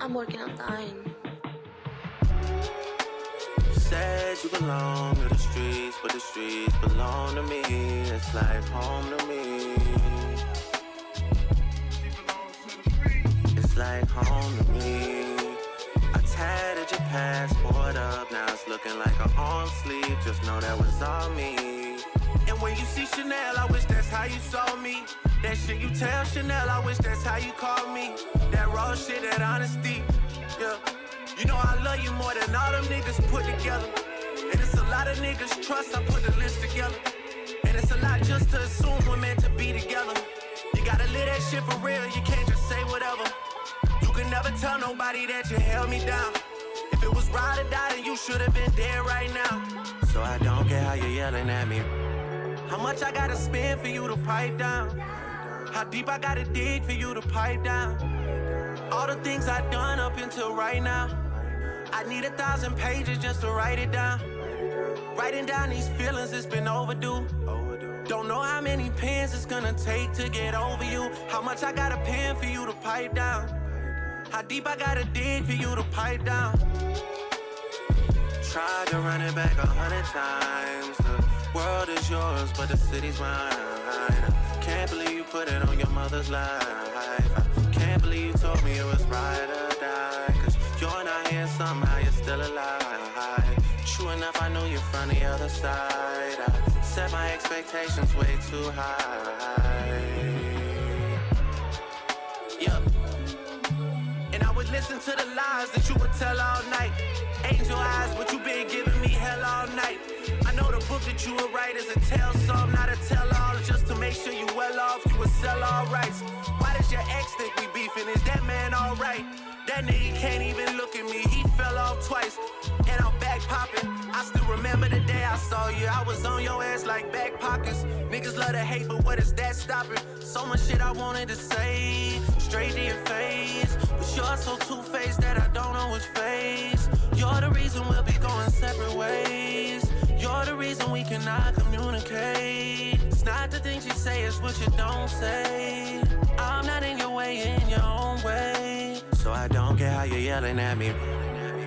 I'm working on dying. Said you belong to the streets, but the streets belong to me. It's like home to me. It's like home to me. I tatted your passport up, now it's looking like an arm sleeve. Just know that was all me. And when you see Chanel, I wish that's how you saw me. That shit you tell Chanel, I wish that's how you call me. That raw shit, that honesty, yeah. You know I love you more than all them niggas put together. And it's a lot of niggas trust, I put the list together. And it's a lot just to assume we're meant to be together. You gotta live that shit for real, you can't just say whatever. You can never tell nobody that you held me down. If it was ride or die, then you should've been dead right now. So I don't get how you're yelling at me. How much I gotta spend for you to pipe down? How deep I gotta dig for you to pipe down? All the things I've done up until right now, I need 1,000 pages just to write it down. Writing down these feelings, it's been overdue. Don't know how many pens it's gonna take to get over you. How much I gotta pen for you to pipe down? How deep I gotta dig for you to pipe down? Tried to run it back 100 times. The world is yours, but the city's mine. Can't believe you put it on your mother's life. I can't believe you told me it was ride or die. Cause you're not here, somehow you're still alive. True enough, I knew you from the other side. I set my expectations way too high. Yup. And I would listen to the lies that you would tell all night. Angel eyes, but you been giving me hell all night. I know the book that you would write is a tell some, not a tell all. Just to make sure you well off, you would sell all rights. Why does your ex think we beefing? Is that man alright? That nigga can't even look at me, he fell off twice. And I'm back popping. I still remember the day I saw you. I was on your ass like back pockets. Niggas love to hate, but what is that stopping? So much shit I wanted to say, straight to your face. But you're so two-faced that I don't know which face. You're the reason we'll be going separate ways. You're the reason we cannot communicate. It's not the things you say, it's what you don't say. I'm not in your way, in your own way. So I don't get how you're yelling at me.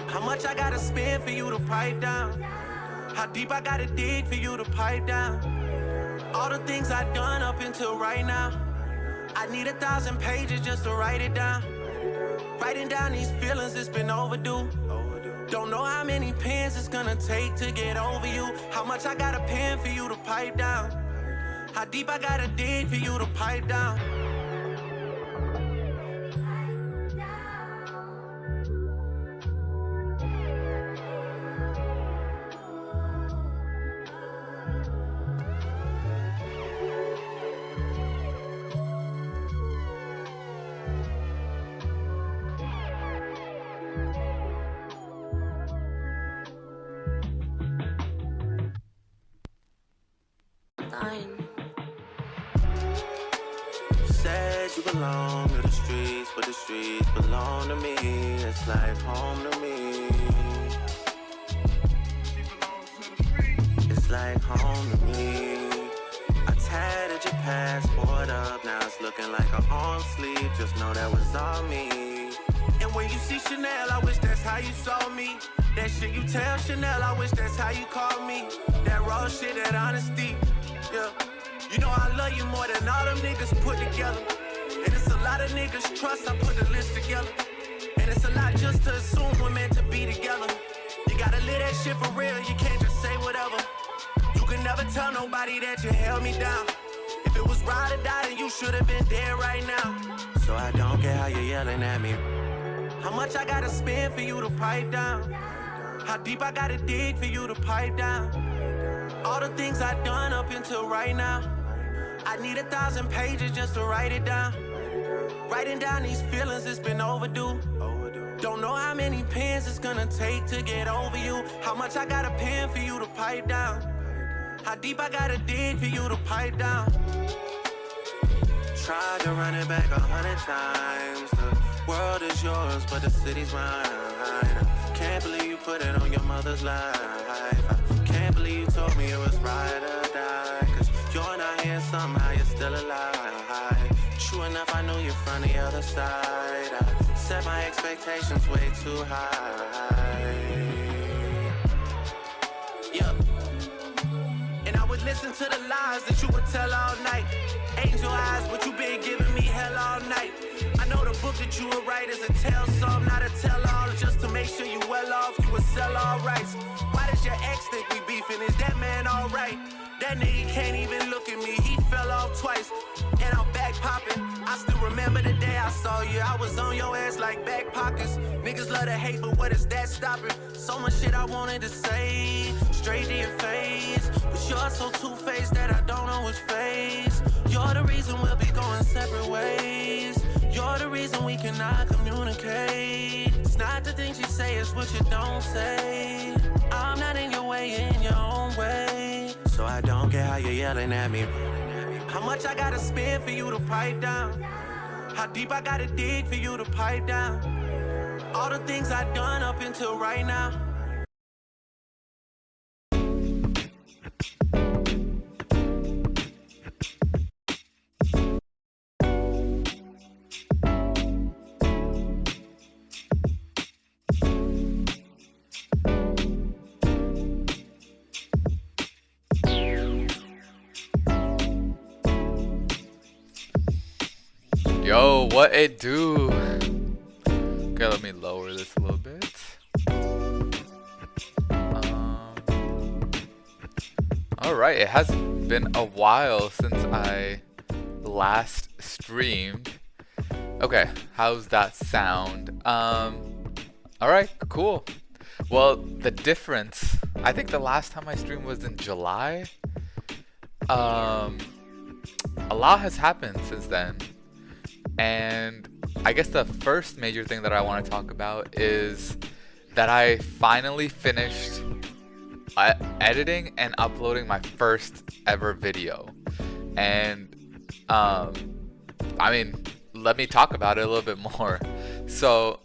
How much I gotta spend for you to pipe down? How deep I gotta dig for you to pipe down? All the things I've done up until right now, I need 1,000 pages just to write it down. Writing down these feelings, it's been overdue. Don't know how many pens it's gonna take to get over you. How much I gotta pen for you to pipe down? How deep I gotta dig for you to pipe down? Dying. Said you belong to the streets, but the streets belong to me. It's like home to me. It's like home to me. I tatted your passport up, now it's looking like an arm sleeve. Just know that was all me. And when you see Chanel, I wish that's how you saw me. That shit you tell Chanel, I wish that's how you call me. That raw shit, that honesty, yeah. You know I love you more than all them niggas put together. And it's a lot of niggas trust, I put the list together. And it's a lot just to assume we're meant to be together. You gotta live that shit for real, you can't just say whatever. You can never tell nobody that you held me down. If it was ride or die, then you should've been dead right now. So I don't get how you're yelling at me. How much I gotta spend for you to pipe down? How deep I gotta dig for you to pipe down? All the things I've done up until right now, I need 1,000 pages just to write it down. Writing down these feelings, it's been overdue. Don't know how many pens it's gonna take to get over you. How much I gotta pen for you to pipe down? How deep I gotta dig for you to pipe down? Tried to run it back 100 times. The world is yours, but the city's mine. Can't believe you put it on your mother's life. I can't believe you told me it was ride or die. Cause you're not here, somehow you're still alive. you enough, I knew you from the other side. I set my expectations way too high. Yeah. And I would listen to the lies that you would tell all night. Angel eyes, but you been giving me hell all night. I know the book that you would write is a tell some, not a tell all. Just to make sure you well off, you would sell all rights. Why does your ex think we beefing? Is that man alright? That nigga can't even look at me, he fell off twice. And I'm back popping. I still remember the day I saw you. I was on your ass like back pockets. Niggas love to hate, but what is that stopping? So much shit I wanted to say, straight to your face. But you're so two-faced that I don't know which face. You're the reason we'll be going separate ways. You're the reason we cannot communicate. It's not the things you say, it's what you don't say. I'm not in your way, in your own way. So I don't get how you're yelling at me. How much I gotta spend for you to pipe down? How deep I gotta dig for you to pipe down? All the things I've done up until right now. Yo, what it do? Okay, let me lower this a little bit. Alright, it has been a while since I last streamed. Okay, how's that sound? Alright, cool. Well, the difference, I think the last time I streamed was in July. A lot has happened since then. And I guess the first major thing that I want to talk about is that I finally finished editing and uploading my first ever video. And I mean, let me talk about it a little bit more. So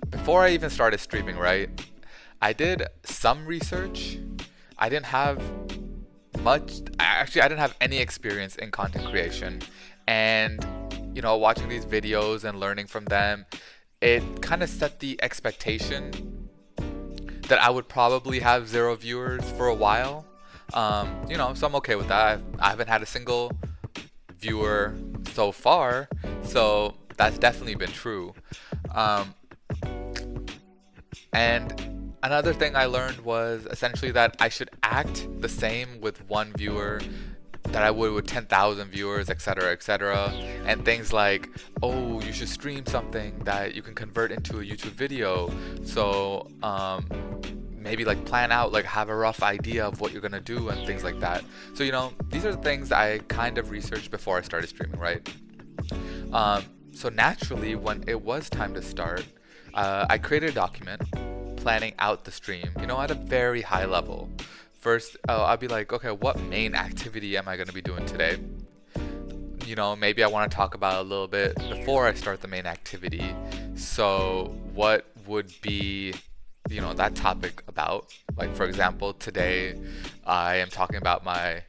before I even started streaming, right, I did some research. I didn't have much, actually I didn't have any experience in content creation. And you know, watching these videos and learning from them, it kind of set the expectation that I would probably have 0 viewers for a while. You know, so I'm okay with that. I haven't had a single viewer so far, so that's definitely been true. And another thing I learned was essentially that I should act the same with 1 viewer that I would with 10,000 viewers, etc., etc. And things like, oh, you should stream something that you can convert into a YouTube video. So maybe like plan out, like have a rough idea of what you're gonna do and things like that. So, you know, these are the things I kind of researched before I started streaming, right? So naturally, when it was time to start, I created a document planning out the stream, you know, at a very high level. First, I'll be like, okay, what main activity am I going to be doing today? You know, maybe I want to talk about it a little bit before I start the main activity. So what would be, you know, that topic about? Like, for example, today I am talking about my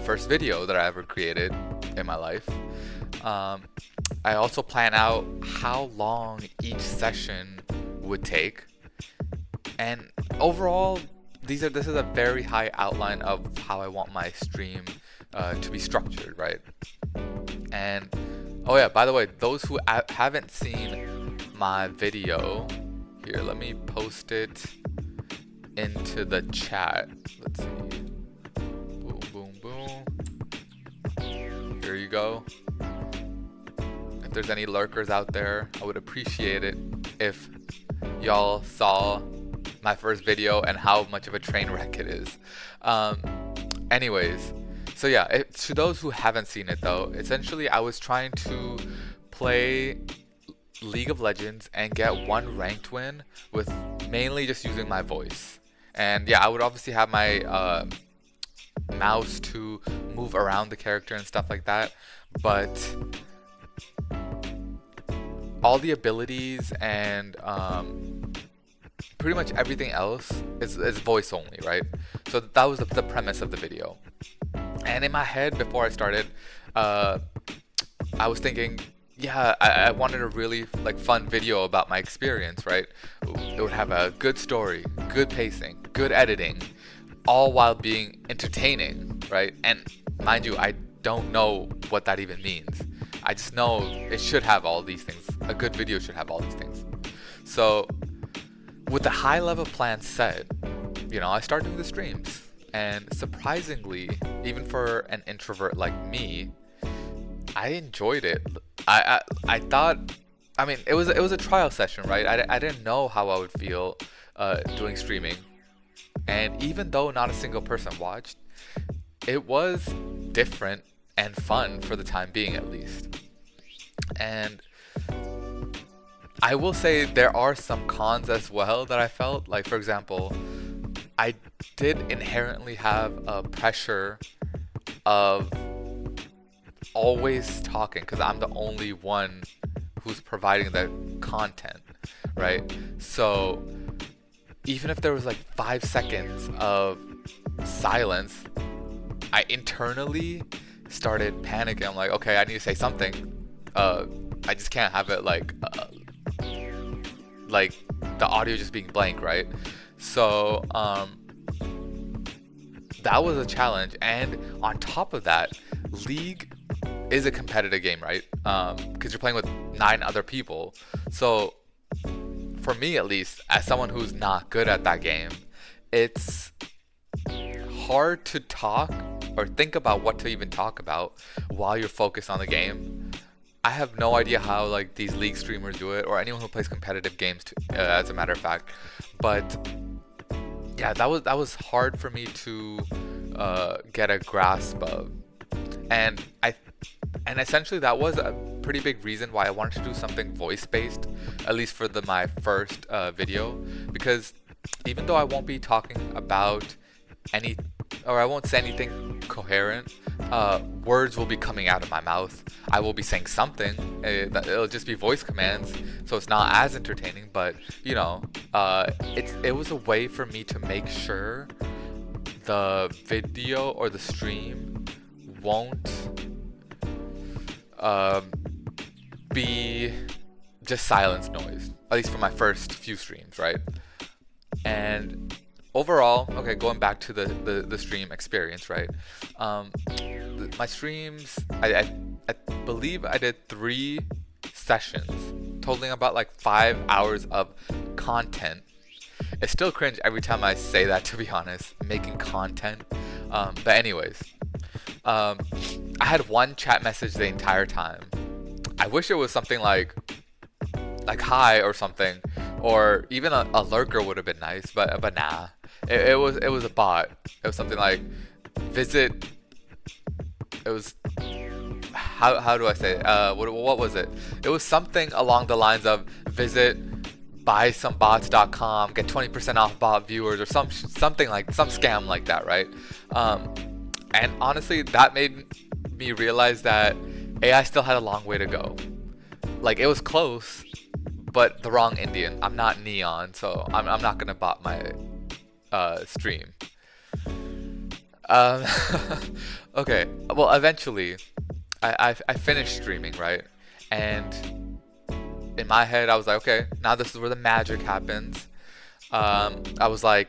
first video that I ever created in my life. I also plan out how long each session would take. And overall, this is a very high outline of how I want my stream to be structured, right? And oh yeah, by the way, those who haven't seen my video, here, let me post it into the chat. Let's see. Boom, boom, boom. Here you go. If there's any lurkers out there, I would appreciate it if y'all saw my first video and how much of a train wreck it is. Anyways, so yeah, to those who haven't seen it though, essentially I was trying to play League of Legends and get 1 ranked win with mainly just using my voice. And yeah, I would obviously have my mouse to move around the character and stuff like that, but all the abilities and pretty much everything else is voice only, right? So that was the premise of the video. And in my head, before I started, I was thinking, yeah, I wanted a really like fun video about my experience, right? It would have a good story, good pacing, good editing, all while being entertaining, right? And mind you, I don't know what that even means. I just know it should have all these things. A good video should have all these things. So with the high level plan set, I started doing the streams. And surprisingly, even for an introvert like me, I enjoyed it. I thought, I mean, it was a trial session, right? I didn't know how I would feel doing streaming. And even though not a single person watched, it was different and fun for the time being, at least. And I will say there are some cons as well that I felt. Like, for example, I did inherently have a pressure of always talking because I'm the only one who's providing the content, right? So even if there was like 5 seconds of silence, I internally started panicking. I'm like, okay, I need to say something. I just can't have it like the audio just being blank, right? So that was a challenge. And on top of that, League is a competitive game, right? Because you're playing with 9 other people. So for me, at least, as someone who's not good at that game, it's hard to talk or think about what to even talk about while you're focused on the game. I have no idea how like these League streamers do it, or anyone who plays competitive games, as a matter of fact. But yeah, that was hard for me to get a grasp of, and essentially that was a pretty big reason why I wanted to do something voice-based, at least for my first video, because even though I won't be talking about I won't say anything coherent, words will be coming out of my mouth. I will be saying something. It'll just be voice commands, so it's not as entertaining. But it was a way for me to make sure the video or the stream won't be just silence noise. At least for my first few streams, right? And overall, okay, going back to the stream experience, right? My streams, I believe I did 3 sessions, totaling about like 5 hours of content. It's still cringe every time I say that, to be honest, making content. But anyways, I had 1 chat message the entire time. I wish it was something like hi or something, or even a lurker would have been nice, but nah. It was a bot. It was something like visit. It was how do I say it? What was it? It was something along the lines of visit buysomeBots.com, get 20% off bot viewers, or something like some scam like that, right? And honestly, that made me realize that AI still had a long way to go. Like, it was close, but the wrong Indian. I'm not Neon, so I'm not gonna bot my stream. Okay, well, eventually I finished streaming, right? And in my head I was like, okay, now this is where the magic happens. I was like,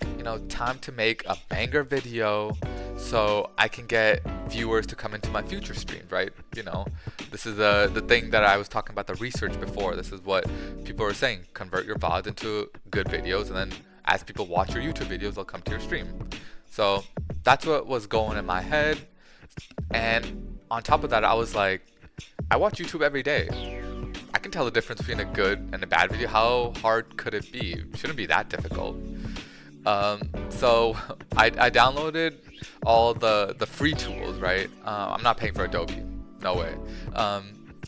time to make a banger video so I can get viewers to come into my future streams, right? This is the thing that I was talking about, the research before. This is what people were saying: convert your VODs into good videos, and then as people watch your YouTube videos, they'll come to your stream. So that's what was going in my head. And on top of that, I was like, I watch YouTube every day. I can tell the difference between a good and a bad video. How hard could it be? It shouldn't be that difficult. So I downloaded all the free tools, right? I'm not paying for Adobe. No way.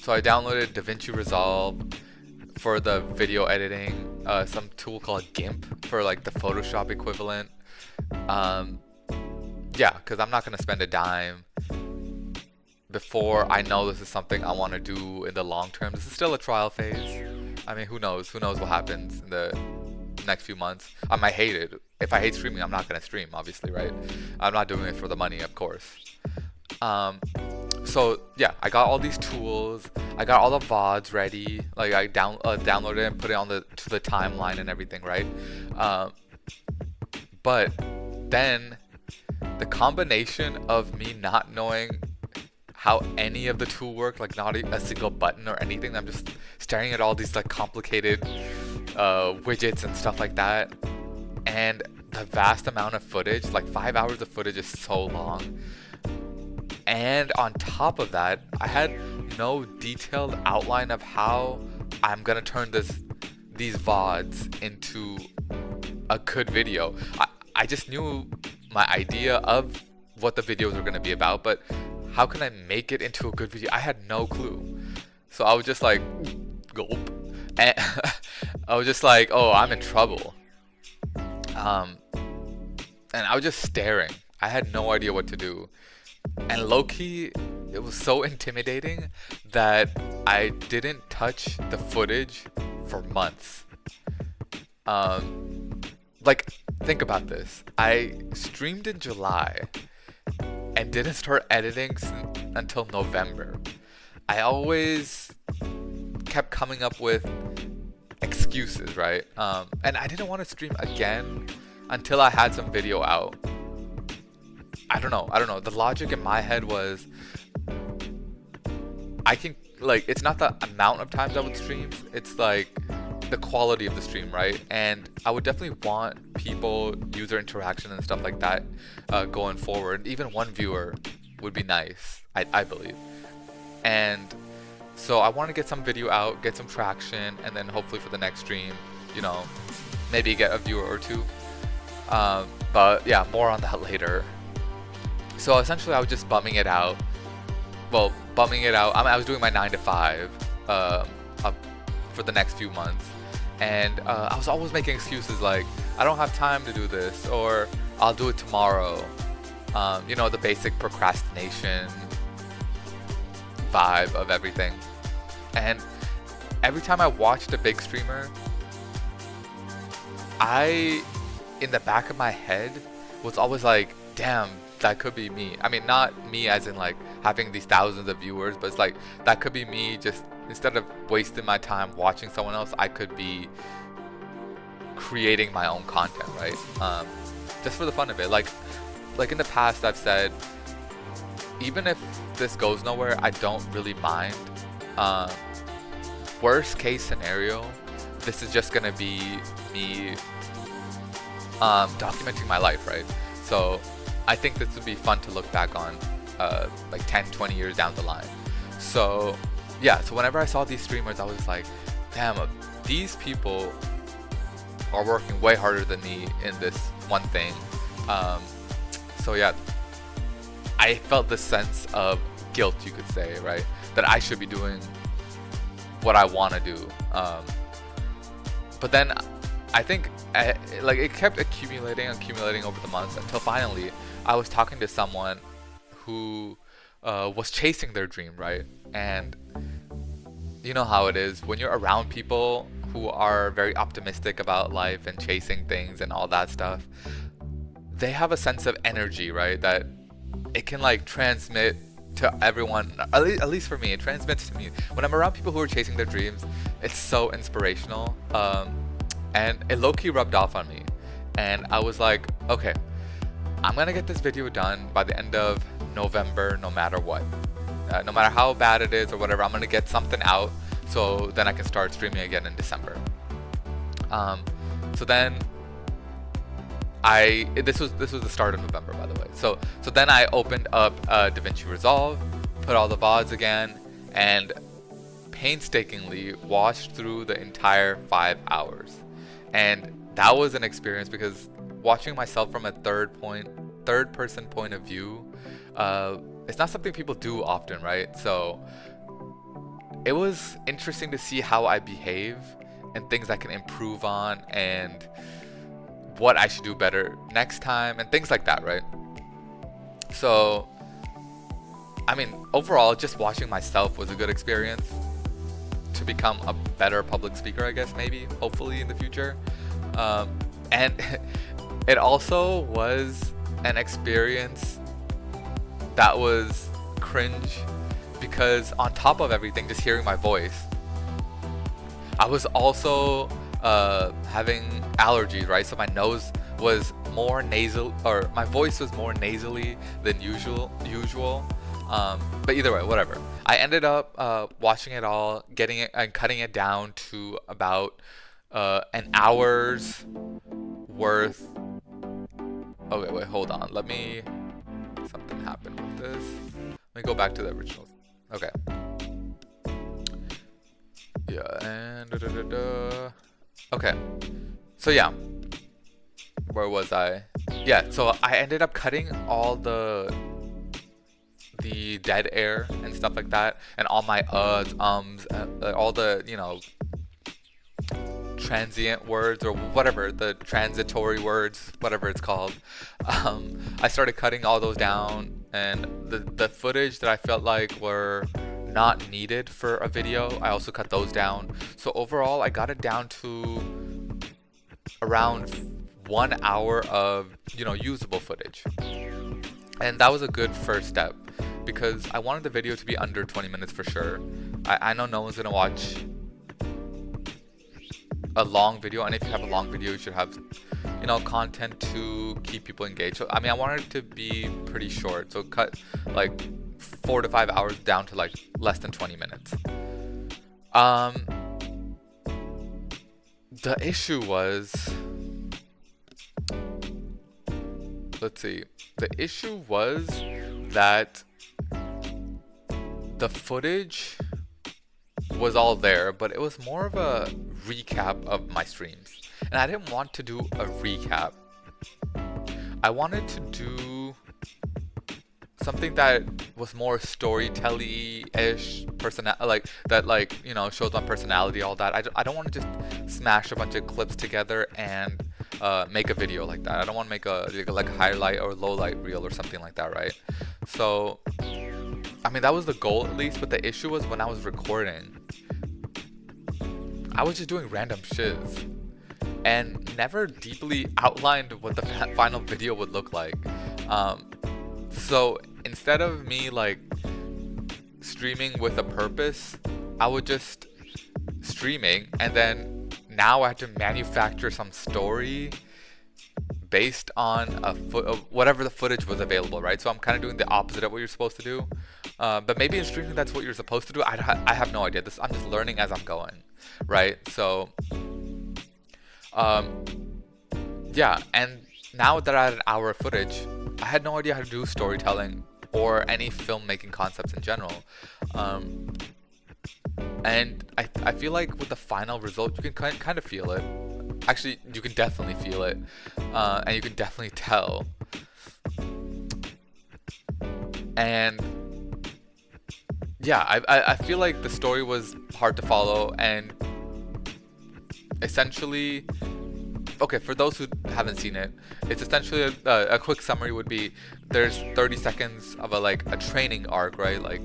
So I downloaded DaVinci Resolve for the video editing, some tool called GIMP for like the Photoshop equivalent. Yeah, because I'm not going to spend a dime before I know this is something I want to do in the long term. This is still a trial phase. I mean, who knows? Who knows what happens in the next few months? I might hate it. If I hate streaming, I'm not going to stream, obviously, right? I'm not doing it for the money, of course. So yeah, I got all these tools. I got all the VODs ready. Like I downloaded it and put it on to the timeline and everything, right? But then the combination of me not knowing how any of the tool work, like not a single button or anything, I'm just staring at all these like complicated widgets and stuff like that, and the vast amount of footage, like 5 hours of footage is so long. And on top of that, I had no detailed outline of how I'm gonna turn these VODs into a good video. I just knew my idea of what the videos were gonna be about, but how can I make it into a good video? I had no clue. So I was just like, gulp. And I was just like, oh, I'm in trouble. And I was just staring. I had no idea what to do. And low-key, it was so intimidating that I didn't touch the footage for months. Like, think about this. I streamed in July and didn't start editing until November. I always kept coming up with excuses, right? And I didn't want to stream again until I had some video out. I don't know. The logic in my head was I can, like, it's not the amount of times I would stream, it's like the quality of the stream, right? And I would definitely want people, user interaction and stuff like that going forward. Even one viewer would be nice, I believe. And so I want to get some video out, get some traction, and then hopefully for the next stream, you know, maybe get a viewer or two. But yeah, more on that later. So essentially I was just bumming it out. Well, bumming it out. I was doing my 9 to 5 for the next few months. And I was always making excuses like, I don't have time to do this, or I'll do it tomorrow. You know, the basic procrastination vibe of everything. And every time I watched a big streamer, in the back of my head, was always like, damn, that could be me. I mean, not me as in like having these thousands of viewers, but it's like, that could be me. Just instead of wasting my time watching someone else, I could be creating my own content, right? Just for the fun of it. Like in the past, I've said, even if this goes nowhere, I don't really mind. Worst case scenario, this is just gonna be me documenting my life, right? So I think this would be fun to look back on like 10-20 years down the line. So yeah, so whenever I saw these streamers, I was like, damn, these people are working way harder than me in this one thing. So yeah, I felt this sense of guilt, you could say, right? That I should be doing what I want to do. But then I think like it kept accumulating over the months until finally I was talking to someone who was chasing their dream, right? And you know how it is when you're around people who are very optimistic about life and chasing things and all that stuff. They have a sense of energy, right? That it can like transmit to everyone. At least for me, it transmits to me. When I'm around people who are chasing their dreams, it's so inspirational. And it low-key rubbed off on me. And I was like, okay, I'm gonna get this video done by the end of November, no matter what. No matter how bad it is or whatever, I'm gonna get something out so then I can start streaming again in December. So then this was the start of November, by the way. So then I opened up DaVinci Resolve, put all the VODs again, and painstakingly watched through the entire 5 hours. And that was an experience because watching myself from a third person point of view, it's not something people do often, right? So it was interesting to see how I behave and things I can improve on and what I should do better next time and things like that, right? So I mean, overall, just watching myself was a good experience to become a better public speaker, I guess, maybe, hopefully in the future. And it also was an experience that was cringe because on top of everything, just hearing my voice, I was also having allergies, right? So my nose was more nasal, or my voice was more nasally than usual. But either way, whatever. I ended up watching it all, getting it and cutting it down to about an hour's worth. Okay, wait, hold on. Something happened with this. Let me go back to the original. Okay. Yeah, and okay. So yeah. Where was I? Yeah, so I ended up cutting all the dead air and stuff like that, and all my all the, you know, transient words or whatever, the transitory words, whatever it's called. I started cutting all those down, and the footage that I felt like were not needed for a video, I also cut those down. So overall, I got it down to around 1 hour of, you know, usable footage. And that was a good first step because I wanted the video to be under 20 minutes for sure. I know no one's gonna watch a long video, and if you have a long video, you should have, you know, content to keep people engaged. So I mean, I wanted it to be pretty short, so cut like 4 to 5 hours down to like less than 20 minutes. The issue was, let's see, the issue was that the footage was all there, but it was more of a recap of my streams, and I didn't want to do a recap. I wanted to do something that was more storytelling-ish, like that, like, you know, shows my personality, all that. I don't want to just smash a bunch of clips together and make a video like that. I don't want to make like a highlight or low light reel or something like that, right? So I mean, that was the goal at least, but the issue was when I was recording, I was just doing random shiz and never deeply outlined what the final video would look like. So instead of me like streaming with a purpose, I would just streaming, and then now I had to manufacture some story based on whatever the footage was available, right? So I'm kind of doing the opposite of what you're supposed to do. But maybe in streaming that's what you're supposed to do. I have no idea. I'm just learning as I'm going, right? So yeah, and now that I had an hour of footage, I had no idea how to do storytelling or any filmmaking concepts in general. And I feel like with the final result, you can kind of feel it. Actually, you can definitely feel it, and you can definitely tell. And yeah, I feel like the story was hard to follow, and essentially, okay, for those who haven't seen it, it's essentially a quick summary would be there's 30 seconds of a training arc, right? Like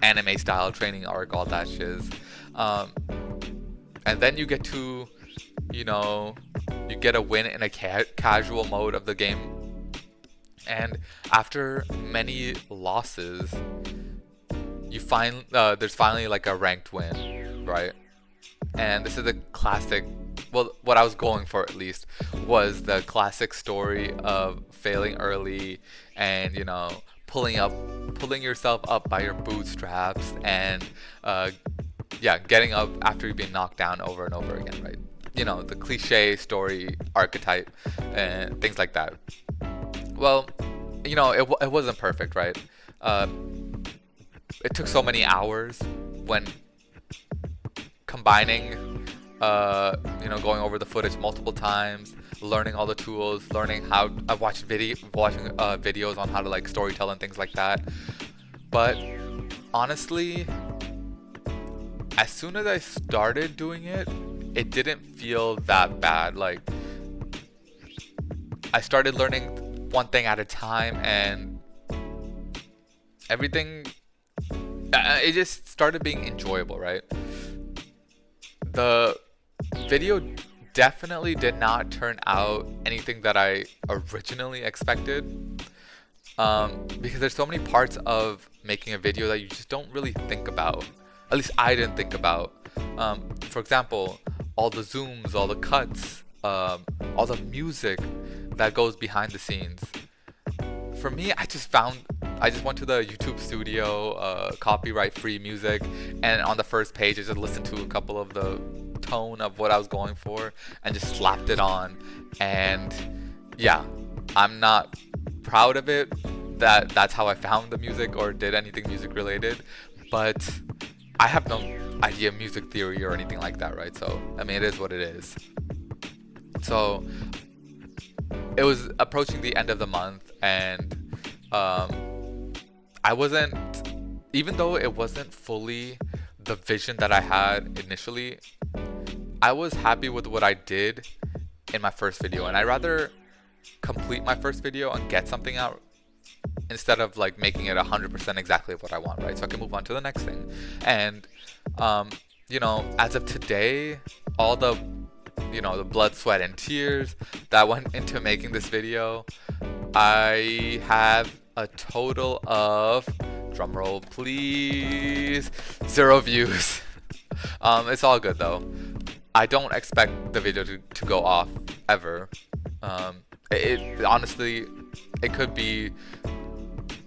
anime style training arc, all that shiz. And then you get to, you know, you get a win in a casual mode of the game. And after many losses, you find there's finally like a ranked win, right? And this is a classic, well, what I was going for at least was the classic story of failing early and, you know, pulling yourself up by your bootstraps and yeah, getting up after you've been knocked down over and over again, right? You know, the cliche story archetype and things like that. Well, you know, it wasn't perfect, right? It took so many hours when combining, you know, going over the footage multiple times, learning all the tools, learning how I watching videos on how to like storytell and things like that. But honestly, as soon as I started doing it, it didn't feel that bad. Like, I started learning one thing at a time, and everything, it just started being enjoyable, right? The video definitely did not turn out anything that I originally expected. because there's so many parts of making a video that you just don't really think about. At least I didn't think about. For example, all the zooms, all the cuts, all the music that goes behind the scenes. For me, I just went to the YouTube Studio, copyright free music, and on the first page I just listened to a couple of the tone of what I was going for and just slapped it on. And yeah, I'm not proud of it that that's how I found the music or did anything music related, but I have no idea of music theory or anything like that, right? So I mean, it is what it is. So it was approaching the end of the month, and I wasn't, even though it wasn't fully the vision that I had initially, I was happy with what I did in my first video, and I'd rather complete my first video and get something out instead of like making it 100% exactly what I want, right? So I can move on to the next thing. And you know, as of today, all the, you know, the blood, sweat, and tears that went into making this video, I have a total of, drumroll please, 0 views. It's all good though. I don't expect the video to go off ever. It honestly, it could be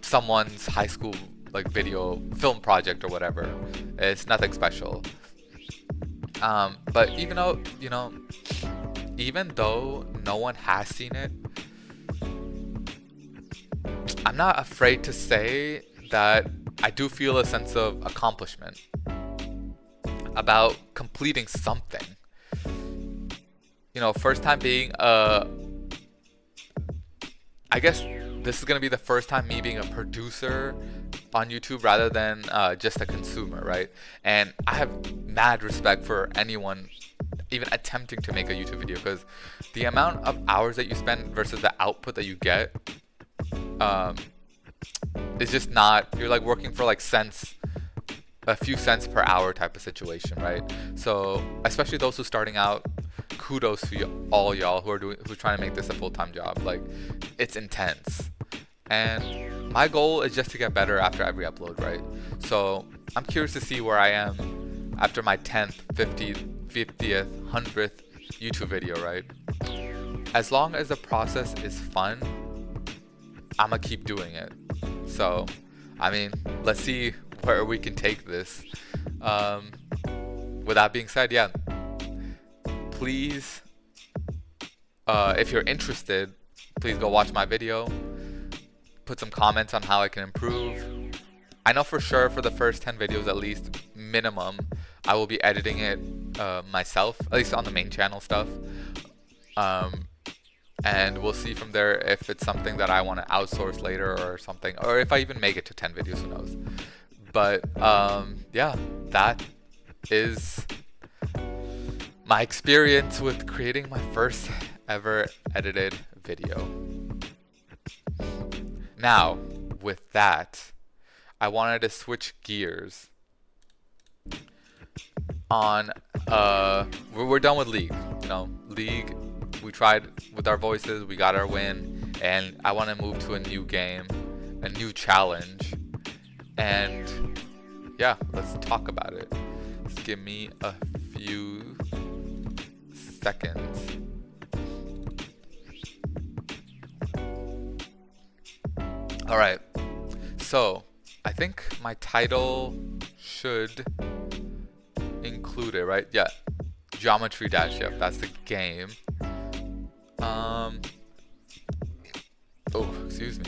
someone's high school like video film project or whatever. It's nothing special. But even though, you know, even though no one has seen it, I'm not afraid to say that I do feel a sense of accomplishment about completing something. You know, first time being I guess this is gonna be the first time me being a producer on YouTube rather than just a consumer, right? And I have mad respect for anyone even attempting to make a YouTube video, because the amount of hours that you spend versus the output that you get is just not, you're like working for like cents, a few cents per hour type of situation, right? So especially those who are starting out, kudos to all y'all who's trying to make this a full-time job. Like, it's intense. And my goal is just to get better after every upload, right? So I'm curious to see where I am after my 10th, 50th, 100th YouTube video, right? As long as the process is fun, I'm gonna keep doing it. So, I mean, let's see where we can take this. With that being said, yeah, please, if you're interested, please go watch my video. Put some comments on how I can improve. I know for sure for the first 10 videos at least, minimum, I will be editing it myself, at least on the main channel stuff. And we'll see from there if it's something that I want to outsource later or something, or if I even make it to 10 videos, who knows. But yeah, that is my experience with creating my first ever edited video. Now, with that, I wanted to switch gears on, we're done with League, you know, League, we tried with our voices, we got our win, and I want to move to a new game, a new challenge, and yeah, let's talk about it. Just give me a few seconds. Alright, so I think my title should include it, right? Yeah, Geometry Dash, yep, that's the game. Oh, excuse me.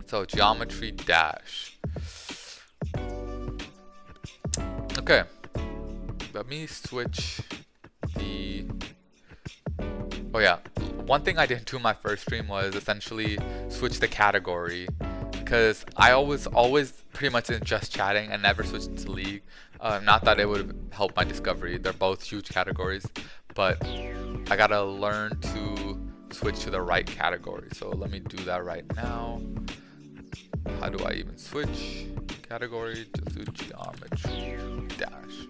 So, Geometry Dash. Okay, let me switch the... Oh yeah, one thing I didn't do in my first stream was essentially switch the category, because I always pretty much in just chatting and never switched to League. Not that it would help my discovery, they're both huge categories, but I gotta learn to switch to the right category. So let me do that right now. How do I even switch category? Just do Geometry Dash.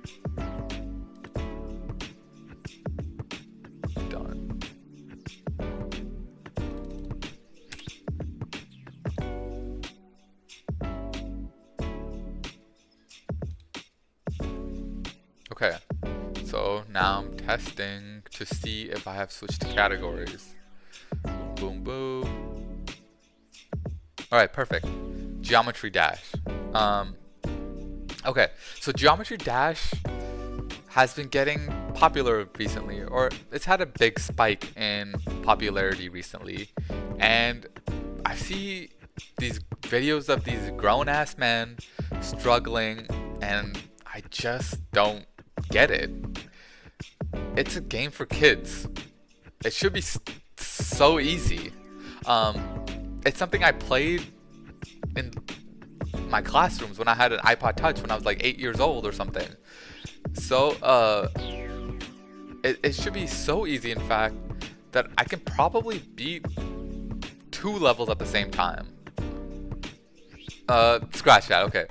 Done. Okay, so now I'm testing to see if I have switched categories. Boom, boom. Alright, perfect. Geometry Dash. Okay, so Geometry Dash has been getting popular recently, or it's had a big spike in popularity recently, and I see these videos of these grown-ass men struggling, and I just don't get it. It's a game for kids. It should be so easy. It's something I played in my classrooms when I had an iPod Touch when I was like 8 years old or something. So it should be so easy, in fact, that I can probably beat 2 levels at the same time. Scratch that, okay.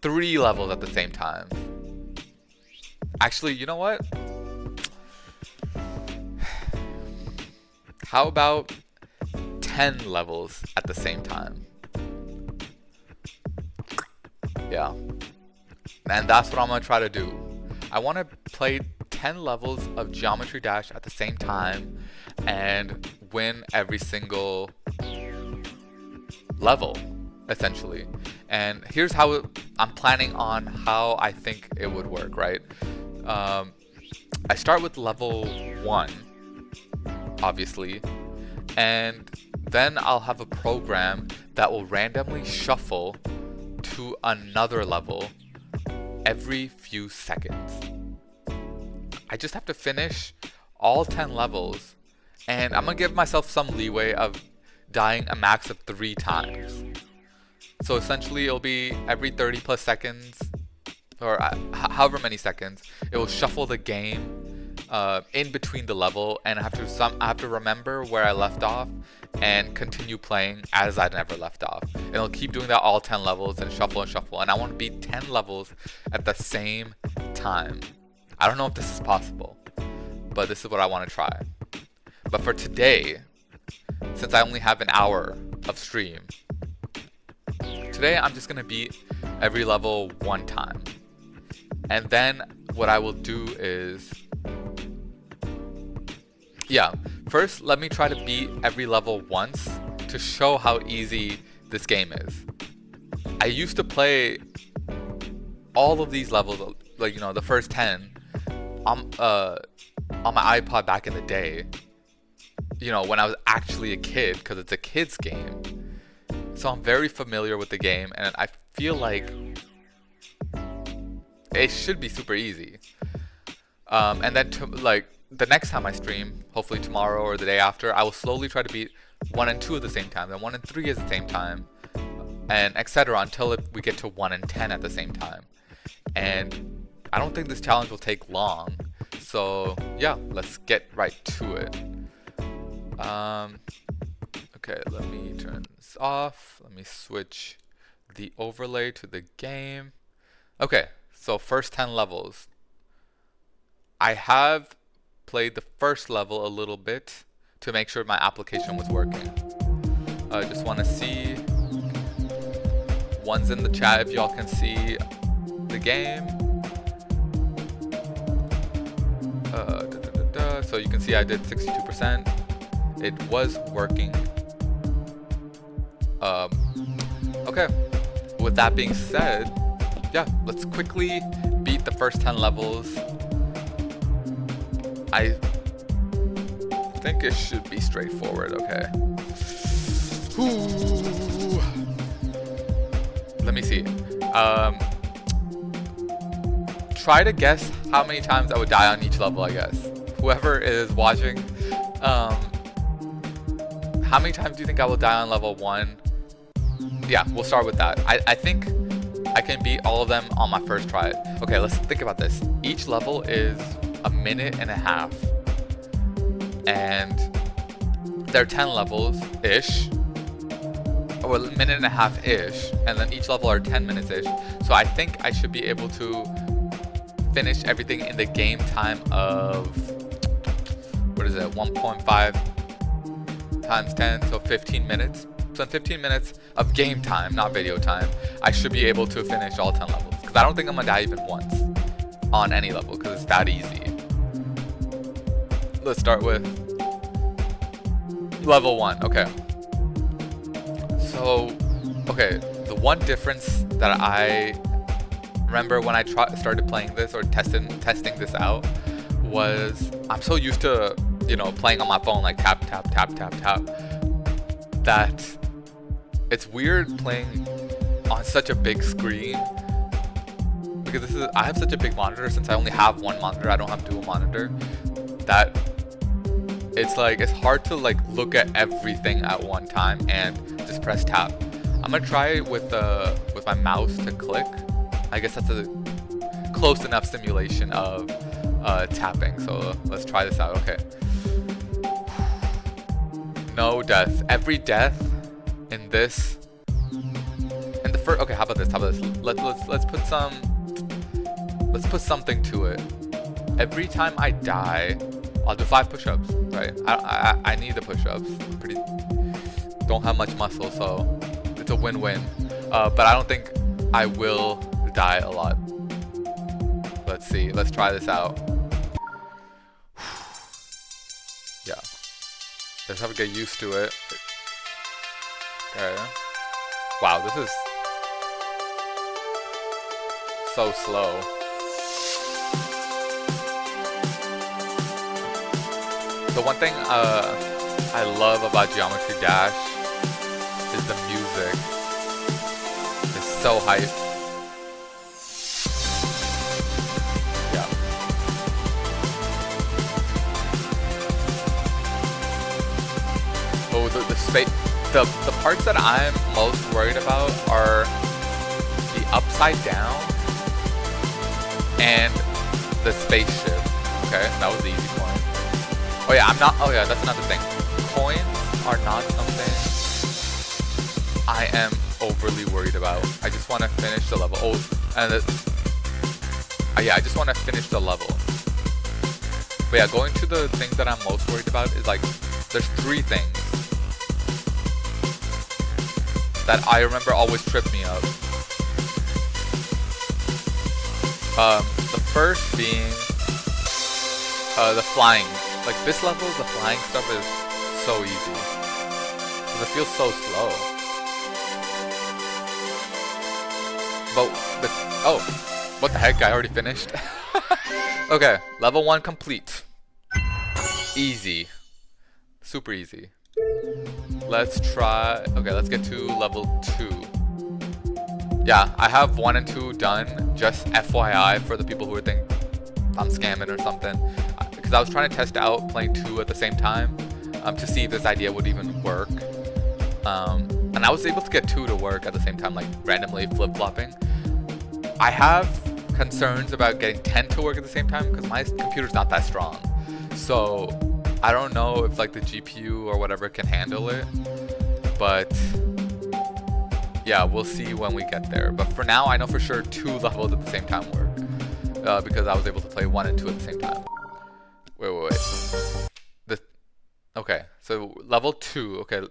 3 levels at the same time. Actually, you know what? How about 10 levels at the same time? Yeah. And that's what I'm gonna try to do. I want to play 10 levels of Geometry Dash at the same time and win every single level, essentially. And here's how I'm planning on how I think it would work, right? I start with level 1, obviously, and then I'll have a program that will randomly shuffle to another level every few seconds. I just have to finish all 10 levels, and I'm gonna give myself some leeway of dying a max of 3 times. So essentially it'll be every 30 plus seconds, or however many seconds, it will shuffle the game in between the level, and I have to remember where I left off and continue playing as I never left off. And it'll keep doing that all 10 levels and shuffle, and I want to beat 10 levels at the same time. I don't know if this is possible, but this is what I want to try. But for today, since I only have an hour of stream, today I'm just going to beat every level 1 time. And then what I will do is, first let me try to beat every level once to show how easy this game is. I used to play all of these levels, like, you know, the first 10 on my iPod back in the day, you know, when I was actually a kid, because it's a kid's game. So I'm very familiar with the game, and I feel like it should be super easy. And then the next time I stream, hopefully tomorrow or the day after, I will slowly try to beat 1 and 2 at the same time, then 1 and 3 at the same time, and etc. until we get to 1 and 10 at the same time. And I don't think this challenge will take long, so yeah, let's get right to it. Okay, let me turn this off. Let me switch the overlay to the game. Okay, so first 10 levels. I have played the first level a little bit to make sure my application was working. I just want to see. One's in the chat if y'all can see the game. So you can see I did 62%. It was working. Okay. With that being said, yeah, let's quickly beat the first 10 levels. I think it should be straightforward, okay. Ooh. Let me see. Try to guess how many times I would die on each level, I guess. Whoever is watching, how many times do you think I will die on level 1? Yeah, we'll start with that. I think I can beat all of them on my first try. Okay, let's think about this. Each level is a minute and a half. And there are 10 levels-ish. Or a minute and a half-ish. And then each level are 10 minutes-ish. So I think I should be able to finish everything in the game time of, 1.5 times 10, so 15 minutes. So in 15 minutes of game time, not video time, I should be able to finish all 10 levels. Because I don't think I'm going to die even once on any level because it's that easy. Let's start with level 1. Okay. So, okay, the one difference that I remember when I started playing this or testing this out was I'm so used to, you know, playing on my phone like tap, tap, tap, tap, tap, that it's weird playing on such a big screen, because I have such a big monitor. Since I only have one monitor, I don't have dual monitor, that it's like it's hard to like look at everything at one time and just press tap. I'm gonna try with my mouse to click. I guess that's a close enough simulation of tapping. So let's try this out. Okay. No death. Every death in this. In the first. Okay. How about this? Let's put something to it. Every time I die, I'll do 5 push-ups. Right. I need the push-ups. Don't have much muscle, so it's a win-win. But I don't think I will die a lot. Let's see. Let's try this out. Yeah. Just have to get used to it. Okay. Wow, this is so slow. The one thing I love about Geometry Dash is the music. It's so hype. Yeah. Oh, the space. The parts that I'm most worried about are the upside down and the spaceship. Okay, that was the easy point. Oh yeah, that's another thing. Coins are not something I am overly worried about. I just want to finish the level. Oh, and yeah, I just want to finish the level. But yeah, going to the things that I'm most worried about is like, there's 3 things that I remember always trip me up. The first being the flying. Like this level, the flying stuff is so easy. Because it feels so slow. But oh, what the heck? I already finished. Okay, level 1 complete. Easy, super easy. Let's try. Okay, let's get to level 2. Yeah, I have 1 and 2 done. Just FYI for the people who think I'm scamming or something. Because I was trying to test out playing 2 at the same time to see if this idea would even work. And I was able to get 2 to work at the same time, like randomly flip-flopping. I have concerns about getting 10 to work at the same time because my computer's not that strong. So I don't know if like the GPU or whatever can handle it. But yeah, we'll see when we get there. But for now, I know for sure 2 levels at the same time work. Because I was able to play 1 and 2 at the same time. Wait. Okay, so level 2. Okay,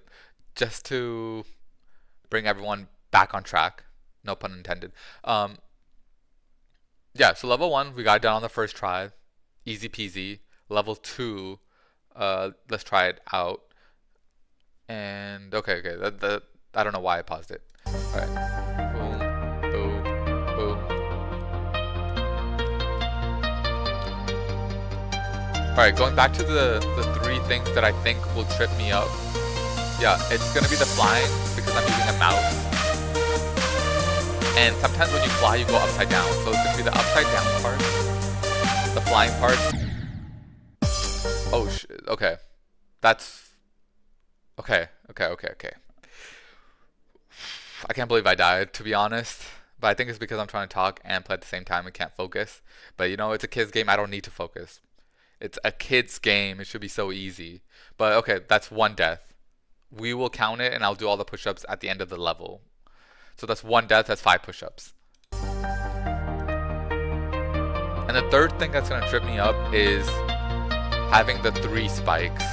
just to bring everyone back on track. No pun intended. Yeah, so level 1, we got it done on the first try. Easy peasy. Level 2, let's try it out. And okay. I don't know why I paused it. All right. Boom, boom, boom. Alright, going back to the 3 things that I think will trip me up. Yeah, it's gonna be the flying because I'm using a mouse. And sometimes when you fly, you go upside down. So it's gonna be the upside down part, the flying part. Oh shit, okay. That's... Okay. I can't believe I died, to be honest. But I think it's because I'm trying to talk and play at the same time and can't focus. But you know, it's a kid's game, I don't need to focus. It's a kid's game. It should be so easy. But okay, that's 1 death. We will count it and I'll do all the push-ups at the end of the level. So that's 1 death, that's 5 push-ups. And the third thing that's going to trip me up is having the 3 spikes.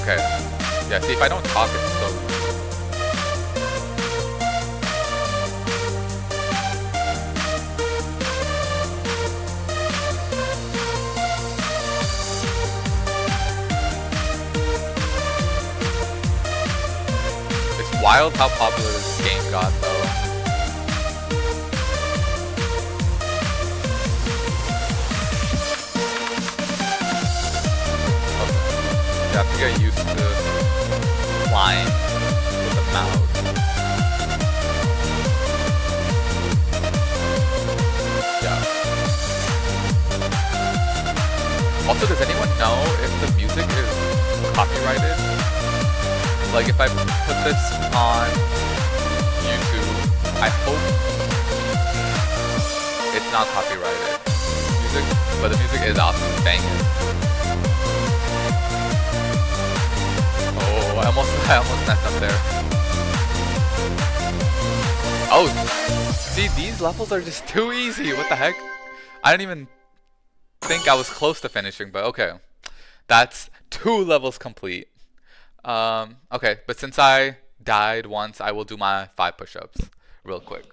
Okay. Yeah, see, if I don't talk, it's so easy. wild how popular this game got, though. You have to get used to flying with the mouse. Yeah. Also, does anyone know if the music is copyrighted? Like, if I put this on YouTube, I hope it's not copyrighted. But the music is awesome. Dang it. Oh, I almost messed up there. Oh, see, these levels are just too easy. What the heck? I didn't even think I was close to finishing, but okay. That's 2 levels complete. Okay, but since I died once, I will do my 5 push-ups real quick.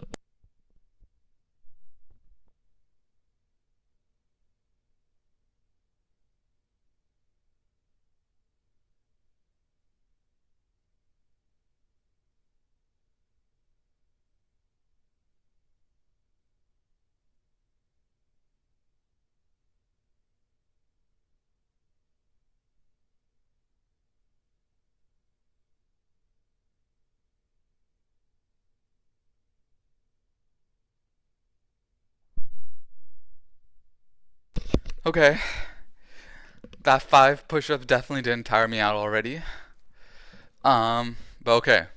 Okay, that 5 push-ups definitely didn't tire me out already. But okay,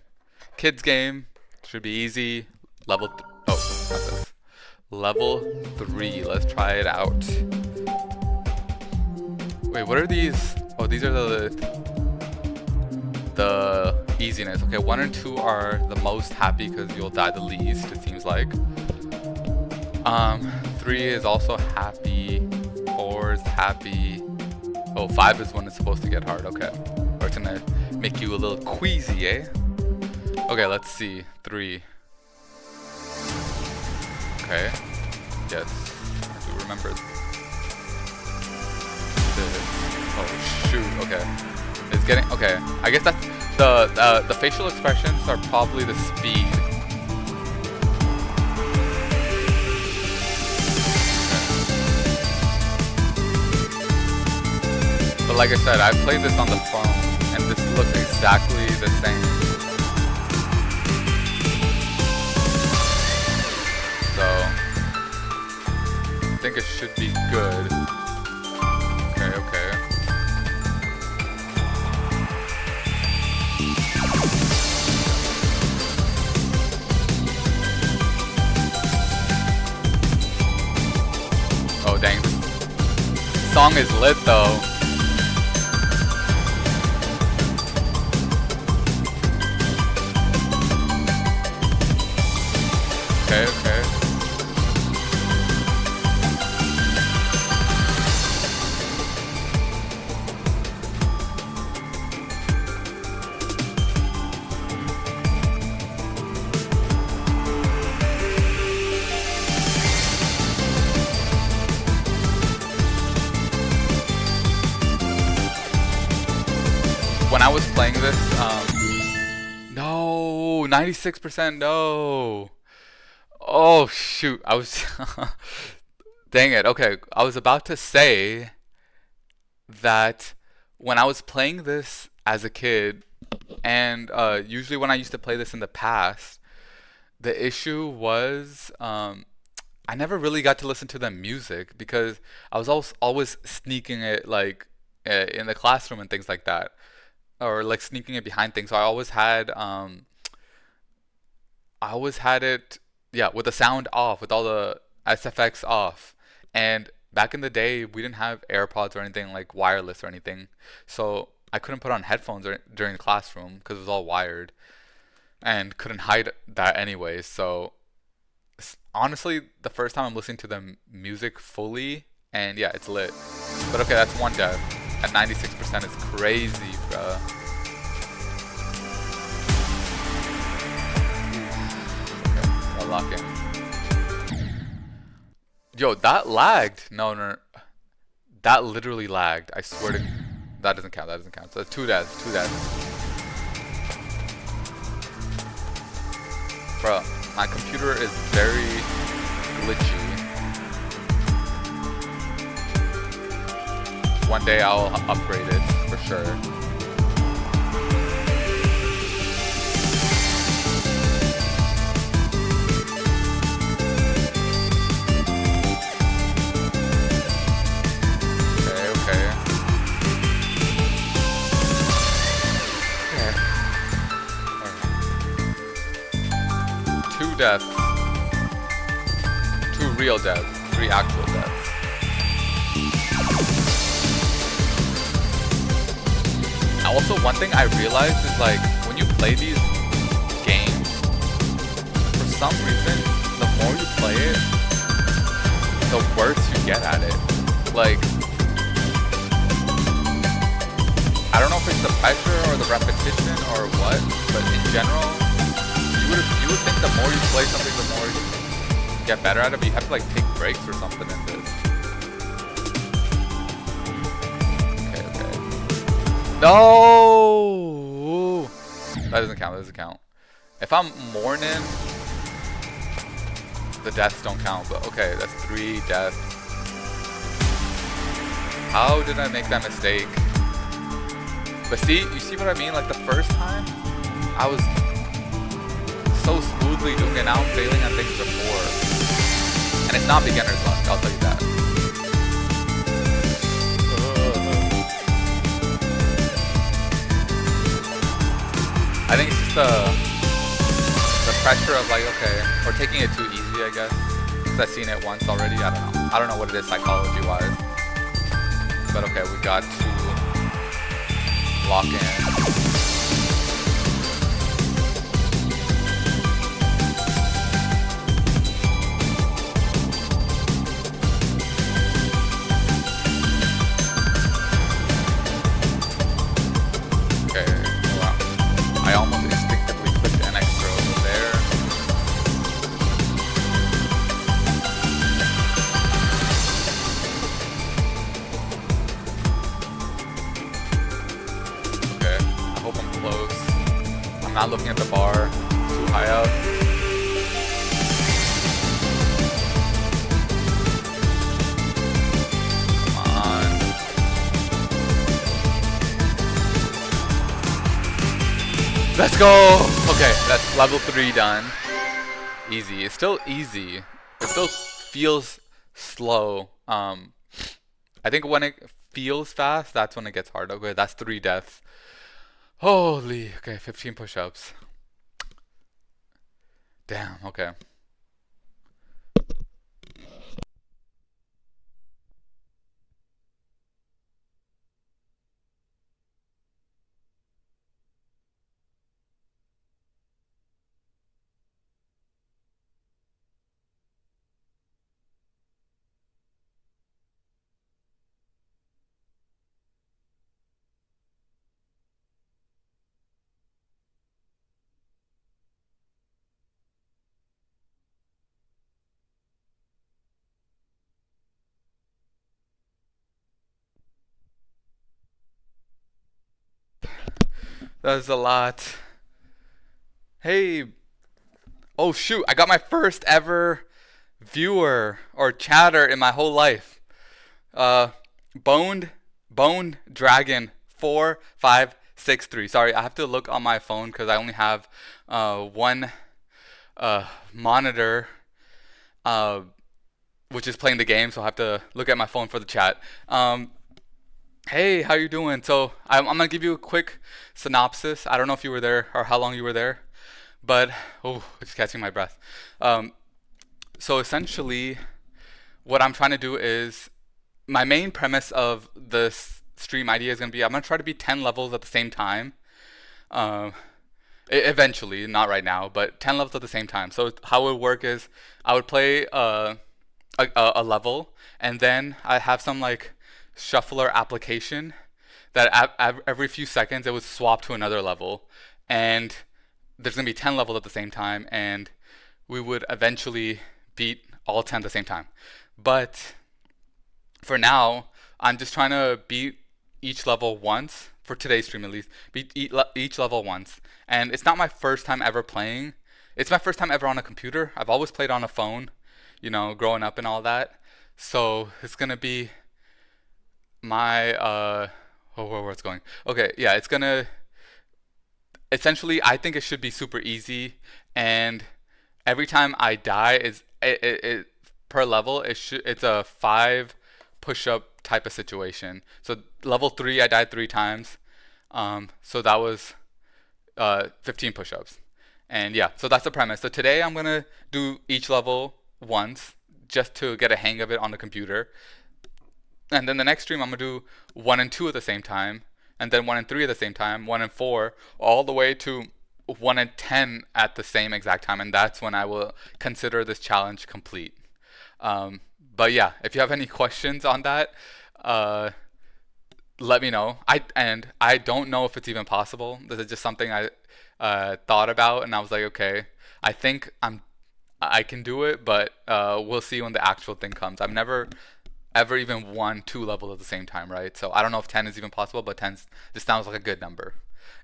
kids game should be easy. Level not this. Level 3. Let's try it out. Wait, what are these? Oh, these are the easiness. Okay, 1 and 2 are the most happy because you'll die the least. It seems like. 3 is also happy. 4 is happy. Oh, 5 is when it's supposed to get hard. Okay. Or it's gonna make you a little queasy, eh? Okay, let's see. 3. Okay. Yes. I do remember this. Oh, shoot. Okay. It's getting... Okay. I guess that's... The facial expressions are probably the speed. But like I said, I played this on the phone, and this looks exactly the same. So, I think it should be good. Okay, okay. Oh dang, this song is lit though. Okay, okay. When I was playing this, no, 96%, no. Oh shoot, I was dang it. Okay, I was about to say that when I was playing this as a kid, and usually when I used to play this in the past, the issue was I never really got to listen to the music because I was always sneaking it like in the classroom and things like that, or like sneaking it behind things. So I always had it, yeah, with the sound off, with all the SFX off. And back in the day, we didn't have AirPods or anything like wireless or anything. So I couldn't put on headphones during the classroom because it was all wired. And couldn't hide that anyway. So honestly, the first time I'm listening to the music fully, and yeah, it's lit. But okay, that's 1 death. At 96% is crazy, bruh. Lock in. Yo, that lagged. No, no, no. That literally lagged. I swear to... That doesn't count. That doesn't count. So that's 2 deaths. 2 deaths. Bro, my computer is very glitchy. One day I'll upgrade it for sure. Deaths. 2 real deaths. 3 actual deaths. Also, one thing I realized is like when you play these games, for some reason, the more you play it, the worse you get at it. Like, I don't know if it's the pressure or the repetition or what, but in general, you would think the more you play something, the more you get better at it, but you have to like take breaks or something in this. Okay. No! That doesn't count, If I'm mourning, the deaths don't count, but okay, that's 3 deaths. How did I make that mistake? But see, you see what I mean? Like the first time, I was so smoothly doing it. Now I'm failing at things before. And it's not beginner's luck, I'll tell you that. I think it's just the pressure of like, okay, or taking it too easy, I guess. Because I've seen it once already, I don't know. I don't know what it is psychology-wise. But okay, we got to lock in. I almost instinctively clicked an extra over there. Okay, I hope I'm close. I'm not looking at the bar, too high up. Let's go! Okay, that's level 3 done. Easy. It's still easy. It still feels slow. I think when it feels fast, that's when it gets hard. Okay, that's 3 deaths. Holy. Okay, 15 push-ups. Damn, okay. That's a lot. Hey. Oh shoot, I got my first ever viewer or chatter in my whole life. Boned Dragon 4563. Sorry, I have to look on my phone because I only have one monitor which is playing the game, so I have to look at my phone for the chat. Hey, how you doing? So I'm gonna give you a quick synopsis. I don't know if you were there or how long you were there, but just catching my breath. So essentially, what I'm trying to do is, my main premise of this stream idea is gonna be, I'm gonna try to be 10 levels at the same time. Eventually, not right now, but 10 levels at the same time. So how it would work is, I would play a level, and then I have some like shuffler application that every few seconds it would swap to another level, and there's gonna be 10 levels at the same time, and we would eventually beat all 10 at the same time. But for now, I'm just trying to beat each level once, for today's stream at least, beat each level once. And it's not my first time ever playing it's my first time ever on a computer. I've always played on a phone, you know, growing up and all that. So it's gonna be my where it's going. Okay, yeah, it's gonna essentially, I think it should be super easy, and every time I die is it per level it's a 5 push-up type of situation. So level 3 I died 3 times, so that was 15 push-ups. And yeah, so that's the premise. So today I'm gonna do each level once just to get a hang of it on the computer, and then the next stream I'm gonna do 1 and 2 at the same time, and then 1 and 3 at the same time, 1 and 4, all the way to 1 and 10 at the same exact time, and that's when I will consider this challenge complete. But yeah, if you have any questions on that, let me know. I don't know if it's even possible. This is just something I thought about, and I was like, okay, I think I can do it, but we'll see when the actual thing comes. I've never ever even won 2 levels at the same time, right? So I don't know if 10 is even possible, but 10 just sounds like a good number,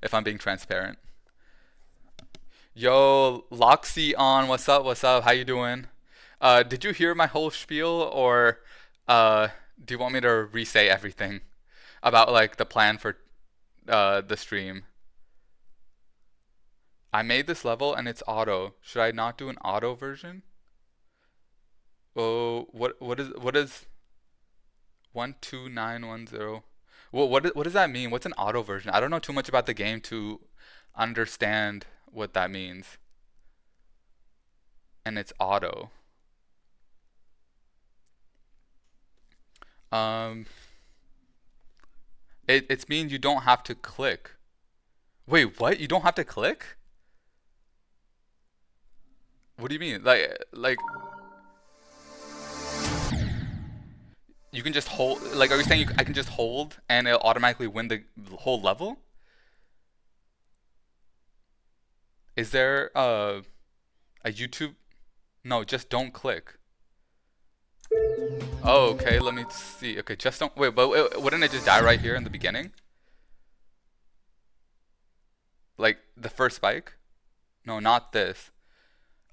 if I'm being transparent. Yo, Loxy on, what's up? What's up? How you doing? Did you hear my whole spiel, or do you want me to re-say everything about like the plan for the stream? I made this level and it's auto. Should I not do an auto version? Oh, what is 12910? What does that mean? What's an auto version? I don't know too much about the game to understand what that means. And it's auto. It means you don't have to click. Wait, what? You don't have to click? What do you mean? Like you can just hold, like, are you saying I can just hold and it'll automatically win the whole level? Is there a YouTube? No, just don't click. Oh, okay, let me see. Okay, just don't, wait, but wouldn't it just die right here in the beginning? Like the first spike? No, not this.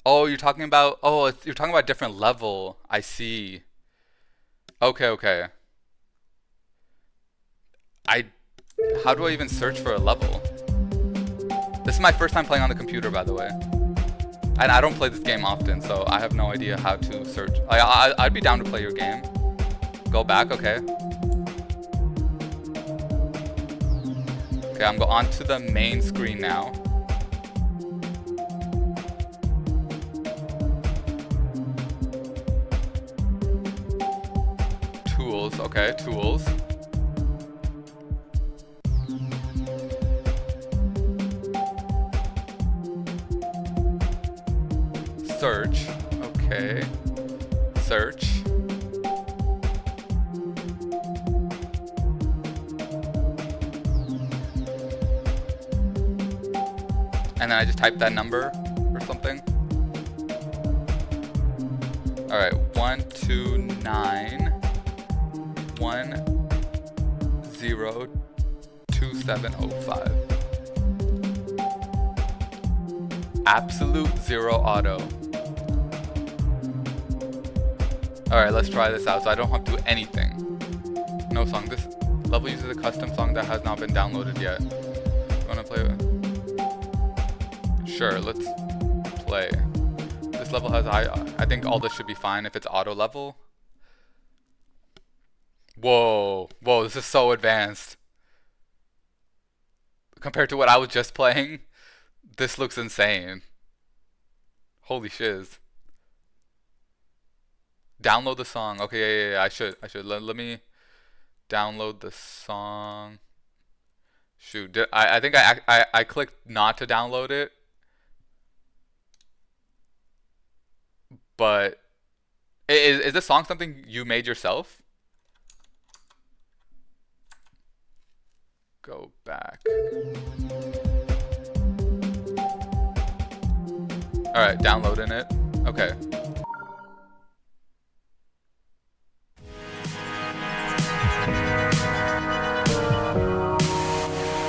Oh, you're talking about, you're talking about a different level. I see. Okay. How do I even search for a level? This is my first time playing on the computer, by the way. And I don't play this game often, so I have no idea how to search. I'd be down to play your game. Go back, okay. Okay, I'm going on to the main screen now. Tools, okay, tools. Search, okay. Search. And then I just type that number or something. Alright, 129 102705. Absolute zero auto. Alright, let's try this out so I don't have to do anything. No song. This level uses a custom song that has not been downloaded yet. You wanna play it? Sure, let's play. This level has, I think all this should be fine if it's auto level. Whoa, this is so advanced. Compared to what I was just playing, this looks insane. Holy shiz. Download the song. Okay, yeah, I should. Let me download the song. Shoot, I think I clicked not to download it. But is this song something you made yourself? Go back. Alright, downloading it. Okay.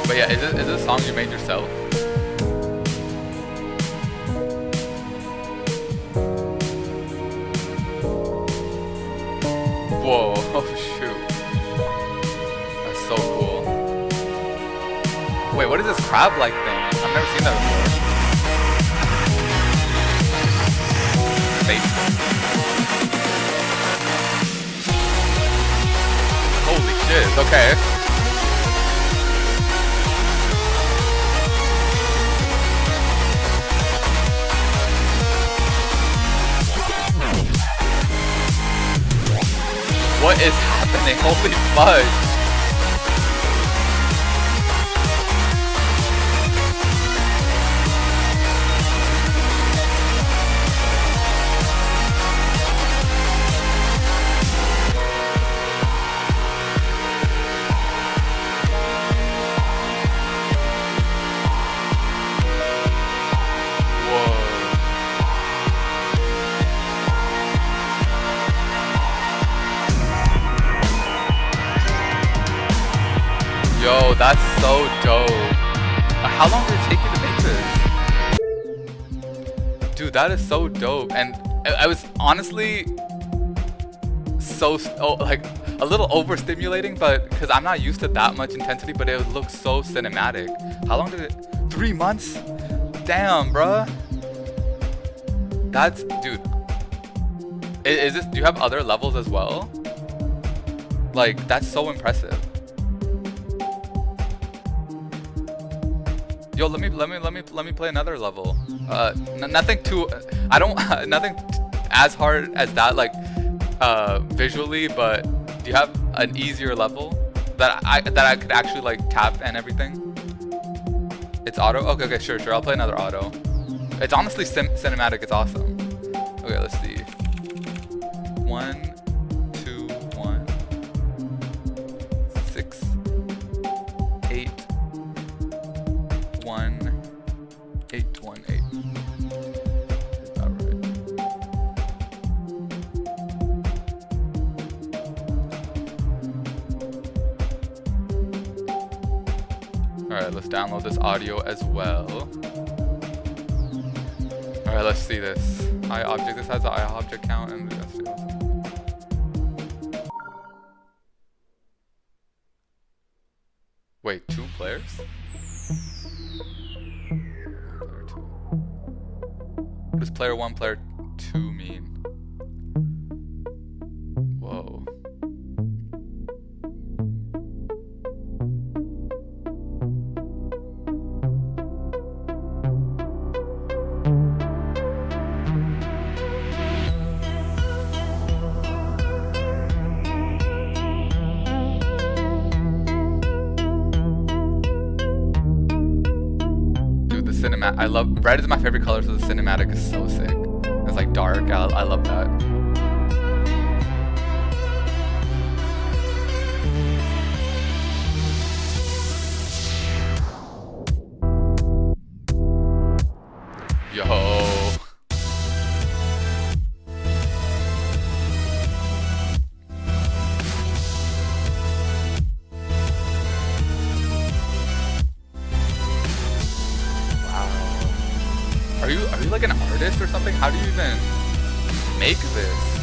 But yeah, is this a song you made yourself? crab-like things. I've never seen that before. Space. Holy shit, okay. What is happening? Holy fudge. Yo, that's so dope. How long did it take you to make this? Dude, that is so dope. And I was honestly like a little overstimulating, but because I'm not used to that much intensity, but it looks so cinematic. How long did it? 3 months? Damn, bruh. That's, dude. Is this? Do you have other levels as well? Like, that's so impressive. Yo, let me play another level. Nothing too, I don't, nothing as hard as that, like, visually, but do you have an easier level that I could actually like tap and everything? It's auto? Okay, sure, I'll play another auto. It's honestly cinematic, it's awesome. Okay, let's see. 1, 2, 1, 6, 8, 1, 8, 1, 8. Is that right? Alright, let's download this audio as well. Alright, let's see this. iObject, this has the iObject count and that's it. Wait, 2 players? Player 2. What does player 1, player 2 mean? Whoa. I love red is my favorite color, so the cinematic is so sick. It's like dark. I love that. Yo. Are you like an artist or something? How do you even make this?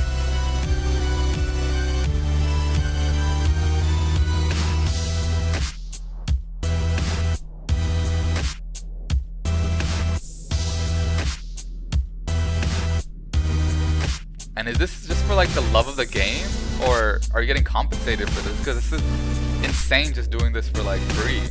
And is this just for like the love of the game, or are you getting compensated for this? Because this is insane just doing this for like free.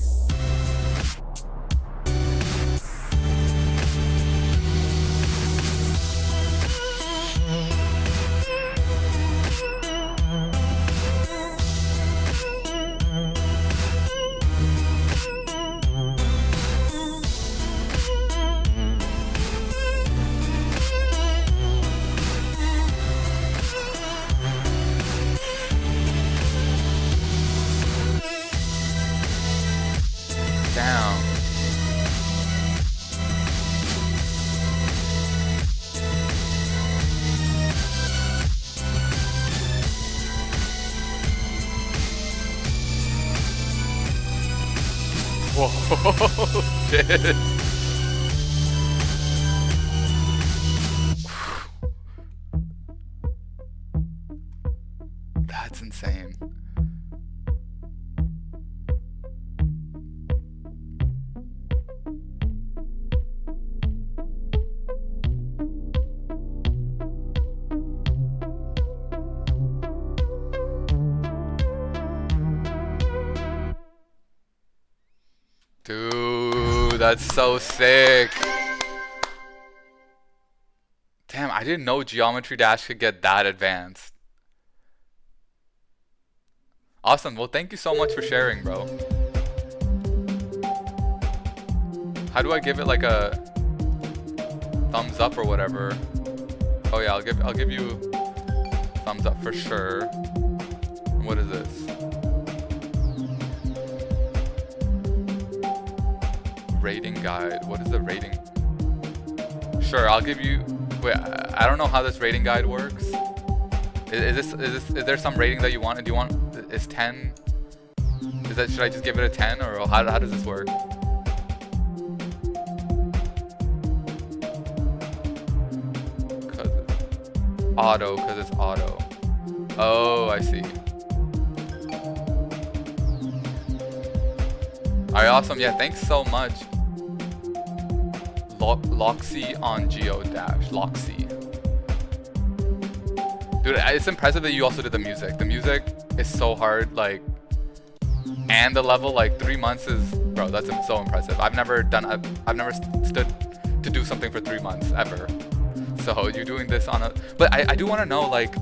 Down. Whoa, shit. That's insane. that's so sick. Damn, I didn't know Geometry Dash could get that advanced. Awesome. Well, thank you so much for sharing, bro. How do I give it like a thumbs up or whatever? Oh yeah, I'll give you thumbs up for sure. What is this? Rating guide. What is the rating? Sure, I'll give you. Wait, I don't know how this rating guide works. Is there some rating that you want? Do you want? Is 10? Is that? Should I just give it a 10 or how does this work? Auto, because it's auto. Oh, I see. Alright, awesome. Yeah, thanks so much. Loxy on Geodash. Loxy. Dude, it's impressive that you also did the music. The music is so hard, like, and the level, like, 3 months is, bro, that's so impressive. I've never stood to do something for 3 months, ever. So you're doing this on a, but I do want to know, like,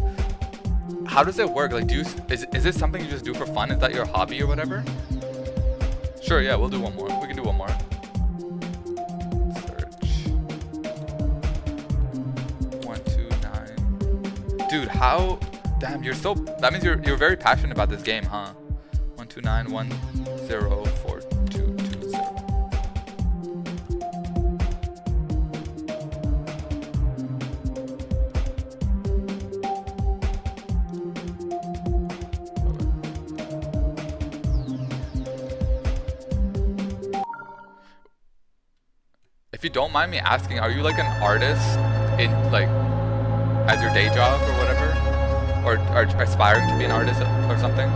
how does it work? Like, is this something you just do for fun? Is that your hobby or whatever? Sure, yeah, we'll do one more. We can do one more. Search. 129. Dude, how? Damn, you're so. That means you're very passionate about this game, huh? 129104220. If you don't mind me asking, are you like an artist in like as your day job or whatever, or aspiring to be an artist or something?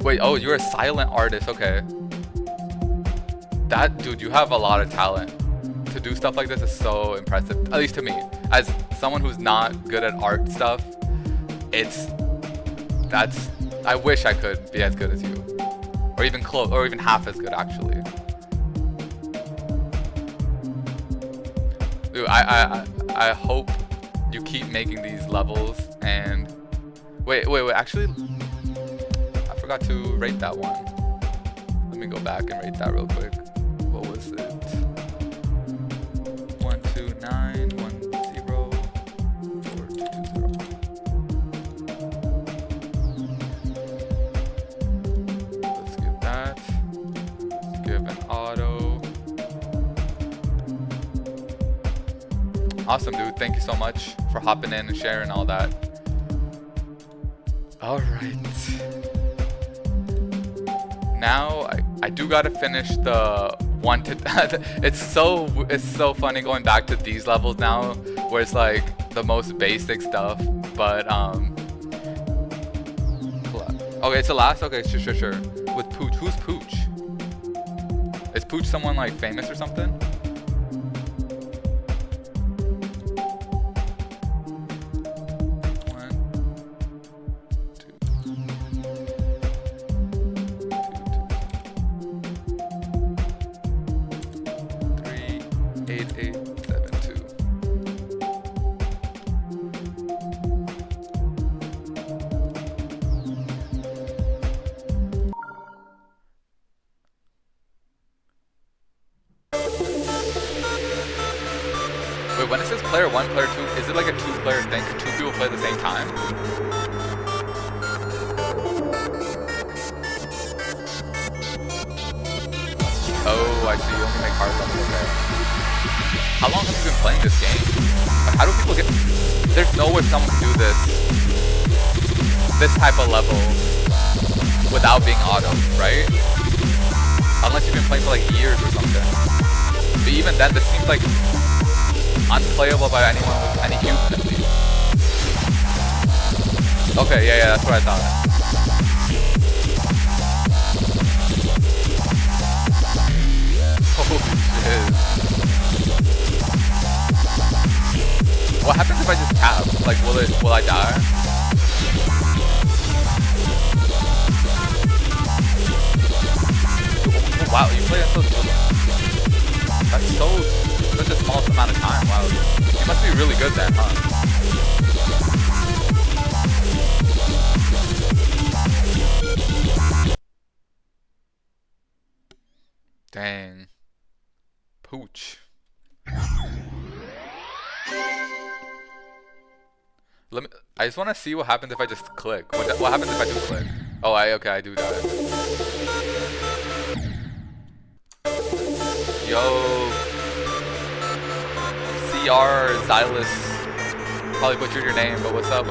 Wait, oh, you're a silent artist, okay. That, dude, you have a lot of talent. To do stuff like this is so impressive, at least to me. As someone who's not good at art stuff, I wish I could be as good as you. Or even close, or even half as good, actually. Dude, I hope you keep making these levels and... Wait, actually... I forgot to rate that one. Let me go back and rate that real quick. What was it? 129104220. Let's give that. Let's give an auto. Awesome, dude. Thank you so much for hopping in and sharing all that. All right. Now I do gotta finish the one to. It's so funny going back to these levels now, where it's like the most basic stuff. But okay, it's the last. Okay, sure. With Pooch, who's Pooch? Is Pooch someone like famous or something? Wait, when it says player 1, player 2, is it like a 2-player thing? Can 2 people play at the same time? I see. You only make hard levels. Okay. How long have you been playing this game? Like, how do people get... There's no way someone can do this type of level without being auto, right? Unless you've been playing for like years or something. But even then, this seems like unplayable by anyone with any human at least. Okay, yeah, that's what I thought. Holy shit. What happens if I just tap? Like, will I die? Oh, wow, you play until that's such a small amount of time. Wow, you must be really good then, huh? Dang. Pooch. I just want to see what happens if I just click. What happens if I do click? Oh, okay, I do die. Yo. CR Xylus. Probably butchered your name, but what's up?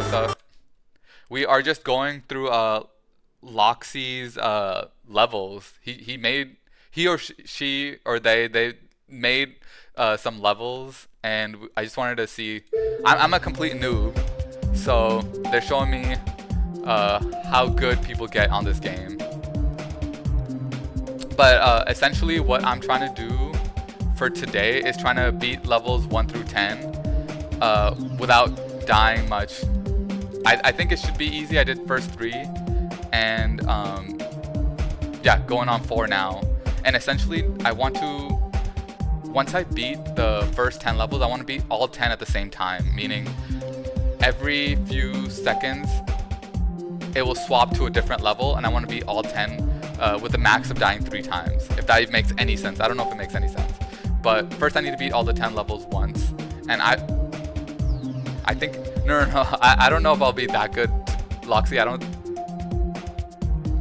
We are just going through Loxy's levels. He or she or they made some levels, and I just wanted to see. I'm a complete noob, so they're showing me how good people get on this game. But essentially, what I'm trying to do for today is trying to beat levels 1 through 10 without dying much. I think it should be easy. I did first 3, and yeah, going on 4 now. And essentially, I want to, once I beat the first 10 levels, I want to beat all 10 at the same time, meaning every few seconds it will swap to a different level, and I want to beat all 10 with a max of dying 3 times, if that makes any sense. I don't know if it makes any sense, but first I need to beat all the 10 levels once, and I think, no, I don't know if I'll be that good, Loxy.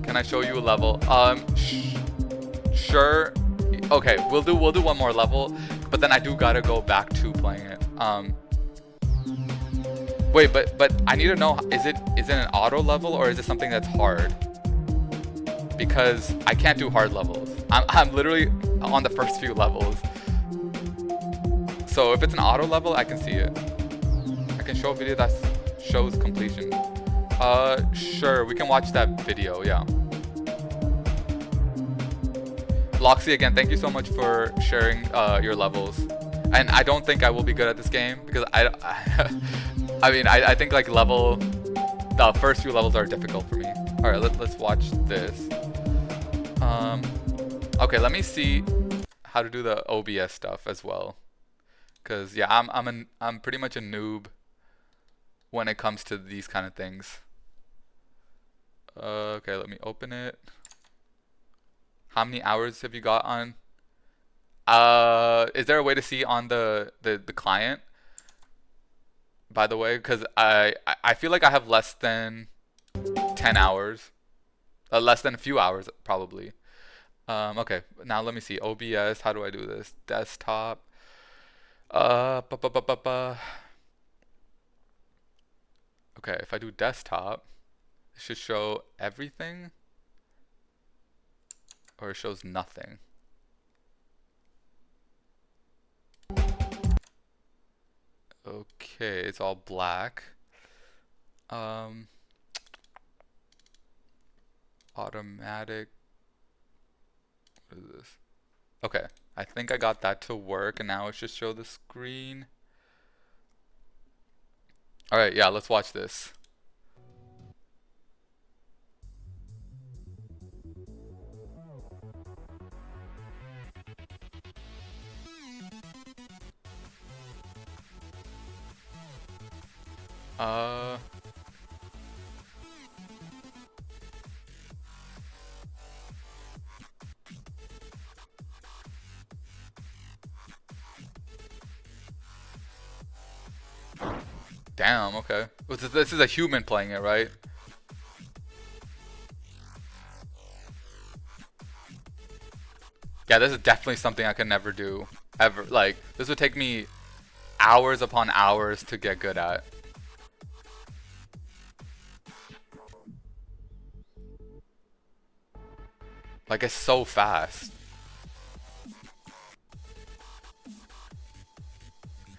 Can I show you a level? Sure. Okay, we'll do one more level, but then I do gotta go back to playing it. Wait, but I need to know, is it an auto level or is it something that's hard? Because I can't do hard levels. I'm literally on the first few levels. So if it's an auto level, I can see it. I can show a video that shows completion. Sure, we can watch that video, yeah. Loxy, again, thank you so much for sharing your levels. And I don't think I will be good at this game because I mean, I think like the first few levels are difficult for me. All right, let's watch this. Okay, let me see how to do the OBS stuff as well. Cause yeah, I'm pretty much a noob when it comes to these kind of things. Okay, let me open it. How many hours have you got on? Is there a way to see on the client? By the way, because I feel like I have less than 10 hours. Less than a few hours, probably. Okay, now let me see. OBS, how do I do this? Desktop. Okay, if I do desktop, it should show everything. Or it shows nothing. Okay, it's all black. Automatic. What is this? Okay, I think I got that to work, and now it should show the screen. Alright, yeah, let's watch this. Damn, okay. This is a human playing it, right? Yeah, this is definitely something I could never do ever. Like, this would take me hours upon hours to get good at. Like, it's so fast.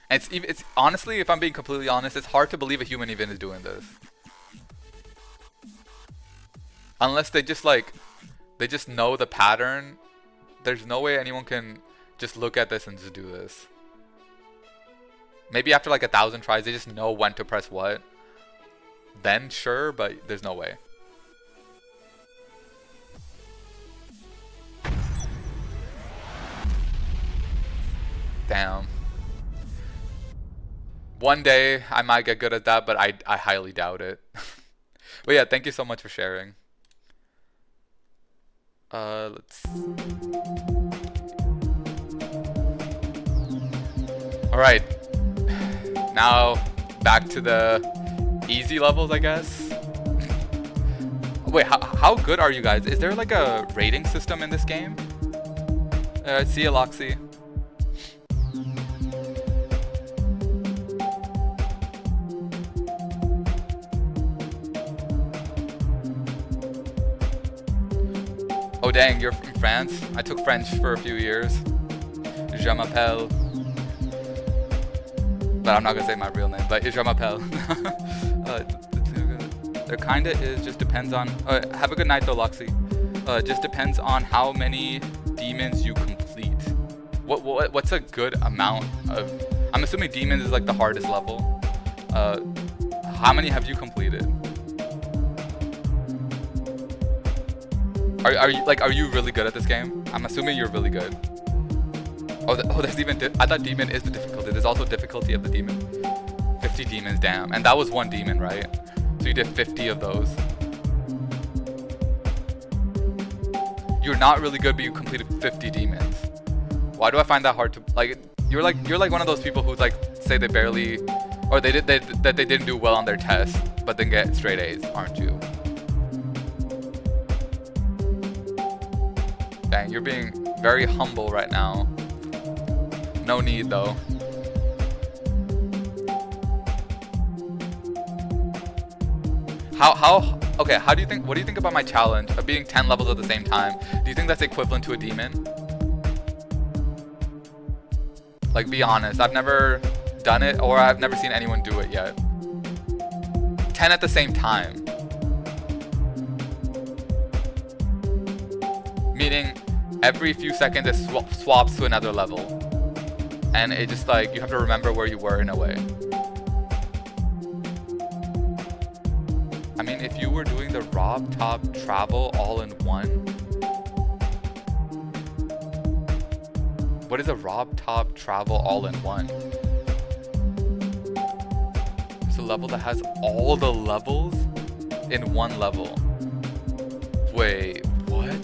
And it's honestly, if I'm being completely honest, it's hard to believe a human even is doing this. Unless they just like, they just know the pattern. There's no way anyone can just look at this and just do this. Maybe after like 1,000 tries, they just know when to press what. Then sure, but there's no way. Damn. One day I might get good at that, but I highly doubt it. But yeah, thank you so much for sharing. Let's... Alright. Now, back to the easy levels, I guess. Wait, how good are you guys? Is there like a rating system in this game? See ya, Loxy. Oh dang, you're from France? I took French for a few years. Je m'appelle... But I'm not gonna say my real name, but je m'appelle. There kinda is, just depends on... have a good night though, Loxy. Just depends on how many demons you complete. What's a good amount of... I'm assuming demons is like the hardest level. How many have you completed? Are you really good at this game? I'm assuming you're really good. Oh, there's even... I thought demon is the difficulty. There's also difficulty of the demon. 50 demons, damn. And that was one demon, right? So you did 50 of those. You're not really good, but you completed 50 demons. Why do I find that hard to... Like, you're like one of those people who like say they barely... Or that they didn't do well on their test, but then get straight A's, aren't you? Dang, you're being very humble right now. No need though. Okay, how do you think, what do you think about my challenge of beating 10 levels at the same time? Do you think that's equivalent to a demon? Like, be honest, I've never done it, or I've never seen anyone do it yet. 10 at the same time. Meaning, every few seconds it swaps to another level. And it just like, you have to remember where you were in a way. I mean, if you were doing the Rob Top Travel all in one. What is a Rob Top Travel all in one? It's a level that has all the levels in one level. Wait, what?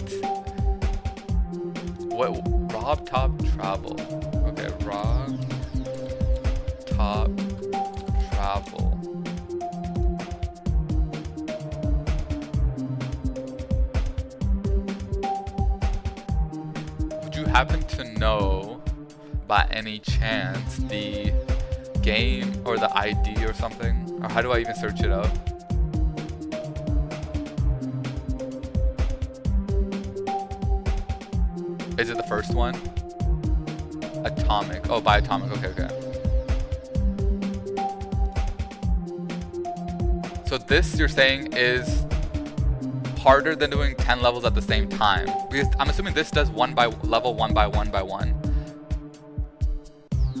What? Rob Top Travel. Okay, Rob Top Travel. Would you happen to know, by any chance, the game or the ID or something? Or how do I even search it up? Is it the first one? Atomic. Oh, by Atomic. Okay. So this, you're saying, is harder than doing 10 levels at the same time. Because I'm assuming this does level one by one.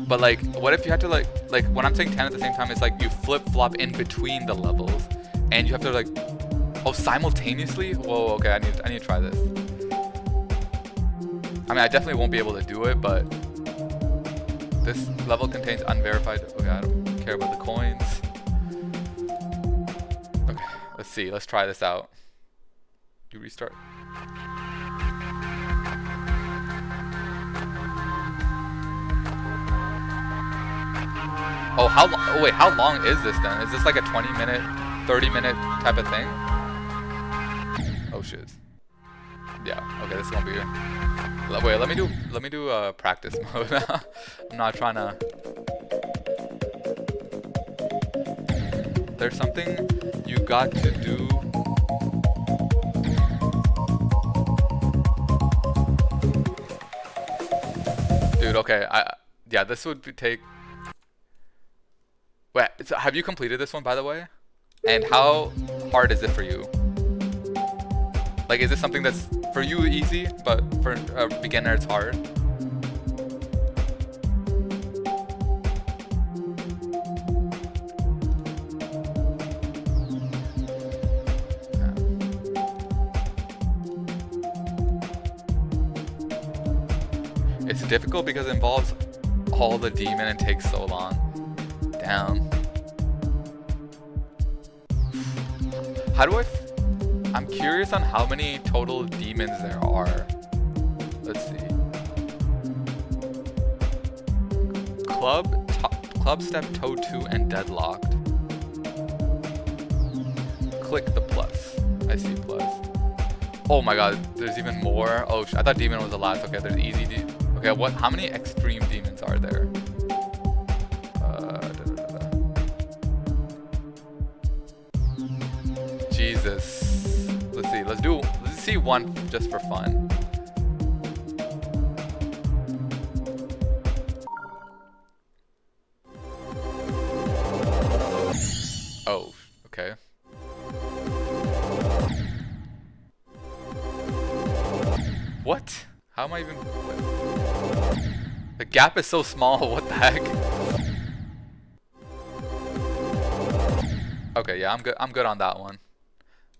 But like, what if you had to like when I'm saying 10 at the same time, it's like you flip-flop in between the levels. And you have to like, oh, simultaneously? Whoa, okay, I need to try this. I mean, I definitely won't be able to do it, but this level contains unverified... Okay, I don't care about the coins. Okay, let's see. Let's try this out. You restart. Oh, wait, how long is this then? Is this like a 20-minute, 30-minute type of thing? Oh, shit. Yeah. Okay, this is gonna be. Wait, let me do practice mode. I'm not trying to. There's something you got to do. Dude, okay, yeah, this would take. Wait, so have you completed this one, by the way? And how hard is it for you? Like, is this something that's for you easy, but for a beginner it's hard? It's difficult because it involves all the demon and takes so long. Damn. How do I'm curious on how many total demons there are. Let's see. Club Step, Toe 2, and Deadlocked. Click the plus. I see plus. Oh my god, there's even more. Oh, I thought demon was the last. Okay, there's easy okay, what? How many extreme demons are there? Jesus. Let's see. Let's see one just for fun. Oh, okay. What? How am I even? The gap is so small. What the heck? Okay, yeah, I'm good. I'm good on that one.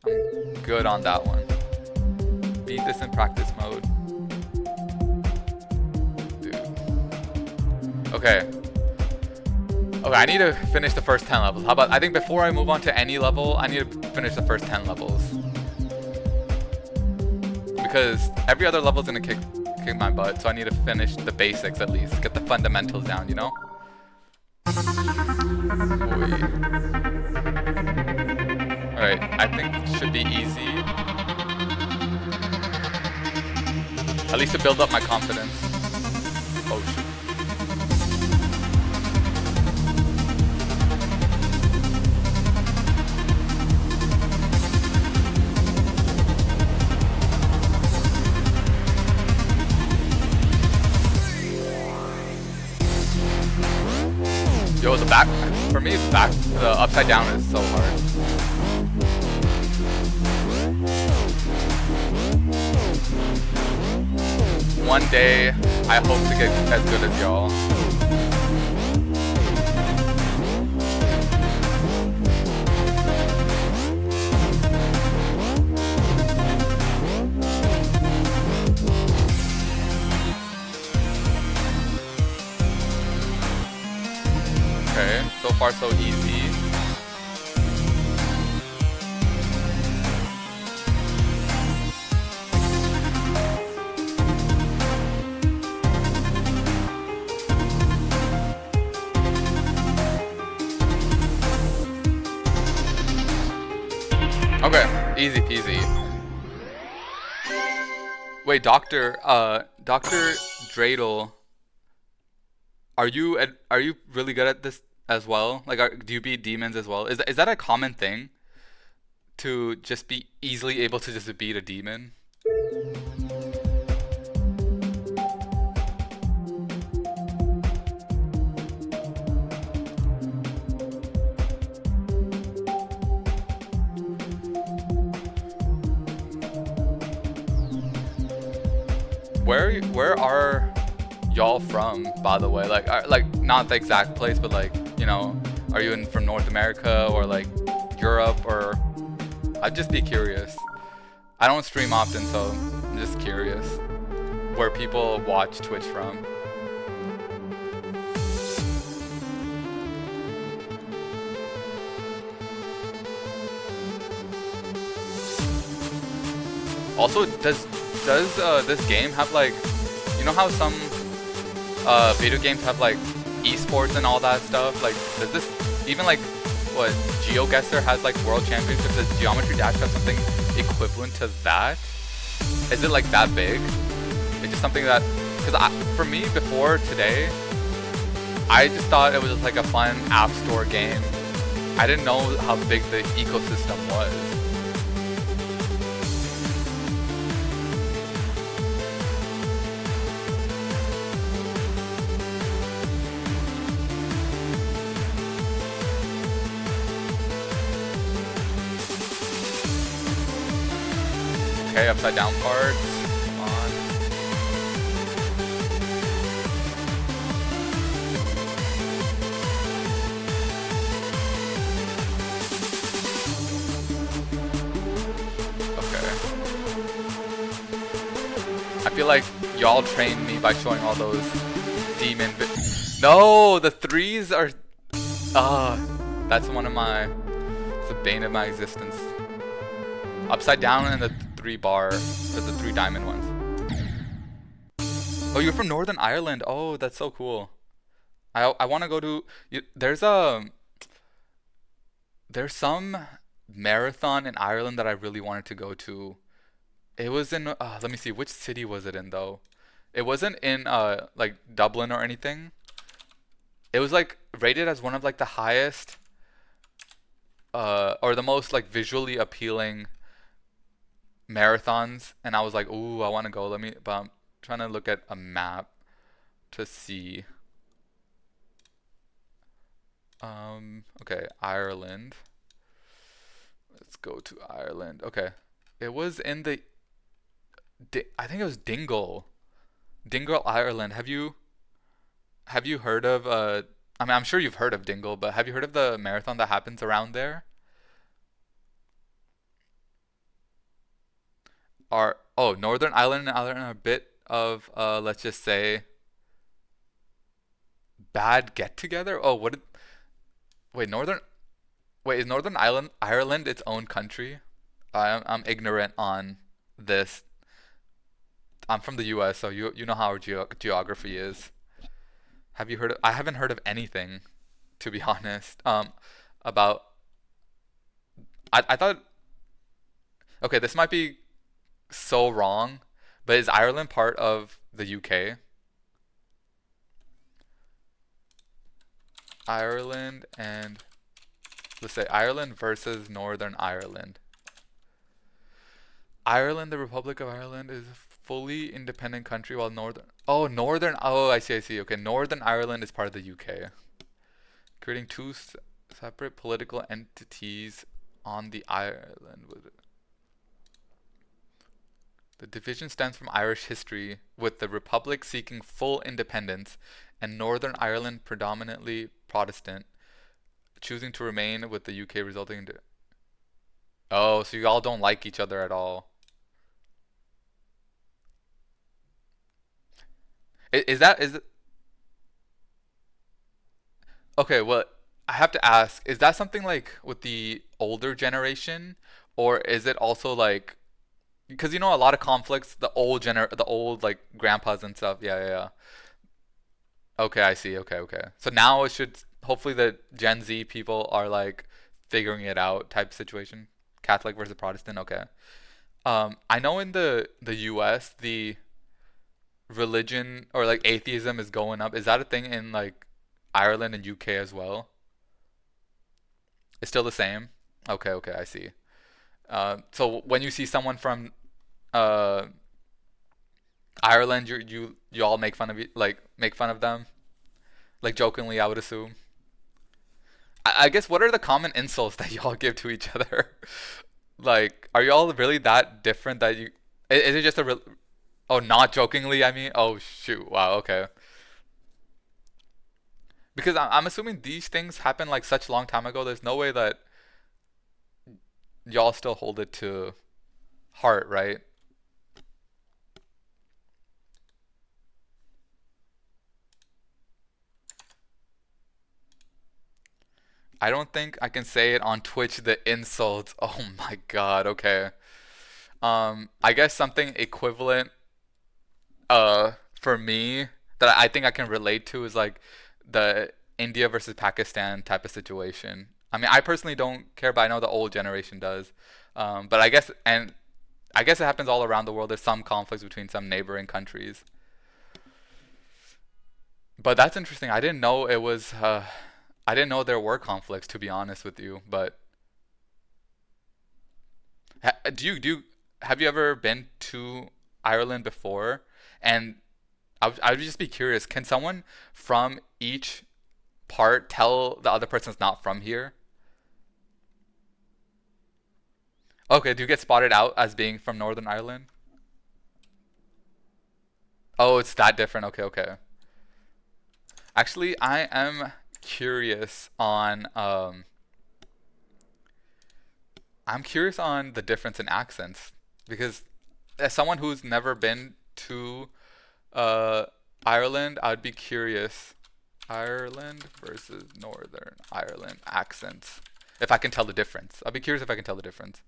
I'm good on that one. Beat this in practice mode. Dude. Okay. Okay, I need to finish the first 10 levels. How about, I think before I move on to any level, I need to finish the first 10 levels. Because every other level is gonna kick my butt, so I need to finish the basics at least. Get the fundamentals down, you know? Alright, I think it should be easy. At least to build up my confidence. Oh shit. Yo, the back, for me, the upside down is so hard. One day, I hope to get as good as y'all. Okay, so far so easy. Okay, easy peasy. Wait, Dr. Dreidel, are you really good at this as well? Like, do you beat demons as well? Is that a common thing? To just be easily able to just beat a demon? Where are y'all from, by the way? Like not the exact place, but like, you know, are you from North America or like Europe, or I'd just be curious. I don't stream often, so I'm just curious where people watch Twitch from. Also, does this game have like, you know how some video games have like esports and all that stuff? Like, does this even like what GeoGuessr has like world championships? Does Geometry Dash have something equivalent to that? Is it like that big? It's just something that, because for me before today, I just thought it was just like a fun app store game. I didn't know how big the ecosystem was. Okay, upside down parts. Come on. Okay. I feel like y'all trained me by showing all those demon No, the threes are that's one of my, it's the bane of my existence. Upside down and the 3 bar, or the 3 diamond ones. Oh, you're from Northern Ireland. Oh, that's so cool. I want to go to, there's some marathon in Ireland that I really wanted to go to. It was in let me see, which city was it in though? It wasn't in like Dublin or anything. It was like rated as one of like the highest or the most like visually appealing marathons, and I was like, ooh, I want to go. But I'm trying to look at a map to see. Okay, Ireland. Let's go to Ireland. Okay, it was in the I think it was Dingle, Ireland. Have you heard of I mean, I'm sure you've heard of Dingle, but have you heard of the marathon that happens around there? Northern Ireland and Ireland are a bit of let's just say bad get together. Oh, wait, is Northern Ireland its own country? I'm ignorant on this. I'm from the US, so you know how our geography is. Have you heard of, I haven't heard of anything, to be honest, about, I thought, okay, this might be so wrong, but is Ireland part of the UK? Ireland and, let's say Ireland versus Northern Ireland. Ireland, the Republic of Ireland, is a fully independent country, while I see. Okay, Northern Ireland is part of the UK, creating two separate political entities on the island. The division stems from Irish history, with the Republic seeking full independence and Northern Ireland predominantly Protestant, choosing to remain with the UK, resulting in... Oh, so you all don't like each other at all. Is it... Okay, well, I have to ask, is that something like with the older generation, or is it also like, because you know a lot of conflicts, the old like grandpas and stuff. Yeah. Okay, I see. Okay. So now it should, hopefully the Gen Z people are like figuring it out type situation. Catholic versus Protestant. Okay. I know in the US the religion or like atheism is going up. Is that a thing in like Ireland and UK as well? It's still the same? Okay, I see. So when you see someone from Ireland, you all make fun of them, like jokingly, I would assume. I guess, what are the common insults that y'all give to each other? Like, are y'all really that different that you? Is it just oh, not jokingly? I mean, oh shoot, wow, okay. Because I'm assuming these things happened like such long time ago. There's no way that y'all still hold it to heart, right? I don't think I can say it on Twitch, the insults. Oh my god, okay. I guess something equivalent for me that I think I can relate to is like the India versus Pakistan type of situation. I mean, I personally don't care, but I know the old generation does. But I guess, and I guess it happens all around the world. There's some conflicts between some neighboring countries. But that's interesting. I didn't know it was. I didn't know there were conflicts, to be honest with you. But have you ever been to Ireland before? And I would just be curious. Can someone from each part tell the other person's not from here? Okay, do you get spotted out as being from Northern Ireland? Oh, it's that different. Okay, okay. Actually, I am curious on the difference in accents, because as someone who's never been to Ireland, I'd be curious. Ireland versus Northern Ireland accents. If I can tell the difference. I'd be curious if I can tell the difference.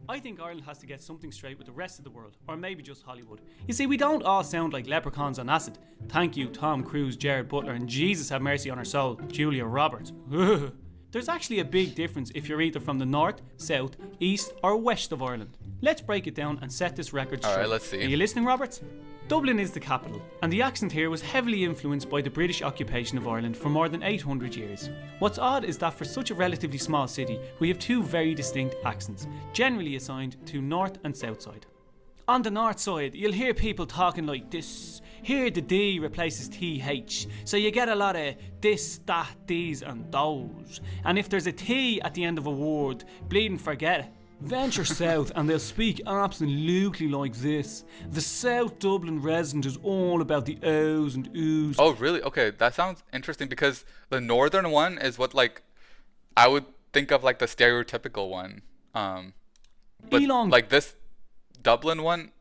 I think Ireland has to get something straight with the rest of the world, or maybe just Hollywood. You see, we don't all sound like leprechauns on acid. Thank you, Tom Cruise, Jared Butler, and Jesus have mercy on her soul, Julia Roberts. There's actually a big difference if you're either from the north, south, east, or west of Ireland. Let's break it down and set this record straight. Alright, let's see. Are you listening, Roberts? Dublin is the capital, and the accent here was heavily influenced by the British occupation of Ireland for more than 800 years. What's odd is that for such a relatively small city, we have two very distinct accents, generally assigned to north and south side. On the north side, you'll hear people talking like this. Here the D replaces TH, so you get a lot of this, that, these and those. And if there's a T at the end of a word, bleeding forget it. Venture south and they'll speak absolutely like this. The South Dublin resident is all about the O's and Oo's. Oh, really? Okay, that sounds interesting, because the northern one is what, like, I would think of like the stereotypical one. But Elon. like this Dublin one,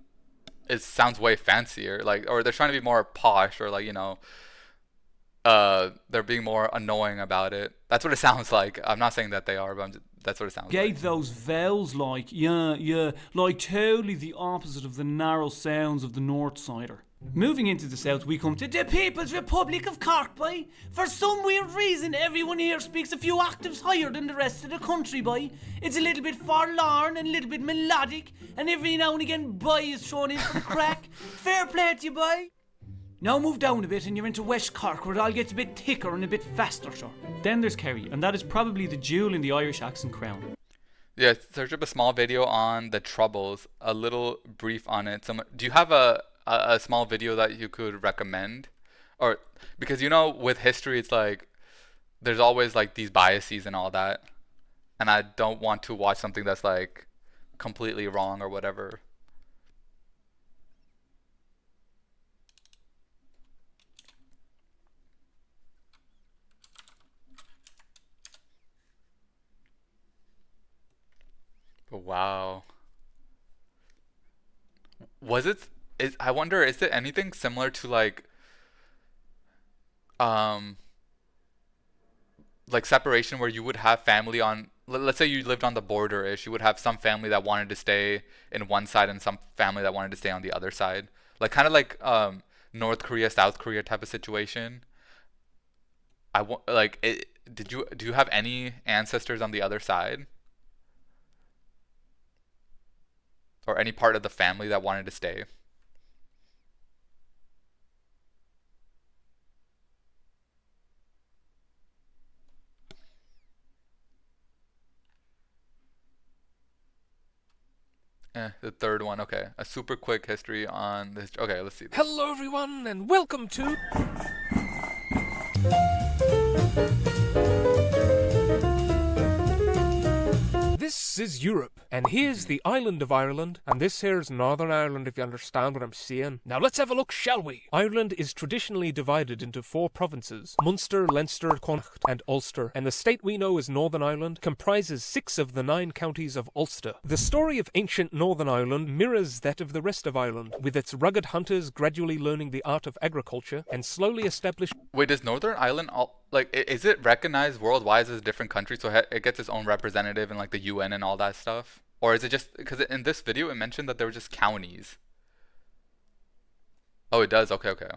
it sounds way fancier. Like, or they're trying to be more posh, or like, you know, they're being more annoying about it. That's what it sounds like. I'm not saying that they are, but that's what it sounds Gave like. those vowels like, yeah, like totally the opposite of the narrow sounds of the North Sider. Moving into the south, we come to the People's Republic of Cork, boy. For some weird reason, everyone here speaks a few octaves higher than the rest of the country, boy. It's a little bit forlorn and a little bit melodic, and every now and again, boy is thrown in for the crack. Fair play to you, boy. Now move down a bit and you're into West Cork, where it all gets a bit thicker and a bit faster, sure. Then there's Kerry, and that is probably the jewel in the Irish accent crown. Yeah, search up a small video on the Troubles, a little brief on it. Do you have a small video that you could recommend? Or, because, you know, with history, it's like, there's always like these biases and all that. And I don't want to watch something that's like completely wrong or whatever. Wow. I wonder, is it anything similar to like separation, where you would have family on, let's say you lived on the border-ish, you would have some family that wanted to stay in one side and some family that wanted to stay on the other side. Like kind of like North Korea, South Korea type of situation. Do you have any ancestors on the other side? Or any part of the family that wanted to stay? The third one, okay. A super quick history on this. Okay, let's see this. Hello everyone and welcome to... This is Europe, and here's the island of Ireland, and this here's Northern Ireland, if you understand what I'm saying. Now let's have a look, shall we? Ireland is traditionally divided into 4 provinces: Munster, Leinster, Connacht, and Ulster, and the state we know as Northern Ireland comprises 6 of the 9 counties of Ulster. The story of ancient Northern Ireland mirrors that of the rest of Ireland, with its rugged hunters gradually learning the art of agriculture and slowly establish... Wait, is Northern Ireland is it recognized worldwide as a different country, so it gets its own representative in like the UN and all that stuff? Or is it just because in this video it mentioned that they were just counties? Oh, it does. Okay, okay.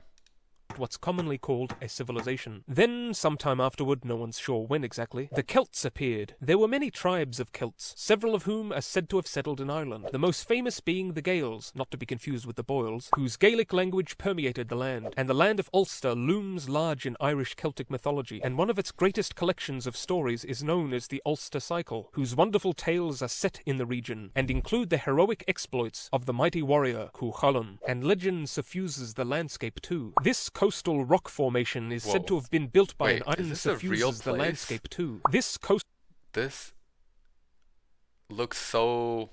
what's commonly called a civilization. Then, sometime afterward, no one's sure when exactly, the Celts appeared. There were many tribes of Celts, several of whom are said to have settled in Ireland, the most famous being the Gaels, not to be confused with the Boyles, whose Gaelic language permeated the land, and the land of Ulster looms large in Irish Celtic mythology, and one of its greatest collections of stories is known as the Ulster Cycle, whose wonderful tales are set in the region, and include the heroic exploits of the mighty warrior Cuchulainn, and legend suffuses the landscape too. This coastal rock formation is said to have been built by an island suffuses the landscape too. This looks so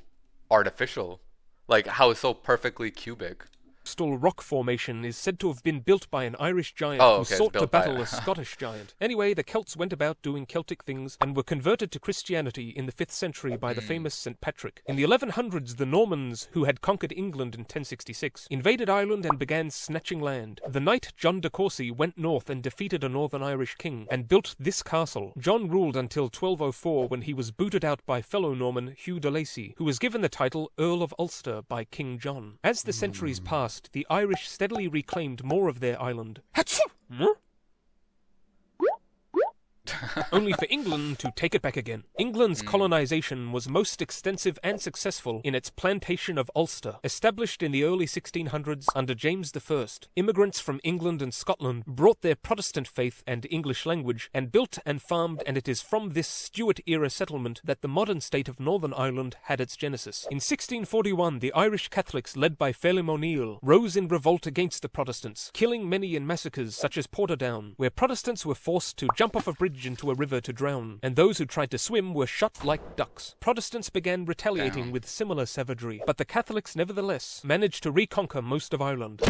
artificial. Like how it's so perfectly cubic. Coastal rock formation is said to have been built by an Irish giant who sought to battle a Scottish giant. Anyway, the Celts went about doing Celtic things and were converted to Christianity in the 5th century by the famous St. Patrick. In the 1100s, the Normans, who had conquered England in 1066, invaded Ireland and began snatching land. The knight John de Courcy went north and defeated a Northern Irish king and built this castle. John ruled until 1204 when he was booted out by fellow Norman Hugh de Lacy, who was given the title Earl of Ulster by King John. As the centuries passed, the Irish steadily reclaimed more of their island. Only for England to take it back again. England's colonization was most extensive and successful in its plantation of Ulster. Established in the early 1600s under James I, immigrants from England and Scotland brought their Protestant faith and English language and built and farmed, and it is from this Stuart-era settlement that the modern state of Northern Ireland had its genesis. In 1641, the Irish Catholics, led by Phelim O'Neill, rose in revolt against the Protestants, killing many in massacres such as Portadown, where Protestants were forced to jump off a bridge into a river to drown, and those who tried to swim were shot like ducks. Protestants began retaliating with similar savagery, but the Catholics nevertheless managed to reconquer most of Ireland.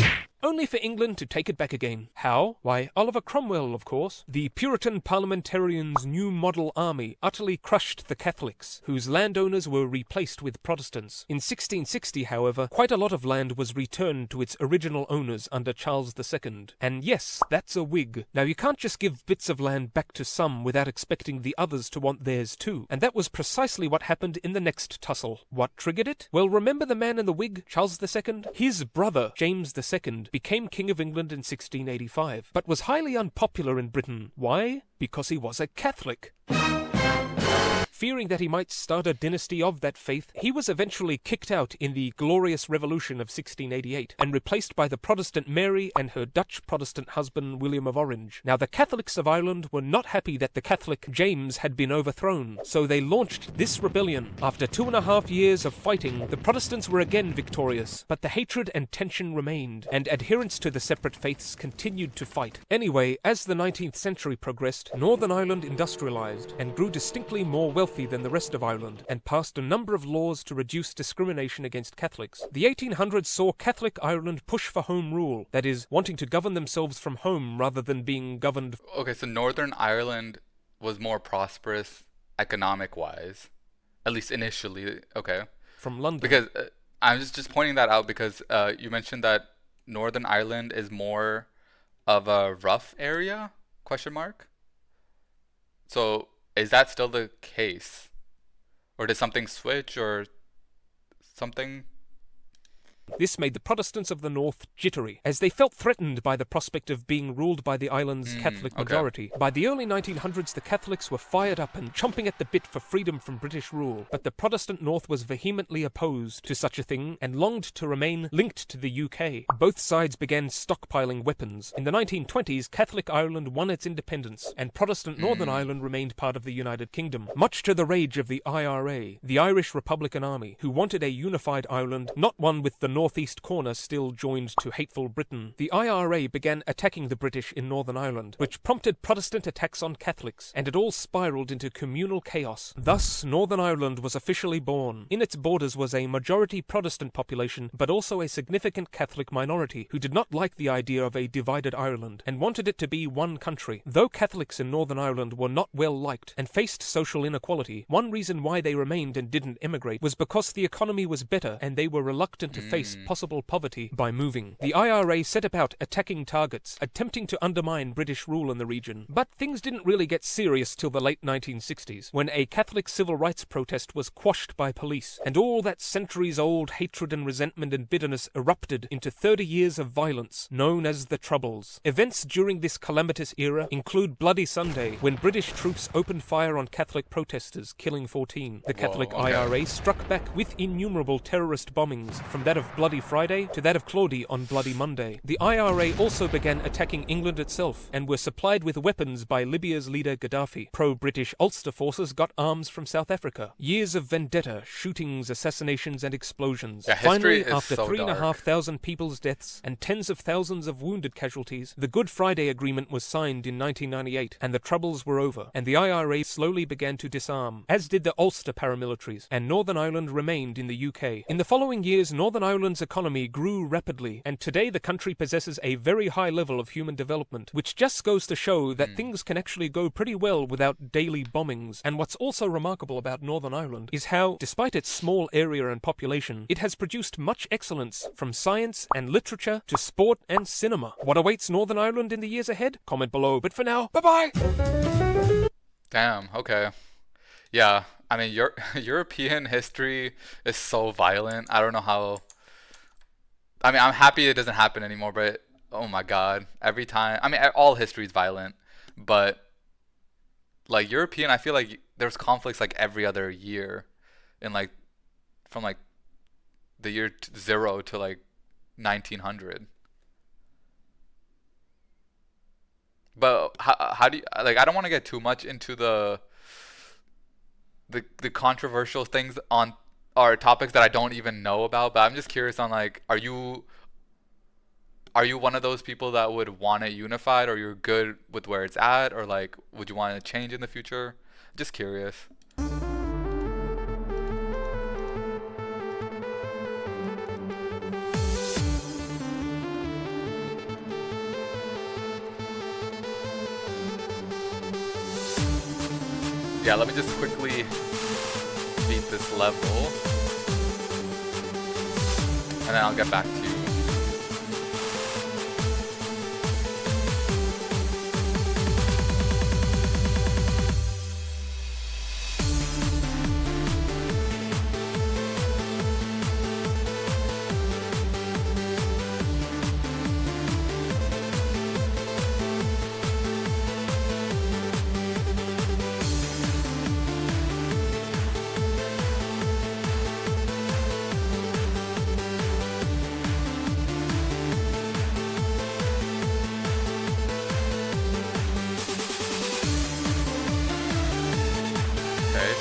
Only for England to take it back again. How? Why, Oliver Cromwell, of course. The Puritan parliamentarians' new model army utterly crushed the Catholics, whose landowners were replaced with Protestants. In 1660, however, quite a lot of land was returned to its original owners under Charles II. And yes, that's a Whig. Now, you can't just give bits of land back to some without expecting the others to want theirs too. And that was precisely what happened in the next tussle. What triggered it? Well, remember the man in the wig, Charles II? His brother, James II, became King of England in 1685, but was highly unpopular in Britain. Why? Because he was a Catholic. Fearing that he might start a dynasty of that faith, he was eventually kicked out in the Glorious Revolution of 1688 and replaced by the Protestant Mary and her Dutch Protestant husband William of Orange. Now, the Catholics of Ireland were not happy that the Catholic James had been overthrown, so they launched this rebellion. After 2.5 years of fighting, the Protestants were again victorious, but the hatred and tension remained, and adherents to the separate faiths continued to fight. Anyway, as the 19th century progressed, Northern Ireland industrialized and grew distinctly more wealthy than the rest of Ireland, and passed a number of laws to reduce discrimination against Catholics. The 1800s saw Catholic Ireland push for home rule, that is, wanting to govern themselves from home rather than being governed. Okay, so Northern Ireland was more prosperous economic-wise, at least initially. Okay. From London. Because I'm just pointing that out because you mentioned that Northern Ireland is more of a rough area? Question mark. So is that still the case? Or did something switch or something? This made the Protestants of the North jittery, as they felt threatened by the prospect of being ruled by the island's Catholic majority. By the early 1900s, the Catholics were fired up and chomping at the bit for freedom from British rule, but the Protestant North was vehemently opposed to such a thing and longed to remain linked to the UK. Both sides began stockpiling weapons. In the 1920s, Catholic Ireland won its independence, and Protestant Northern Ireland remained part of the United Kingdom, much to the rage of the IRA, the Irish Republican Army, who wanted a unified Ireland, not one with the northeast corner still joined to hateful Britain. The IRA began attacking the British in Northern Ireland, which prompted Protestant attacks on Catholics, and it all spiraled into communal chaos. Thus, Northern Ireland was officially born. In its borders was a majority Protestant population, but also a significant Catholic minority, who did not like the idea of a divided Ireland, and wanted it to be one country. Though Catholics in Northern Ireland were not well liked, and faced social inequality, one reason why they remained and didn't immigrate was because the economy was better, and they were reluctant to face face possible poverty by moving. The IRA set about attacking targets, attempting to undermine British rule in the region. But things didn't really get serious till the late 1960s, when a Catholic civil rights protest was quashed by police, and all that centuries-old hatred and resentment and bitterness erupted into 30 years of violence, known as the Troubles. Events during this calamitous era include Bloody Sunday, when British troops opened fire on Catholic protesters, killing 14. The Catholic IRA struck back with innumerable terrorist bombings, from that of Bloody Friday to that of Claudy on Bloody Monday. The IRA also began attacking England itself, and were supplied with weapons by Libya's leader Gaddafi. Pro-British Ulster forces got arms from South Africa. Years of vendetta, shootings, assassinations and explosions. Finally, after 3,500 people's deaths and tens of thousands of wounded casualties, the Good Friday Agreement was signed in 1998, and the Troubles were over, and the IRA slowly began to disarm, as did the Ulster paramilitaries, and Northern Ireland remained in the UK. In the following years, Northern Ireland's economy grew rapidly, and today the country possesses a very high level of human development, which just goes to show that things can actually go pretty well without daily bombings. And what's also remarkable about Northern Ireland is how, despite its small area and population, it has produced much excellence, from science and literature to sport and cinema. What awaits Northern Ireland in the years ahead? Comment below, but for now, bye-bye! Damn, okay. Yeah, I mean, European history is so violent. I don't know how... I mean, I'm happy it doesn't happen anymore, but oh my god. Every time... I mean, all history is violent, but like European, I feel like there's conflicts like every other year in like... from like the year 0 to like 1900. But how do you... Like, I don't want to get too much into the controversial things on or topics that I don't even know about, but I'm just curious on like, are you one of those people that would want it unified, or you're good with where it's at, or like would you want to change in the future? Just curious. Yeah, let me just quickly beat this level, and then I'll get back to you.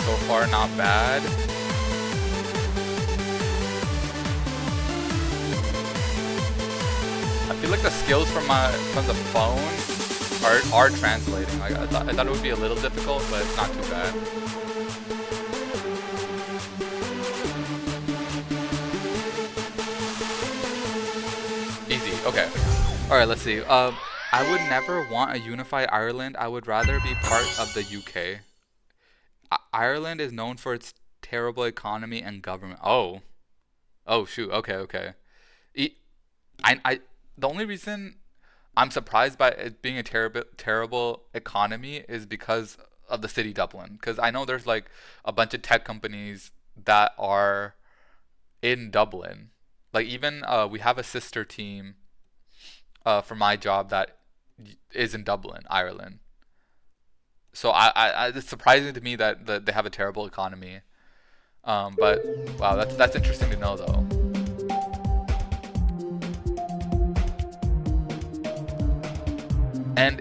So far, not bad. I feel like the skills from the phone are translating. Like I thought it would be a little difficult, but it's not too bad. Easy. Okay. All right. Let's see. I would never want a unified Ireland. I would rather be part of the UK. Ireland is known for its terrible economy and government. Oh shoot. Okay. The only reason I'm surprised by it being a terrible economy is because of the city Dublin. Because I know there's like a bunch of tech companies that are in Dublin. Like even we have a sister team for my job that is in Dublin, Ireland. So it's surprising to me that they have a terrible economy. But wow, that's interesting to know though. And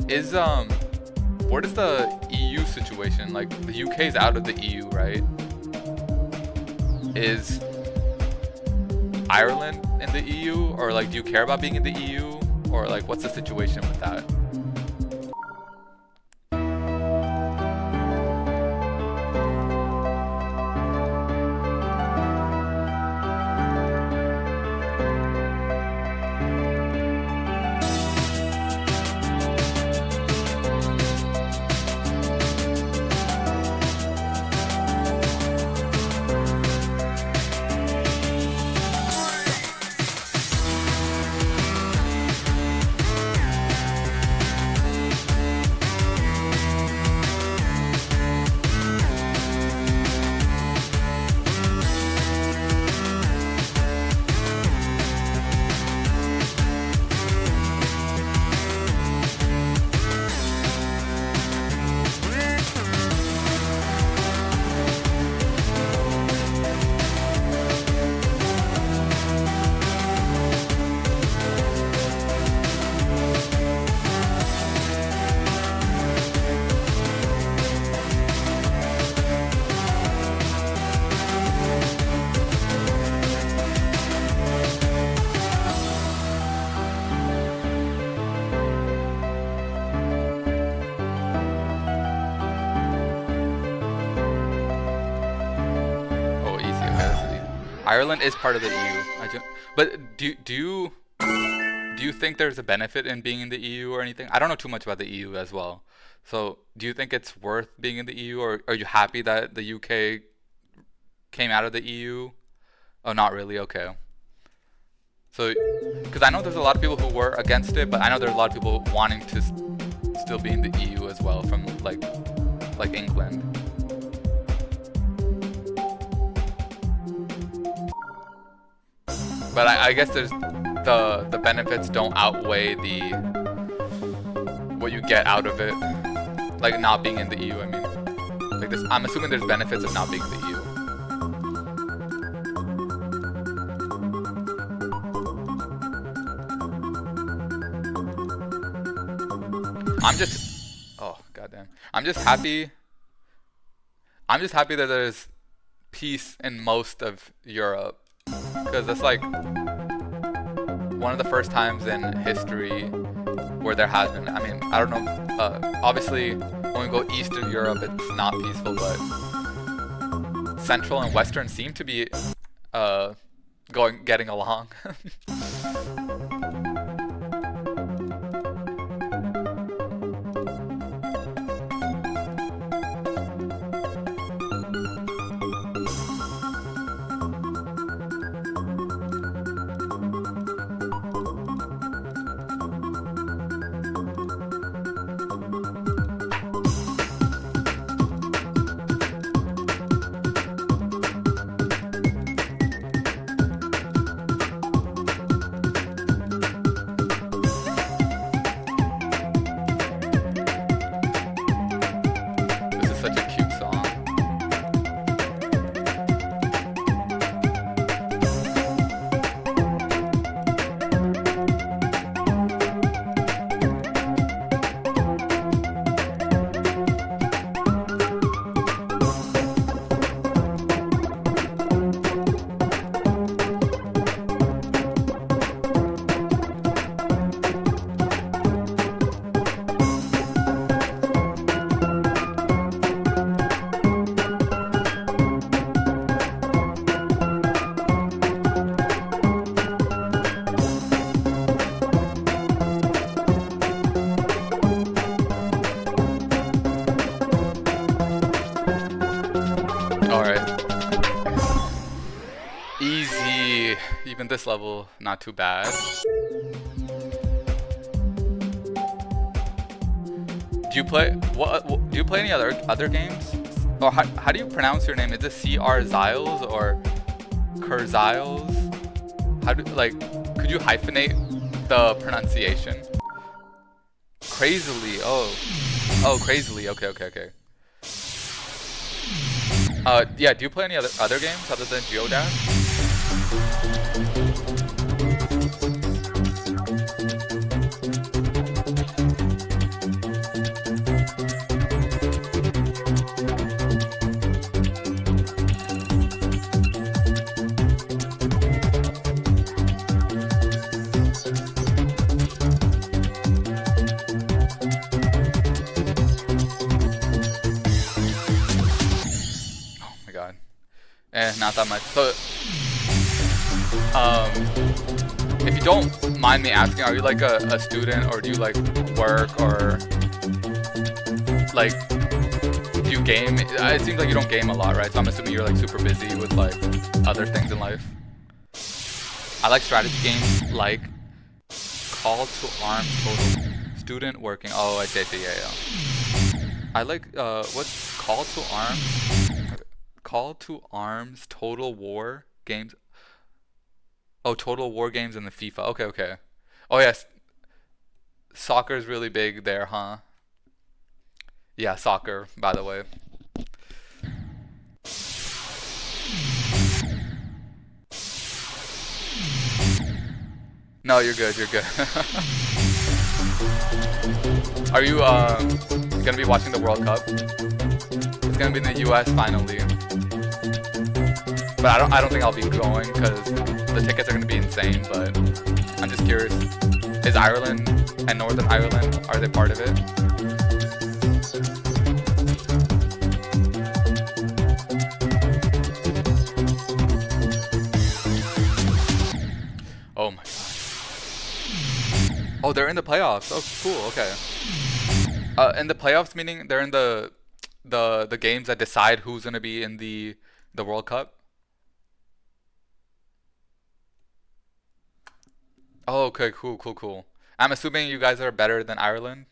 what is the EU situation? Like the UK is out of the EU, right? Is Ireland in the EU, or like do you care about being in the EU, or like what's the situation with that? Ireland is part of the EU. But do you think there's a benefit in being in the EU or anything? I don't know too much about the EU as well. So do you think it's worth being in the EU, or are you happy that the UK came out of the EU? Oh, not really. Okay. So, because I know there's a lot of people who were against it, but I know there's a lot of people wanting to still be in the EU as well, from like England. But I guess there's the benefits don't outweigh what you get out of it, like not being in the EU. I mean, like this. I'm assuming there's benefits of not being in the EU. I'm just happy that there's peace in most of Europe, because it's like one of the first times in history where there has been. I mean, I don't know. Obviously, when we go east of Europe, it's not peaceful, but Central and Western seem to be getting along. Even this level, not too bad. Do you play do you play any other games? Or how do you pronounce your name? Is it C.R. Ziles or Kurziles? Could you hyphenate the pronunciation? Crazily. Oh, crazily. Okay. Yeah, do you play any other games other than Geodash? Not that much. So, if you don't mind me asking, are you like a student, or do you like work, or like do you game? It seems like you don't game a lot, right? So I'm assuming you're like super busy with like other things in life. I like strategy games like Call to Arms Total Student Working. Oh, I see, yeah. I like what's Call to Arms? Call to Arms Total War games. Oh, Total War games in the FIFA. Okay. Oh yes, soccer is really big there, huh? Yeah, soccer, by the way. No, you're good. Are you gonna be watching the World Cup? It's gonna be in the US finally. But I don't think I'll be going because the tickets are gonna be insane, but I'm just curious. Is Ireland and Northern Ireland, are they part of it? Oh my god. Oh, they're in the playoffs. Oh, cool. Okay. In the playoffs, meaning they're in the games that decide who's gonna be in the World Cup. Oh, okay, cool. I'm assuming you guys are better than Ireland.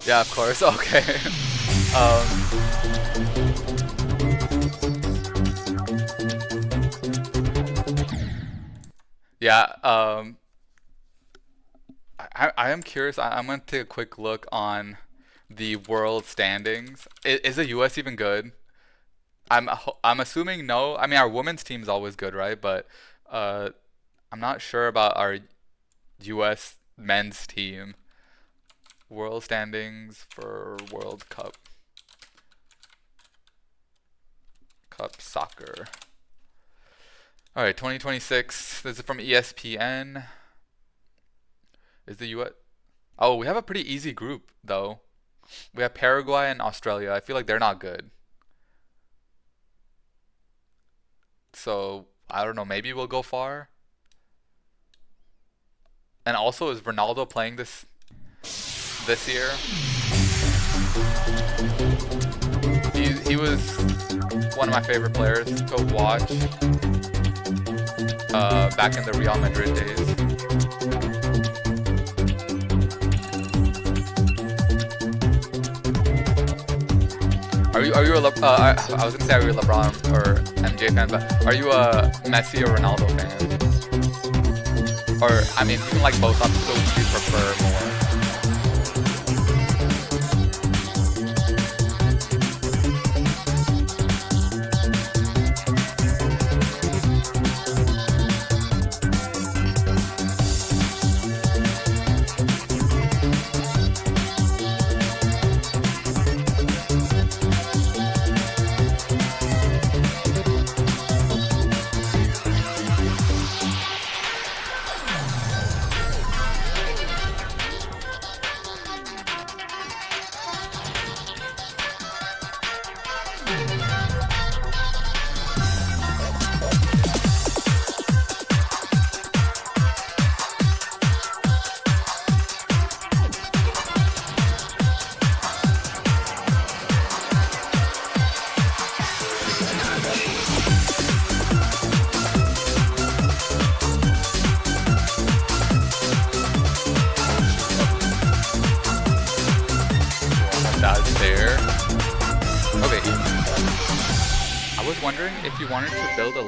Yeah, of course. Okay. Yeah. I am curious. I'm gonna take a quick look on the world standings. Is the U.S. even good? I'm assuming no. I mean, our women's team is always good, right? But I'm not sure about our U.S. men's team. World standings for World Cup. Cup soccer. All right, 2026. This is from ESPN. Is the U.S. Oh, we have a pretty easy group though. We have Paraguay and Australia. I feel like they're not good. So I don't know. Maybe we'll go far. And also, is Ronaldo playing this year? He was one of my favorite players to watch back in the Real Madrid days. Are you a I was gonna say are you a LeBron or MJ fan, but are you a Messi or Ronaldo fan? Or I mean, you can like both. I'm still you prefer more.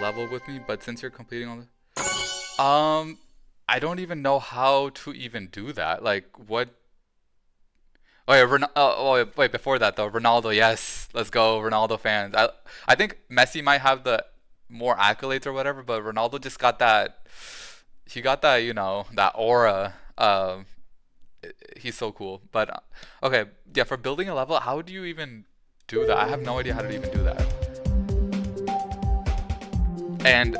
Level with me, but since you're completing all the I don't even know how to even do that. Like what? Oh yeah, wait, before that though, Ronaldo, yes, let's go, Ronaldo fans. I think Messi might have the more accolades or whatever, but Ronaldo just got that. He got that, you know, that aura. He's so cool. But okay, yeah, for building a level, how do you even do that? I have no idea how to even do that. And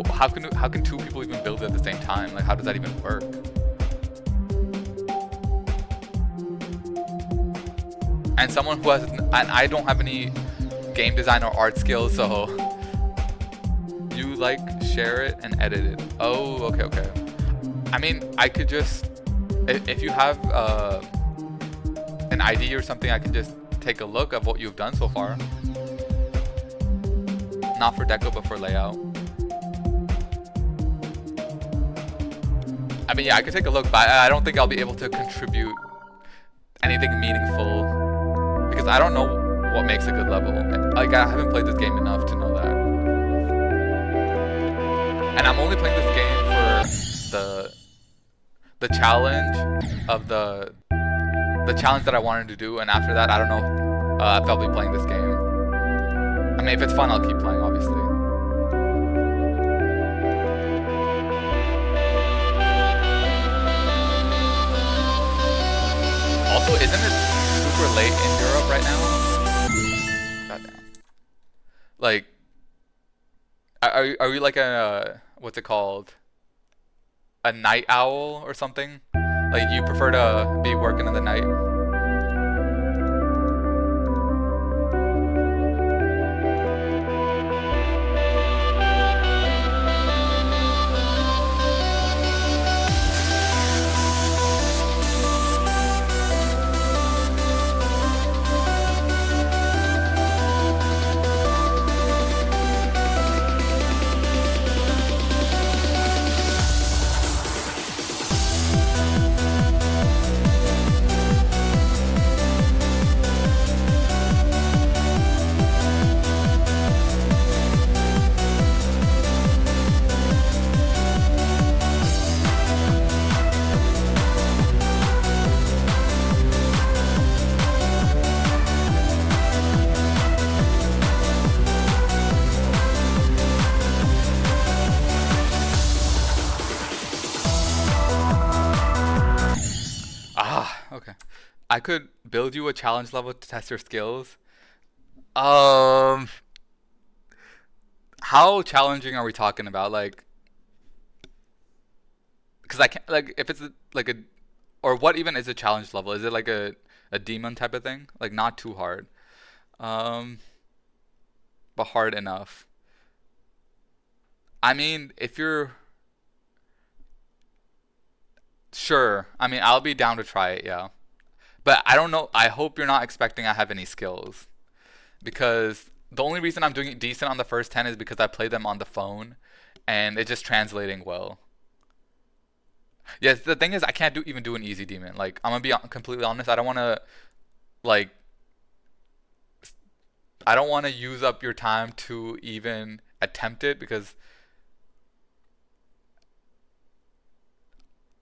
how can two people even build it at the same time? Like, how does that even work? And someone who has, and I don't have any game design or art skills, so you like share it and edit it. Oh, okay. I mean, I could just, if you have an ID or something, I can just take a look of what you've done so far. Not for deco, but for layout. I mean, yeah, I could take a look, but I don't think I'll be able to contribute anything meaningful because I don't know what makes a good level. Like, I haven't played this game enough to know that. And I'm only playing this game for the challenge of the challenge that I wanted to do, and after that, I don't know if I'll be playing this game. I mean, if it's fun, I'll keep playing, obviously. Also, isn't it super late in Europe right now? Goddamn. Like, are we like a what's it called? A night owl or something? Like, you prefer to be working in the night? Okay. I could build you a challenge level to test your skills. How challenging are we talking about? Like, because I can't, like, if it's like a, or what even is a challenge level? Is it like a demon type of thing? Like, not too hard, but hard enough. I mean, if you're sure, I mean, I'll be down to try it, yeah. But I don't know, I hope you're not expecting I have any skills. Because the only reason I'm doing it decent on the first 10 is because I play them on the phone, and it's just translating well. Yes, the thing is, I can't even do an easy demon. Like, I'm gonna be completely honest, I don't wanna, like, I don't wanna use up your time to even attempt it, because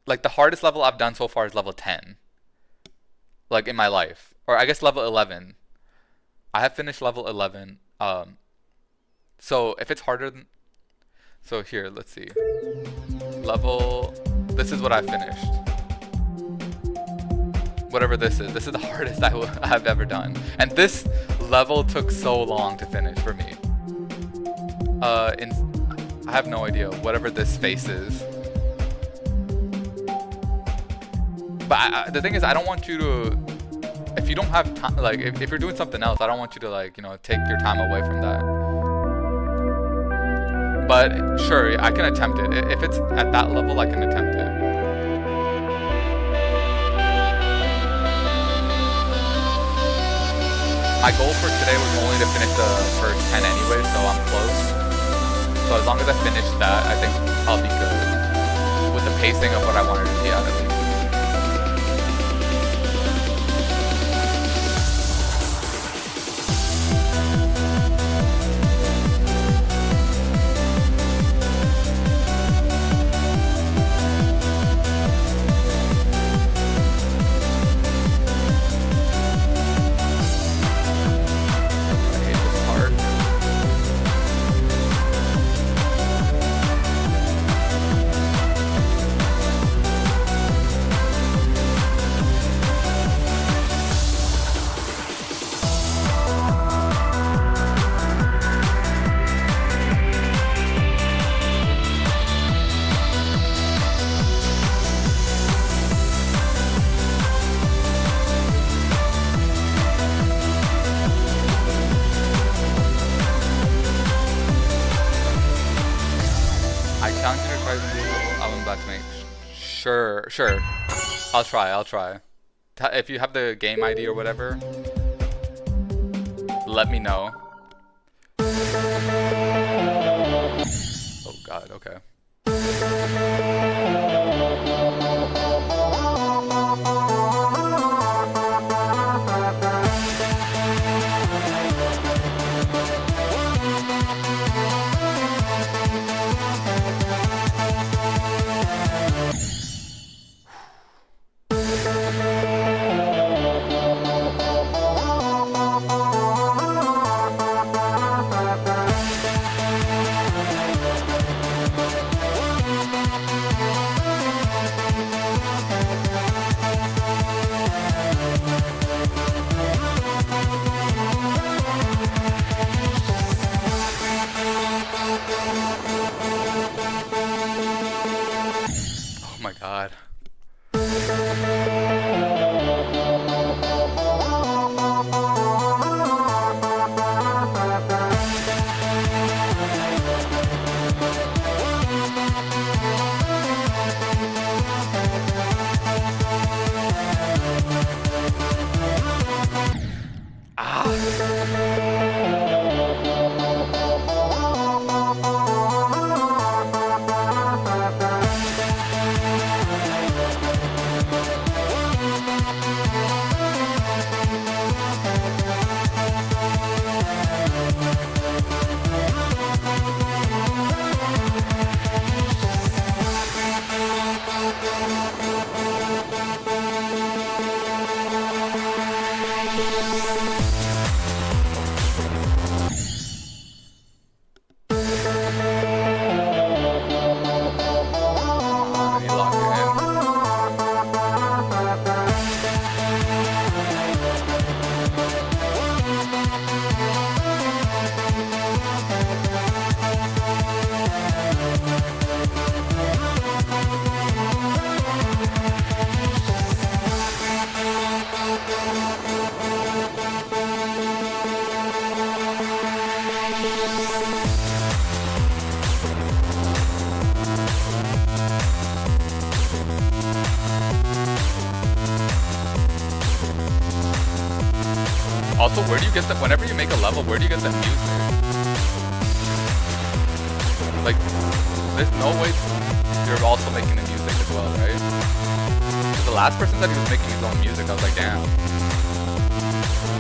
like, the hardest level I've done so far is level 10. Like, in my life. Or I guess level 11. I have finished level 11. So if it's harder than, so here, let's see. Level, this is what I finished. Whatever this is the hardest I have ever done. And this level took so long to finish for me. I have no idea, whatever this face is. But the thing is, I don't want you to, if you don't have time, like, if you're doing something else, I don't want you to, like, you know, take your time away from that. But sure, I can attempt it. If it's at that level, I can attempt it. My goal for today was only to finish the first 10 anyway, so I'm close. So as long as I finish that, I think I'll be good with the pacing of what I wanted to be at least. Sure. I'll try. If you have the game ID or whatever, let me know. Oh god, okay. Let me lock in. Also, where do you get the, whenever you make a level, where do you get the music? Like, there's no way you're also making the music as well, right? 'Cause the last person said he was making his own music. I was like, damn.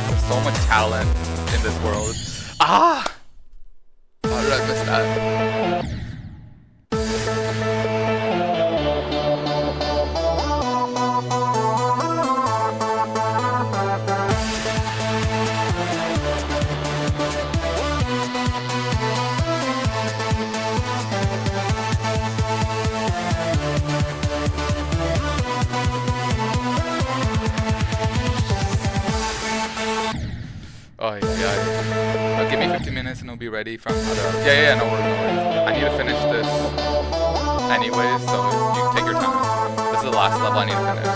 There's so much talent in this world. Ah! How did I miss that? Oh yeah. Give me 15 minutes and it'll be ready from other. Yeah, no worries. I need to finish this anyways, so you take your time. This is the last level I need to finish.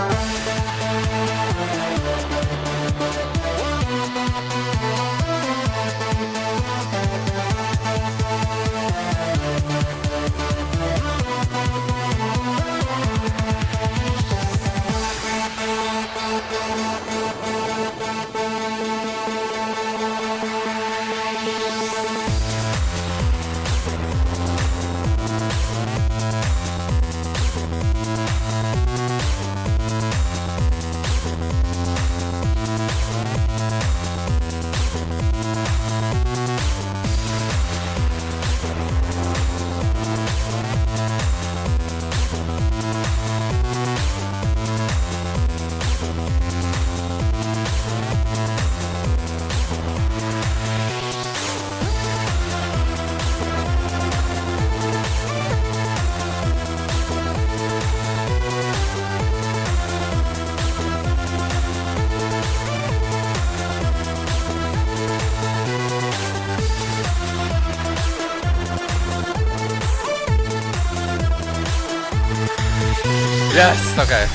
Yes, okay.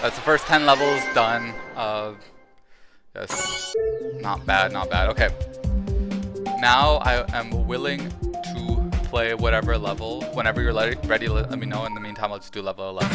That's the first 10 levels done. Yes. Not bad, not bad. Okay. Now I am willing to play whatever level. Whenever you're ready, let me know. In the meantime, I'll just do level 11.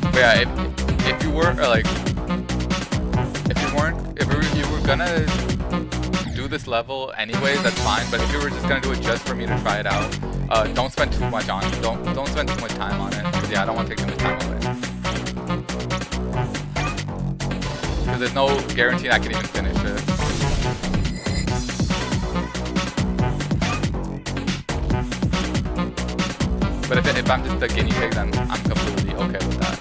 But yeah, if you were like, if you were gonna do this level anyways, that's fine. But if you were just gonna do it just for me to try it out, don't spend too much on it. Don't spend too much time on it. 'Cause, yeah, I don't want to take too much time on it. Because there's no guarantee I can even finish it. But if I'm just the guinea pig, then I'm completely okay with that.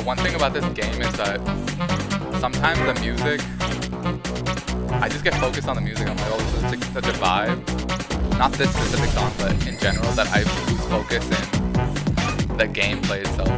one thing about this game is that sometimes the music, I just get focused on the music. I'm like, oh, this is such a vibe. Not this specific song, but in general, that I lose focus in the gameplay itself.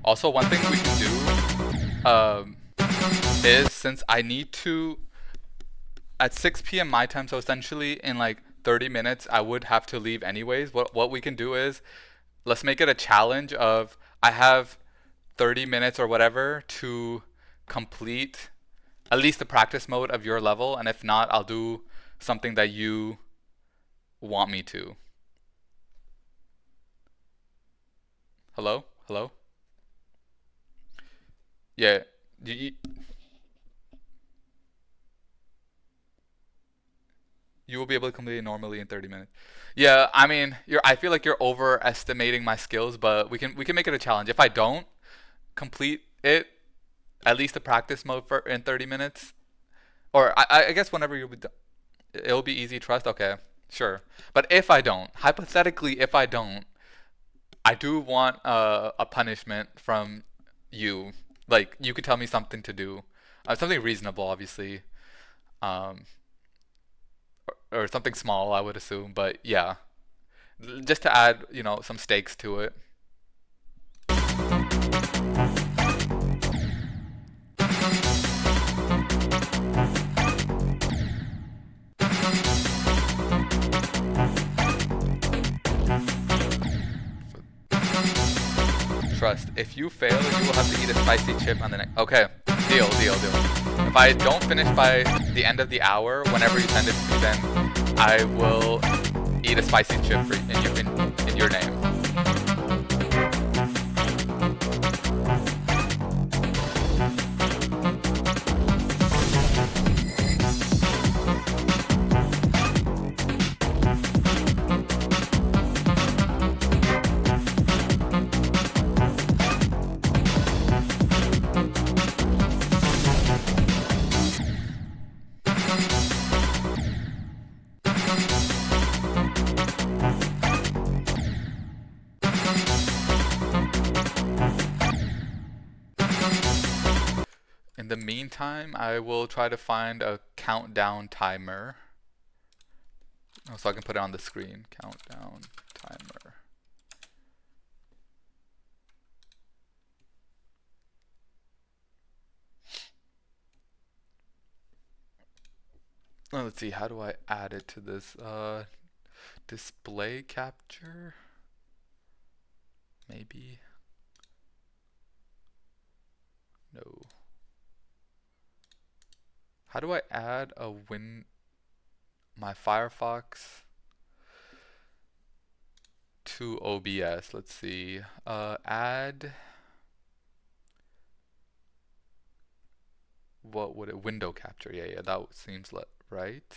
Also, one thing we can do is, since I need to, at 6 p.m. my time, so essentially in like 30 minutes, I would have to leave anyways. What we can do is, let's make it a challenge of, I have 30 minutes or whatever to complete at least the practice mode of your level, and if not, I'll do something that you want me to. Hello? Hello? Yeah, you will be able to complete it normally in 30 minutes. Yeah, I mean, I feel like you're overestimating my skills, but we can make it a challenge. If I don't complete it, at least the practice mode in 30 minutes, or I guess whenever you'll be done, it'll be easy trust. Okay, sure. But if I don't, hypothetically, if I don't, I do want a punishment from you. Like, you could tell me something to do, something reasonable, obviously, or something small, I would assume. But yeah, just to add, some stakes to it. Trust. If you fail, you will have to eat a spicy chip on the next. Okay, deal. If I don't finish by the end of the hour, whenever you send it to me, then I will eat a spicy chip in your name. In the meantime, I will try to find a countdown timer. So I can put it on the screen. Countdown timer. let's see, how do I add it to this? Display capture? Maybe? No. How do I add my Firefox to OBS? Let's see. Add, what would it, window capture? Yeah, that seems right.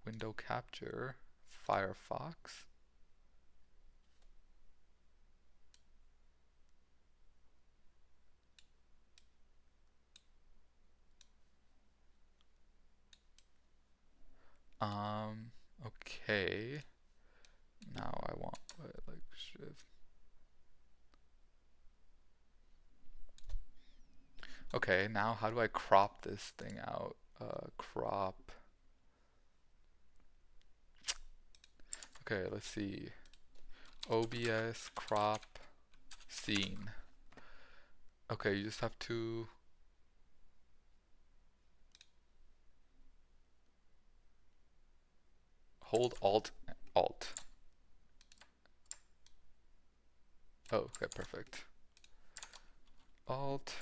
Window capture, Firefox. Okay. Now I want like shift. Okay, now how do I crop this thing out? Crop. Okay, let's see. OBS crop scene. Okay, you just have to hold Alt. Oh, okay, perfect. Alt.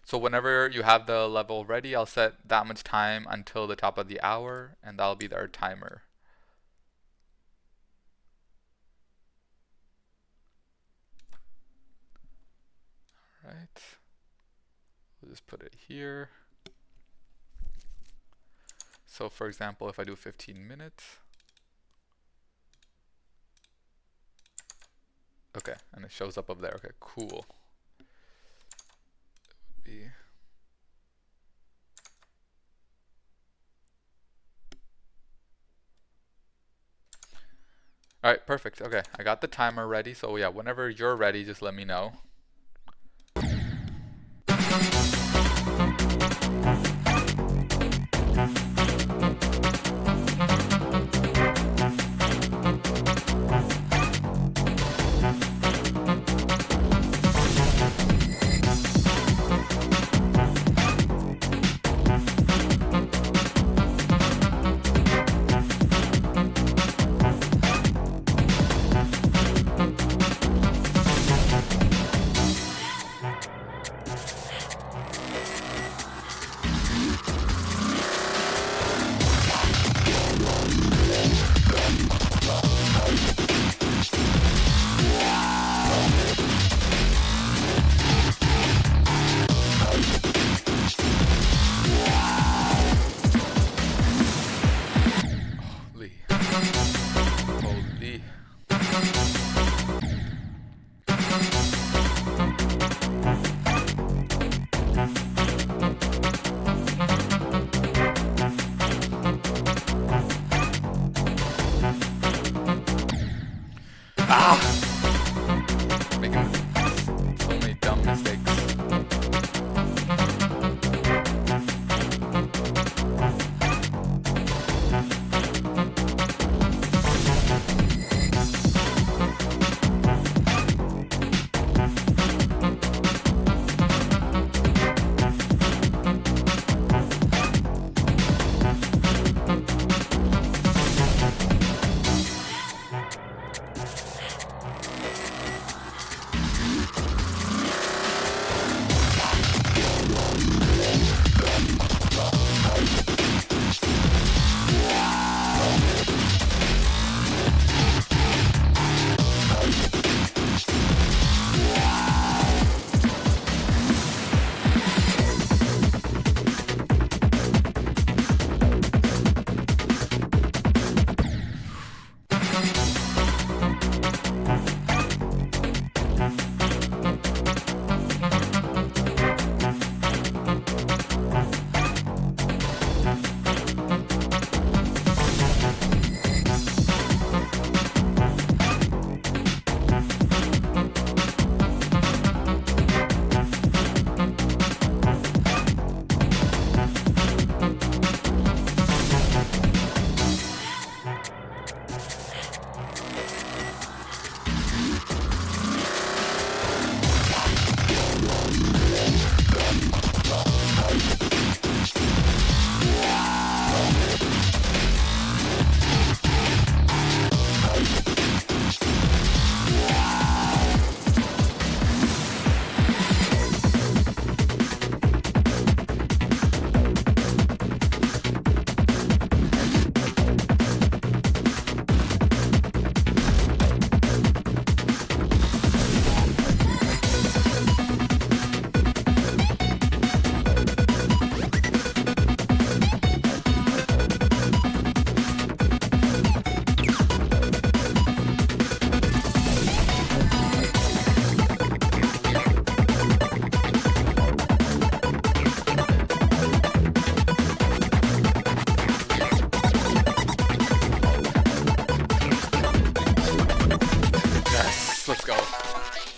So whenever you have the level ready, I'll set that much time until the top of the hour, and that'll be our timer. Alright. We'll just put it here. So for example, if I do 15 minutes. Okay, and it shows up there. Okay, cool. Alright, perfect. Okay, I got the timer ready. So yeah, whenever you're ready, just let me know.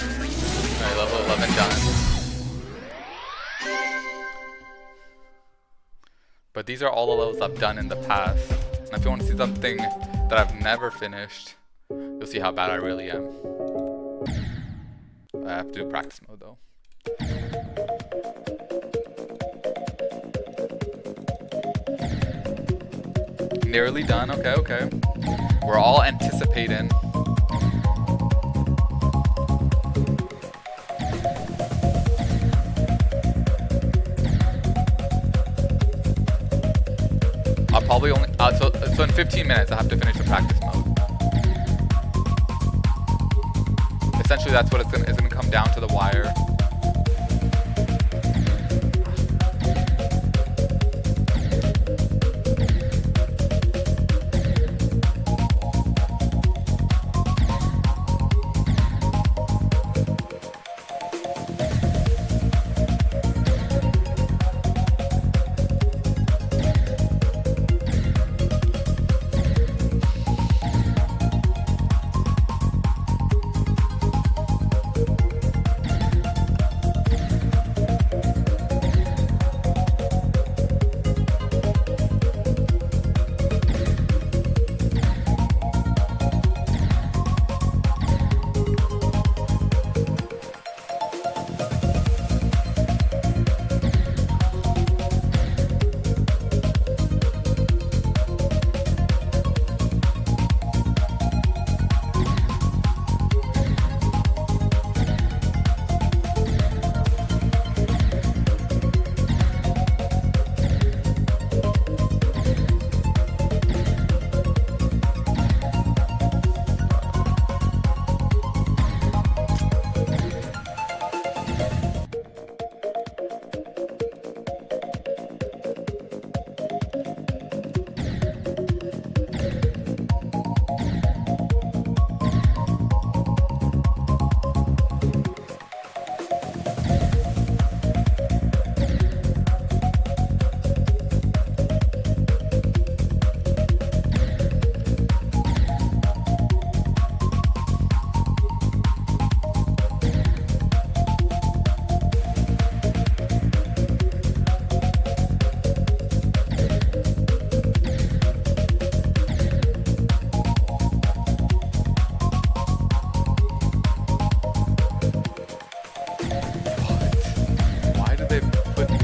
Alright, level 11 done. But these are all the levels I've done in the past. And if you want to see something that I've never finished, you'll see how bad I really am. I have to do practice mode though. Nearly done, okay, okay. We're all anticipating. I'll probably only, so in 15 minutes I have to finish the practice mode. Essentially that's what it's gonna come down to the wire.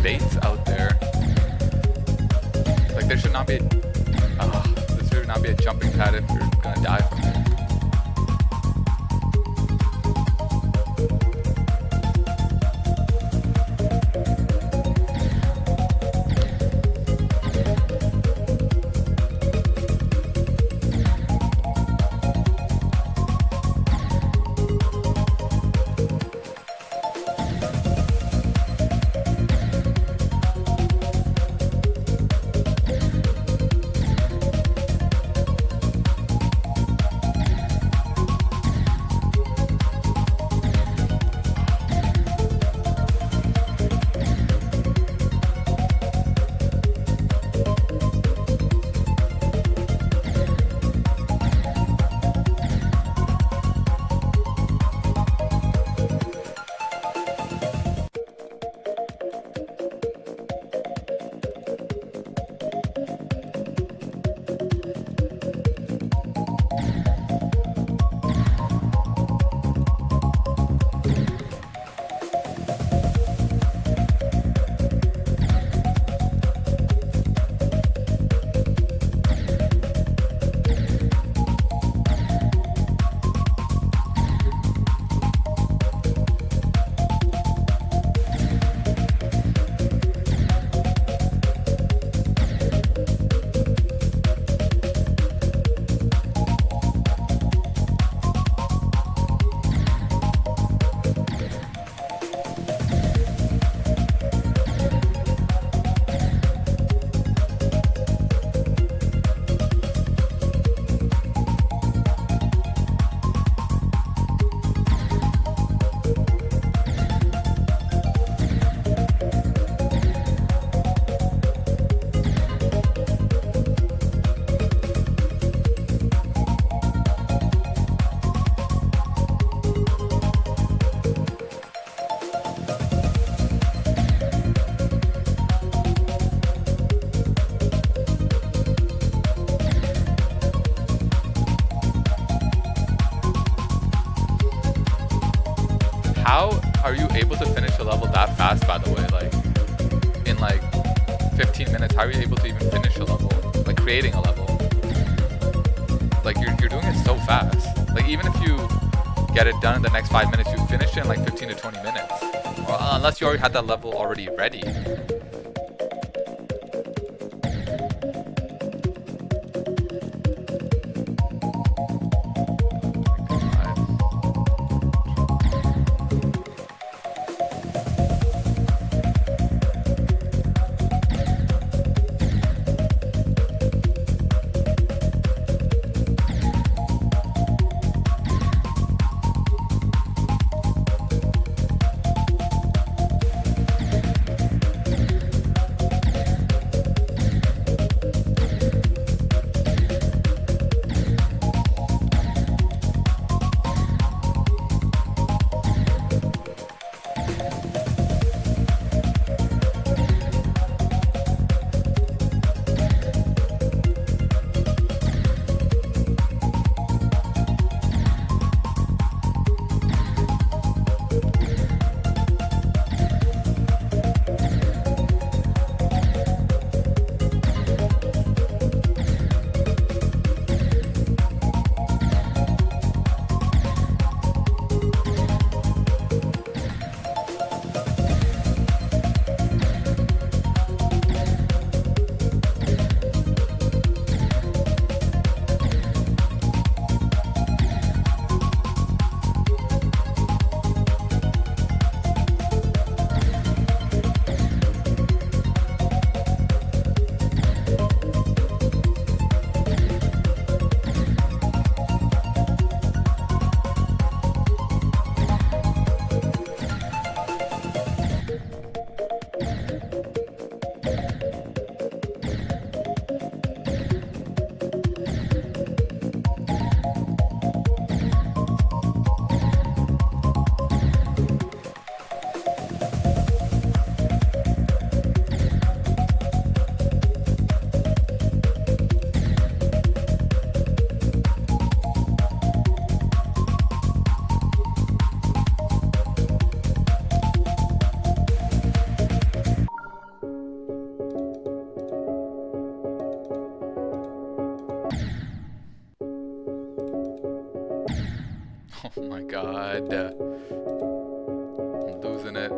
Baits out there. Like there should not be. There should not be a jumping pad if you're gonna die from it. how are you able to finish a level that fast, by the way? Like, in like 15 minutes, how are you able to even finish a level? Like, creating a level? Like, you're doing it so fast. Like, even if you get it done in the next 5 minutes, you finish it in like 15 to 20 minutes. Or, unless you already had that level already ready. Oh my god. I'm losing it.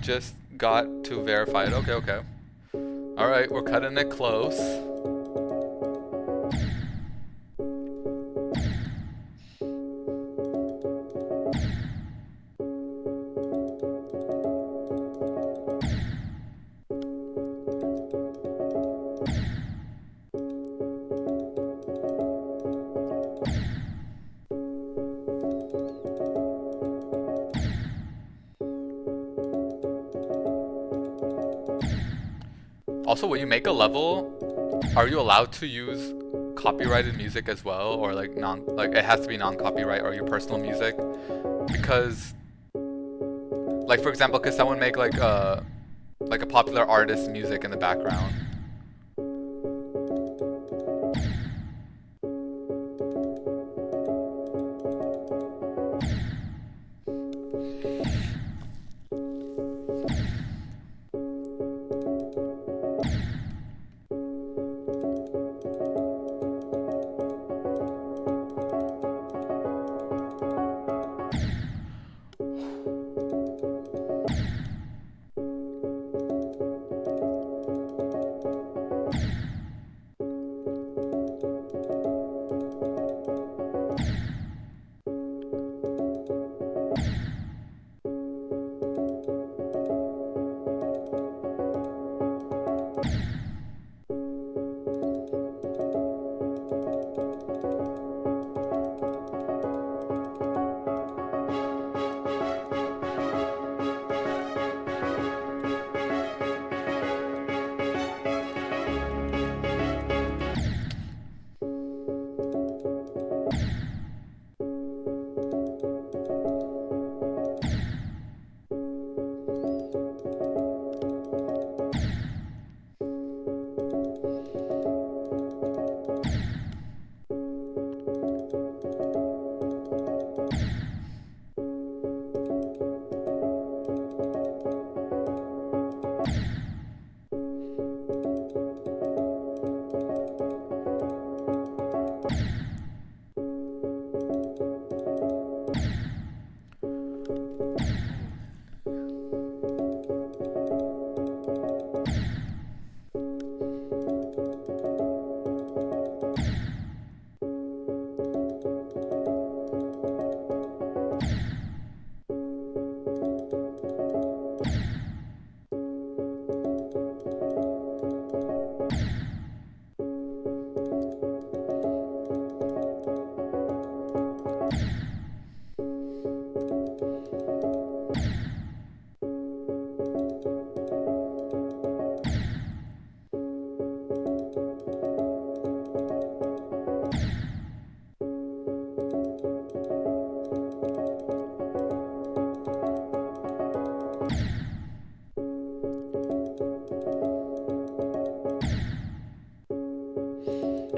Just got to verify it. Okay, okay. Alright, we're cutting it close. Also, when you make a level, are you allowed to use copyrighted music as well, or like it has to be non-copyright or your personal music? Because, like for example, could someone make like a popular artist's music in the background?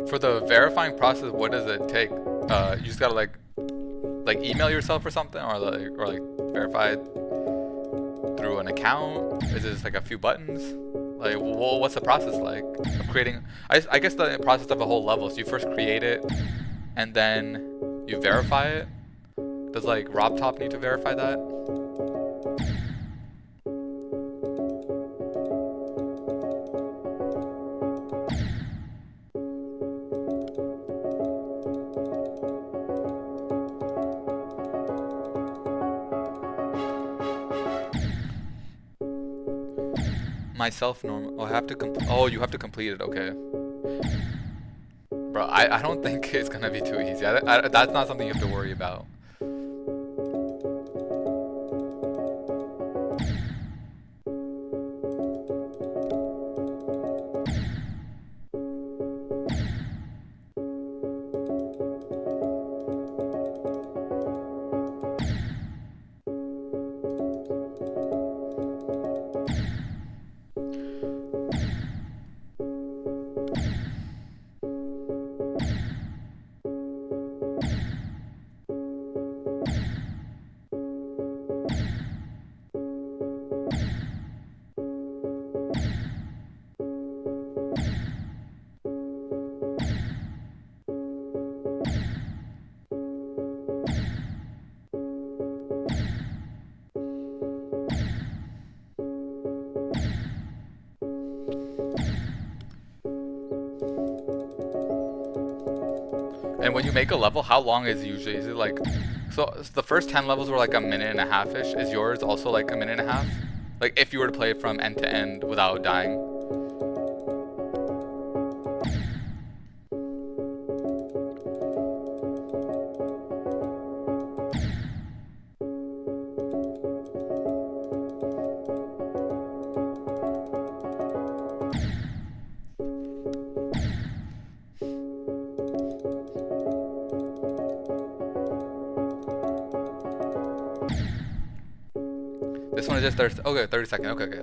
For the verifying process, what does it take? You just gotta like email yourself or something, or like verify it through an account? Is it just like a few buttons? Like, what's the process like of creating? I guess the process of a whole level. So you first create it, and then you verify it. Does like RobTop need to verify that? Myself normal. Oh, I have to oh, you have to complete it. Okay. Bro, I don't think it's gonna be too easy. That's not something you have to worry about. And when you make a level, how long is it usually? Is it like, so the first 10 levels were like a minute and a half-ish. Is yours also like a minute and a half? Like if you were to play it from end to end without dying? This one is just 30, okay, 30 seconds, okay, okay.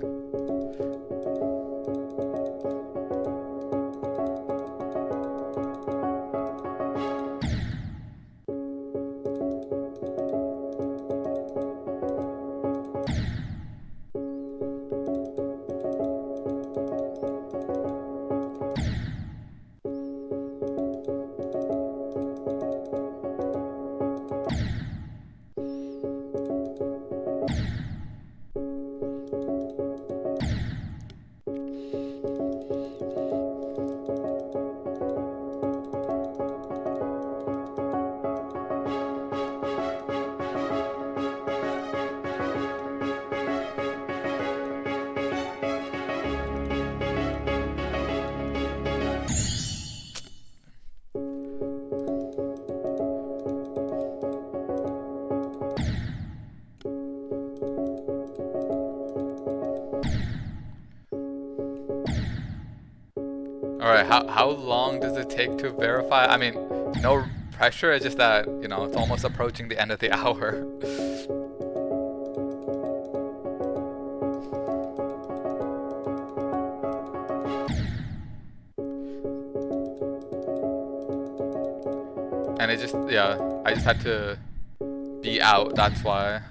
Alright, how long does it take to verify? I mean, no pressure, it's just that, you know, it's almost approaching the end of the hour. And it just, yeah, I just had to be out, that's why.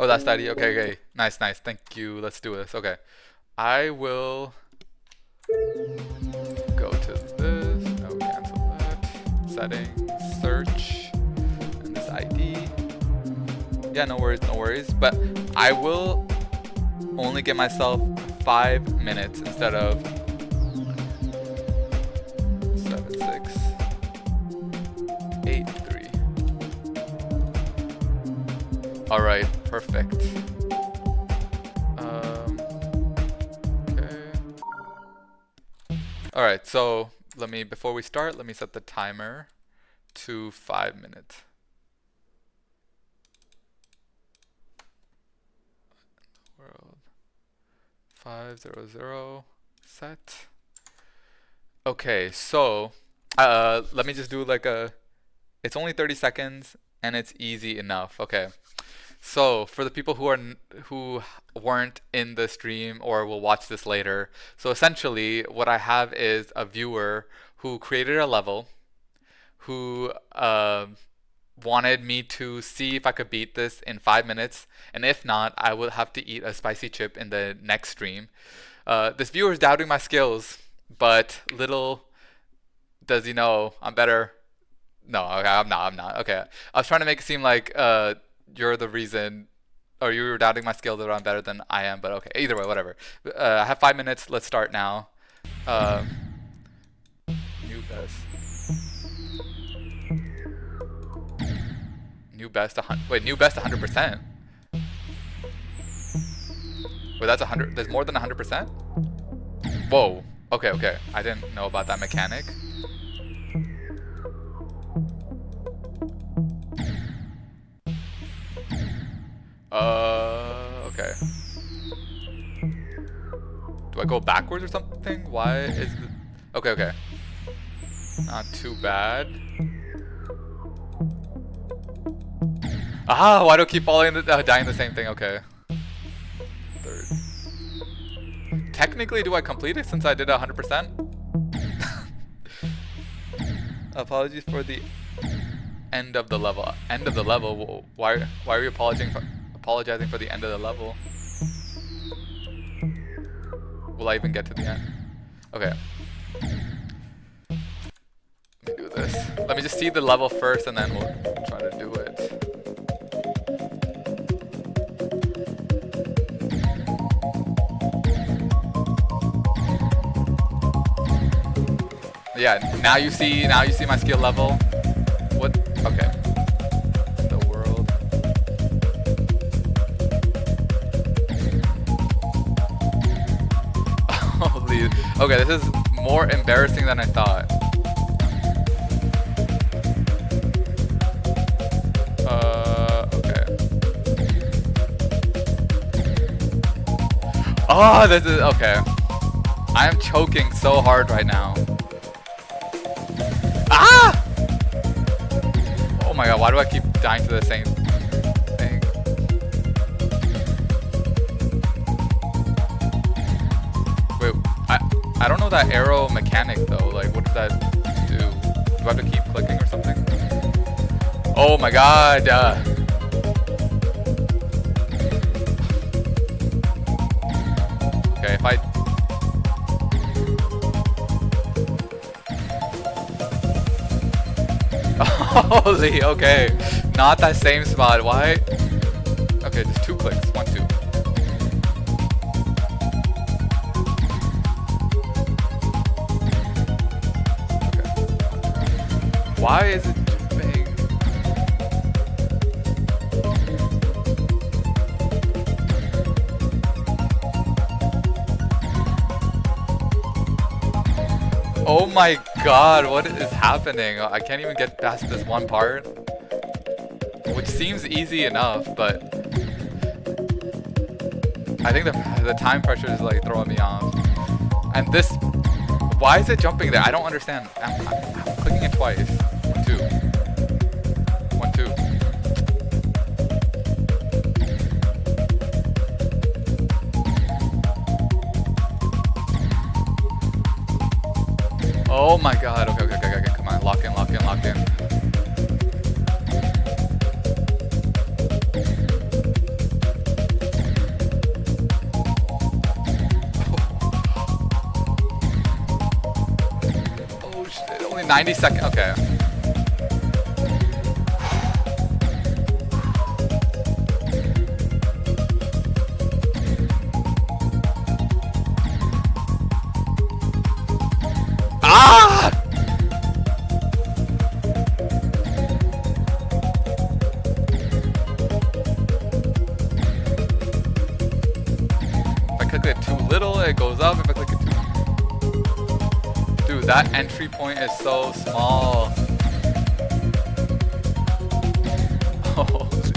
Oh, that's the ID. Okay, okay. Nice, nice. Thank you. Let's do this. Okay. I will go to this. No, cancel that. Settings, search, and this ID. Yeah, no worries, no worries. But I will only give myself 5 minutes instead of 7, 6, 8, 3. All right, perfect. Okay. All right, so before we start, let me set the timer to 5 minutes. World 500 set. Okay, so let me just do like it's only 30 seconds and it's easy enough. Okay. So for the people who weren't in the stream or will watch this later, so essentially what I have is a viewer who created a level, who wanted me to see if I could beat this in 5 minutes, and if not, I will have to eat a spicy chip in the next stream. This viewer is doubting my skills, but little does he know I'm better. No, okay, I'm not. Okay, I was trying to make it seem like you're the reason, or you were doubting my skills that I'm better than I am, but okay, either way, whatever. I have 5 minutes, let's start now. New best. New best, new best 100%? Wait, that's 100, there's more than 100%? Whoa, okay, okay, I didn't know about that mechanic. Okay. Do I go backwards or something? Why is the... Okay, okay. Not too bad. Ah, why do I keep falling dying the same thing? Okay. Third. Technically, do I complete it since I did 100%? Apologies for the end of the level. End of the level? Why are you apologizing for the end of the level? Will I even get to the end? Okay. Let me do this. Let me just see the level first and then we'll try to do it. Yeah, now you see my skill level. What? Okay. The world. Holy. Okay, this is more embarrassing than I thought. Okay. Oh, this is okay. I am choking so hard right now. Ah! Oh my god, why do I keep dying to the same thing? Wait, I don't know that arrow mechanic though. Like, what does that do? Do I have to keep clicking or something? Oh my god! Okay, if I... Holy, okay. Not that same spot. Why? Okay, just 2 clicks. 1, 2. Okay. Why is it jumping? Oh my god, what is happening? I can't even get past this one part. Which seems easy enough, but I think the time pressure is like throwing me off. And this, why is it jumping there? I don't understand. I'm clicking it twice. 1, 2. 1, 2. Oh my god, okay, come on, lock in. 90 seconds. Okay. Ah! If I click it too little, it goes up. If I click it too... Dude, that entry point is so small. Holy.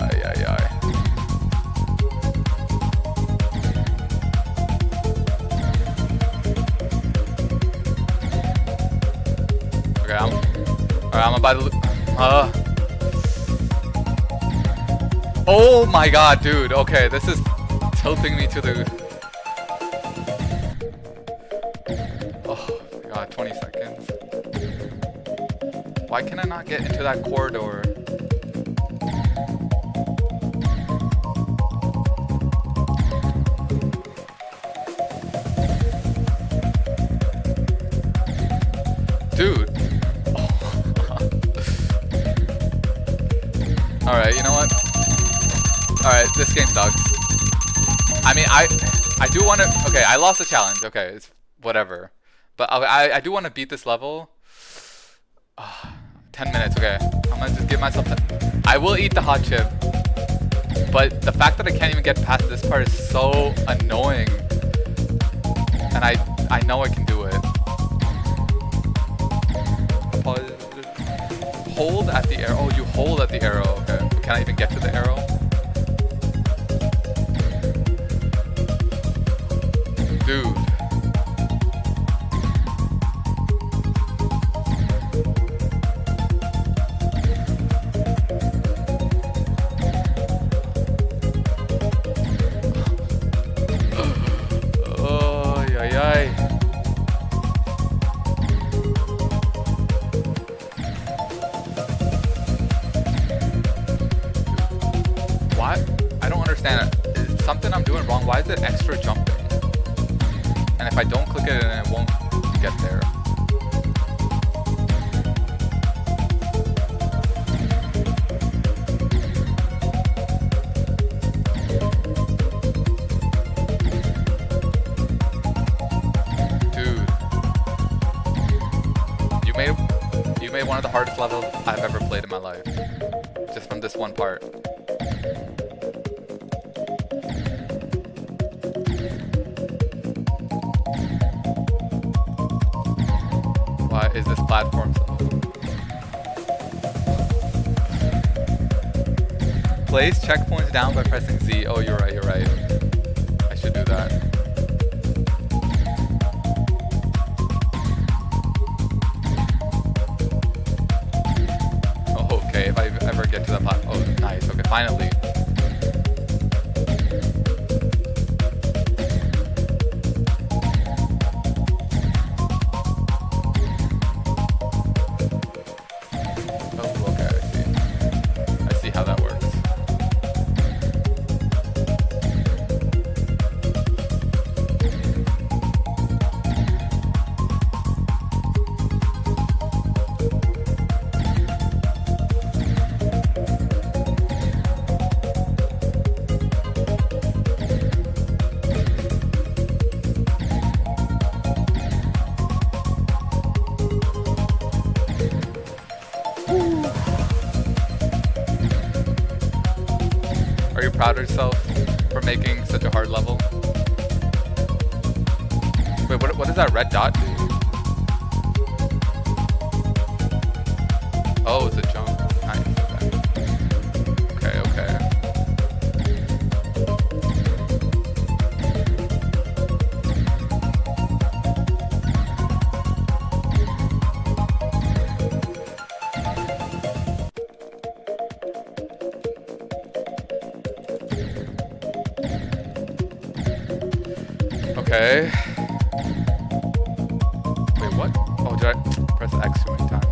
Ay, ay, ay. Okay, I'm about to... Oh my god, dude. Okay, this is tilting me to the... Oh my god, 20 seconds. Why can I not get into that corridor? Dude. Alright, you know what? Alright, this game sucks. I mean, I do want to... Okay, I lost the challenge. Okay, it's whatever. But I do want to beat this level. 10 minutes, okay. I'm going to just give myself... I will eat the hot chip. But the fact that I can't even get past this part is so annoying. And I know I can do it. Hold at the arrow. Oh, you hold at the arrow. Okay. Can I even get to the arrow? Dude. Oh, yay, yay. What? I don't understand it. Is something I'm doing wrong? Why is it extra jumping? And if I don't click it, then it won't get there. Dude. You made one of the hardest levels I've ever played in my life. Just from this one part. Why is this platform so... Place checkpoints down by pressing Z. Oh, you're right, you're right. I should do that. Oh, okay, if I ever get to that platform. Oh, nice. Okay, finally. Are you proud of yourself for making such a hard level? Wait, what does that red dot do? Oh, it's a jump. Nice. Okay, okay. Okay. Wait, what? Oh, did I press X too many times?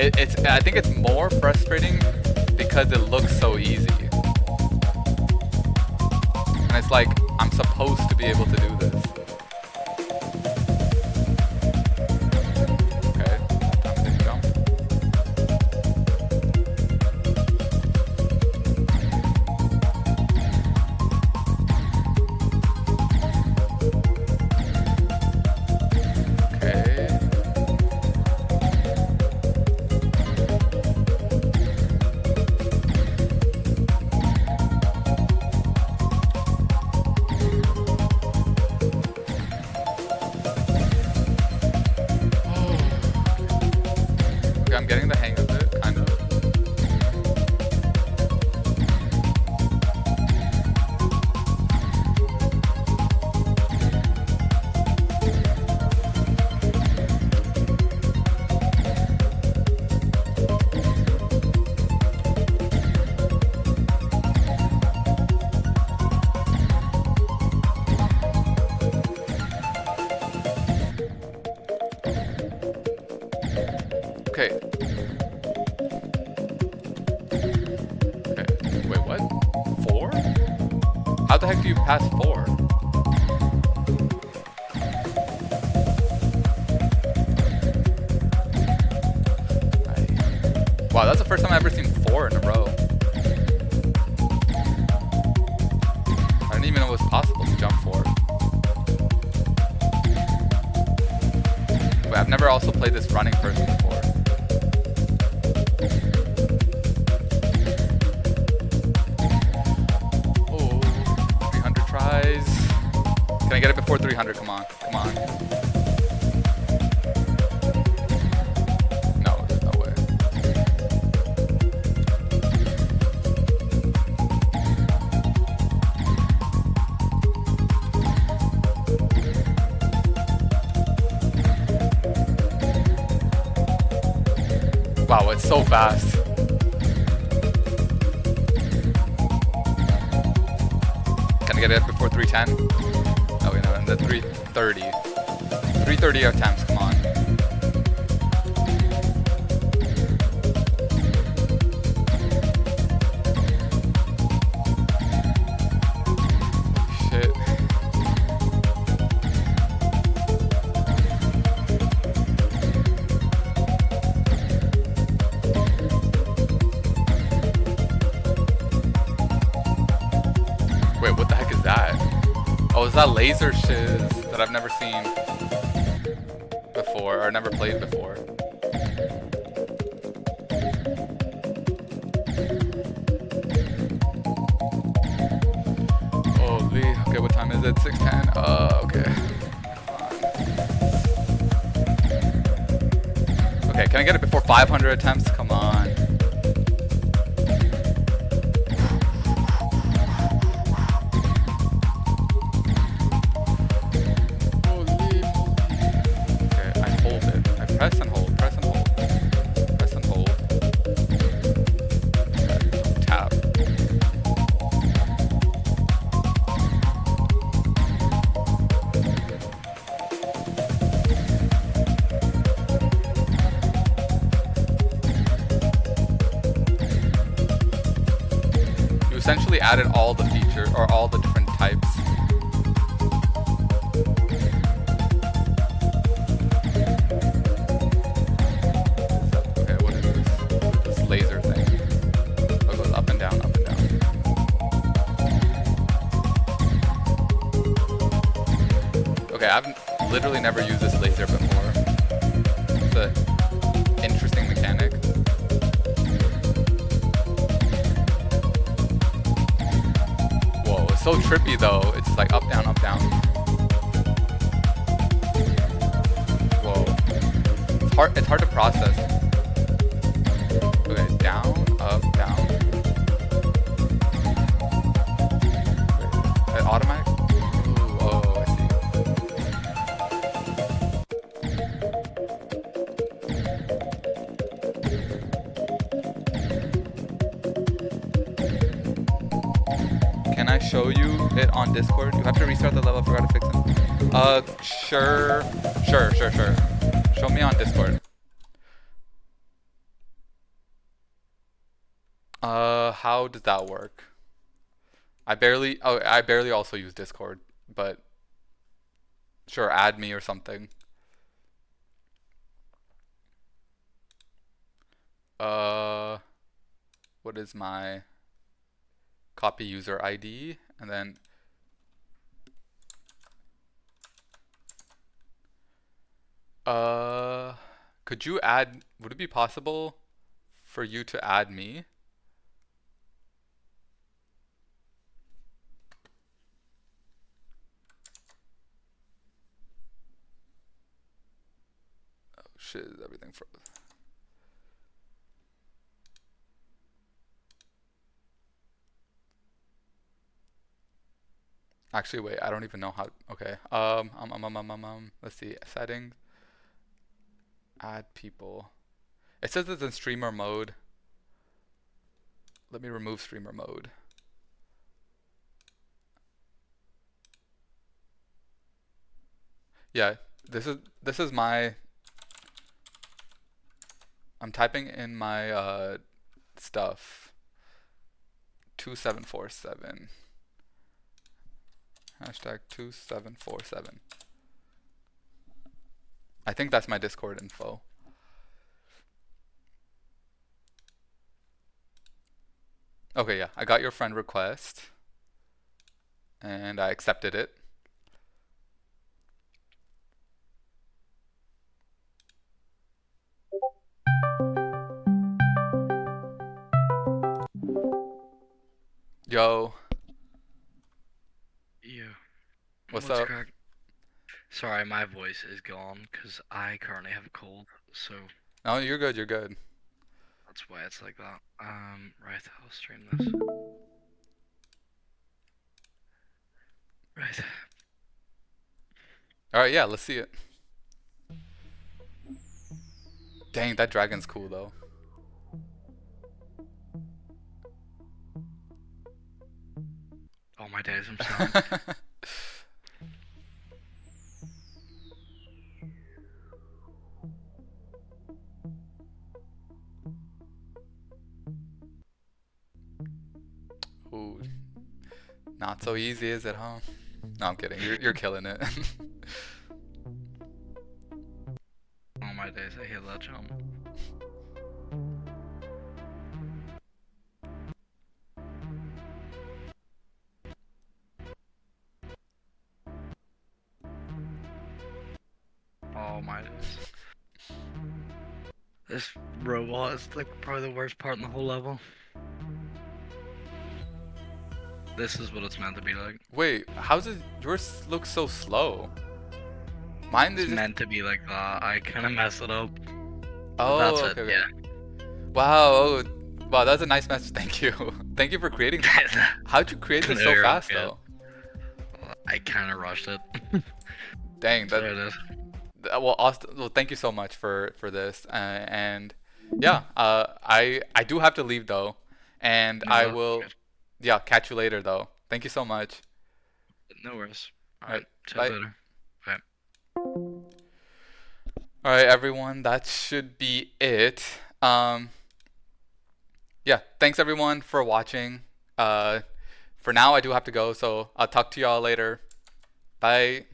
I think it's more frustrating because it looks so easy. And it's like, I'm supposed to be able to do this. Okay, time to jump. Okay. Okay, I'm getting the hang of it, kind of. Okay. Okay. Wait, what? 4? How the heck do you pass 4? Wow, that's the first time I've ever seen 4 in a row. I didn't even know it was possible to jump 4. Wait, I've never also played this running person before. Oh, 300 tries. Can I get it before 300? Come on, come on. No, there's no way. Wow, it's so fast. Can I get it before 310? Oh, wait, no, and the 330. 330 attempts, come on. Shit. Wait, what the heck is that? Oh, is that laser shiz that I've never seen before, or never played before? Holy, okay, what time is it? 6:10? Okay. Okay, can I get it before 500 attempts? Come on. Press and hold, press and hold, press and hold. Okay, tap. You essentially added all the features, or all the different types. Laser thing. It goes up and down, up and down. Okay, I've literally never used this laser before. It's an interesting mechanic. Whoa, it's so trippy though. It's like up, down, up, down. Whoa. It's hard to process. Okay, down, up, down. Wait, automatic? Ooh, oh, I see. Can I show you it on Discord? You have to restart the level, I forgot to fix it. Sure. Show me on Discord. how does that work? I barely also use Discord, but sure, add me or something. What is my copy user ID? And then could you add, would it be possible for you to add me? Oh shit, is everything froze? Actually, wait, I don't even know how. Okay. Let's see. Settings. Add people. It says it's in streamer mode. Let me remove streamer mode. Yeah, this is my. I'm typing in my stuff. 2747. Hashtag 2747. I think that's my Discord info. Okay, yeah, I got your friend request and I accepted it. Yo. Yeah. What's up? Crack? Sorry, my voice is gone because I currently have a cold, so No, you're good, you're good. that's why it's like that. Right, I'll stream this. Right. Alright, yeah, let's see it. Dang, that dragon's cool though. All my days, I'm sorry. Ooh, not so easy, is it, huh? No, I'm kidding. You're killing it. All my days, I hear that jump. All my days. This robot is like probably the worst part in the whole level. This is what it's meant to be like. Wait, how's it? Yours looks so slow. Mine It's is. meant to be like that. I kind of messed it up. Oh, That's okay, it, okay. yeah. Wow, oh, wow, that's a nice message. Thank you. Thank you for creating that. How'd you create this No, so you're fast, okay. though? I kind of rushed it. Dang, There it is. well, Austin, well, thank you so much for this, and yeah, I do have to leave though, and No, I that's will, good. yeah, catch you later though. Thank you so much. No worries. Alright, Alright, bye. see you later. Bye. All right, everyone, that should be it. Yeah, thanks everyone for watching. For now, I do have to go, so I'll talk to y'all later. Bye.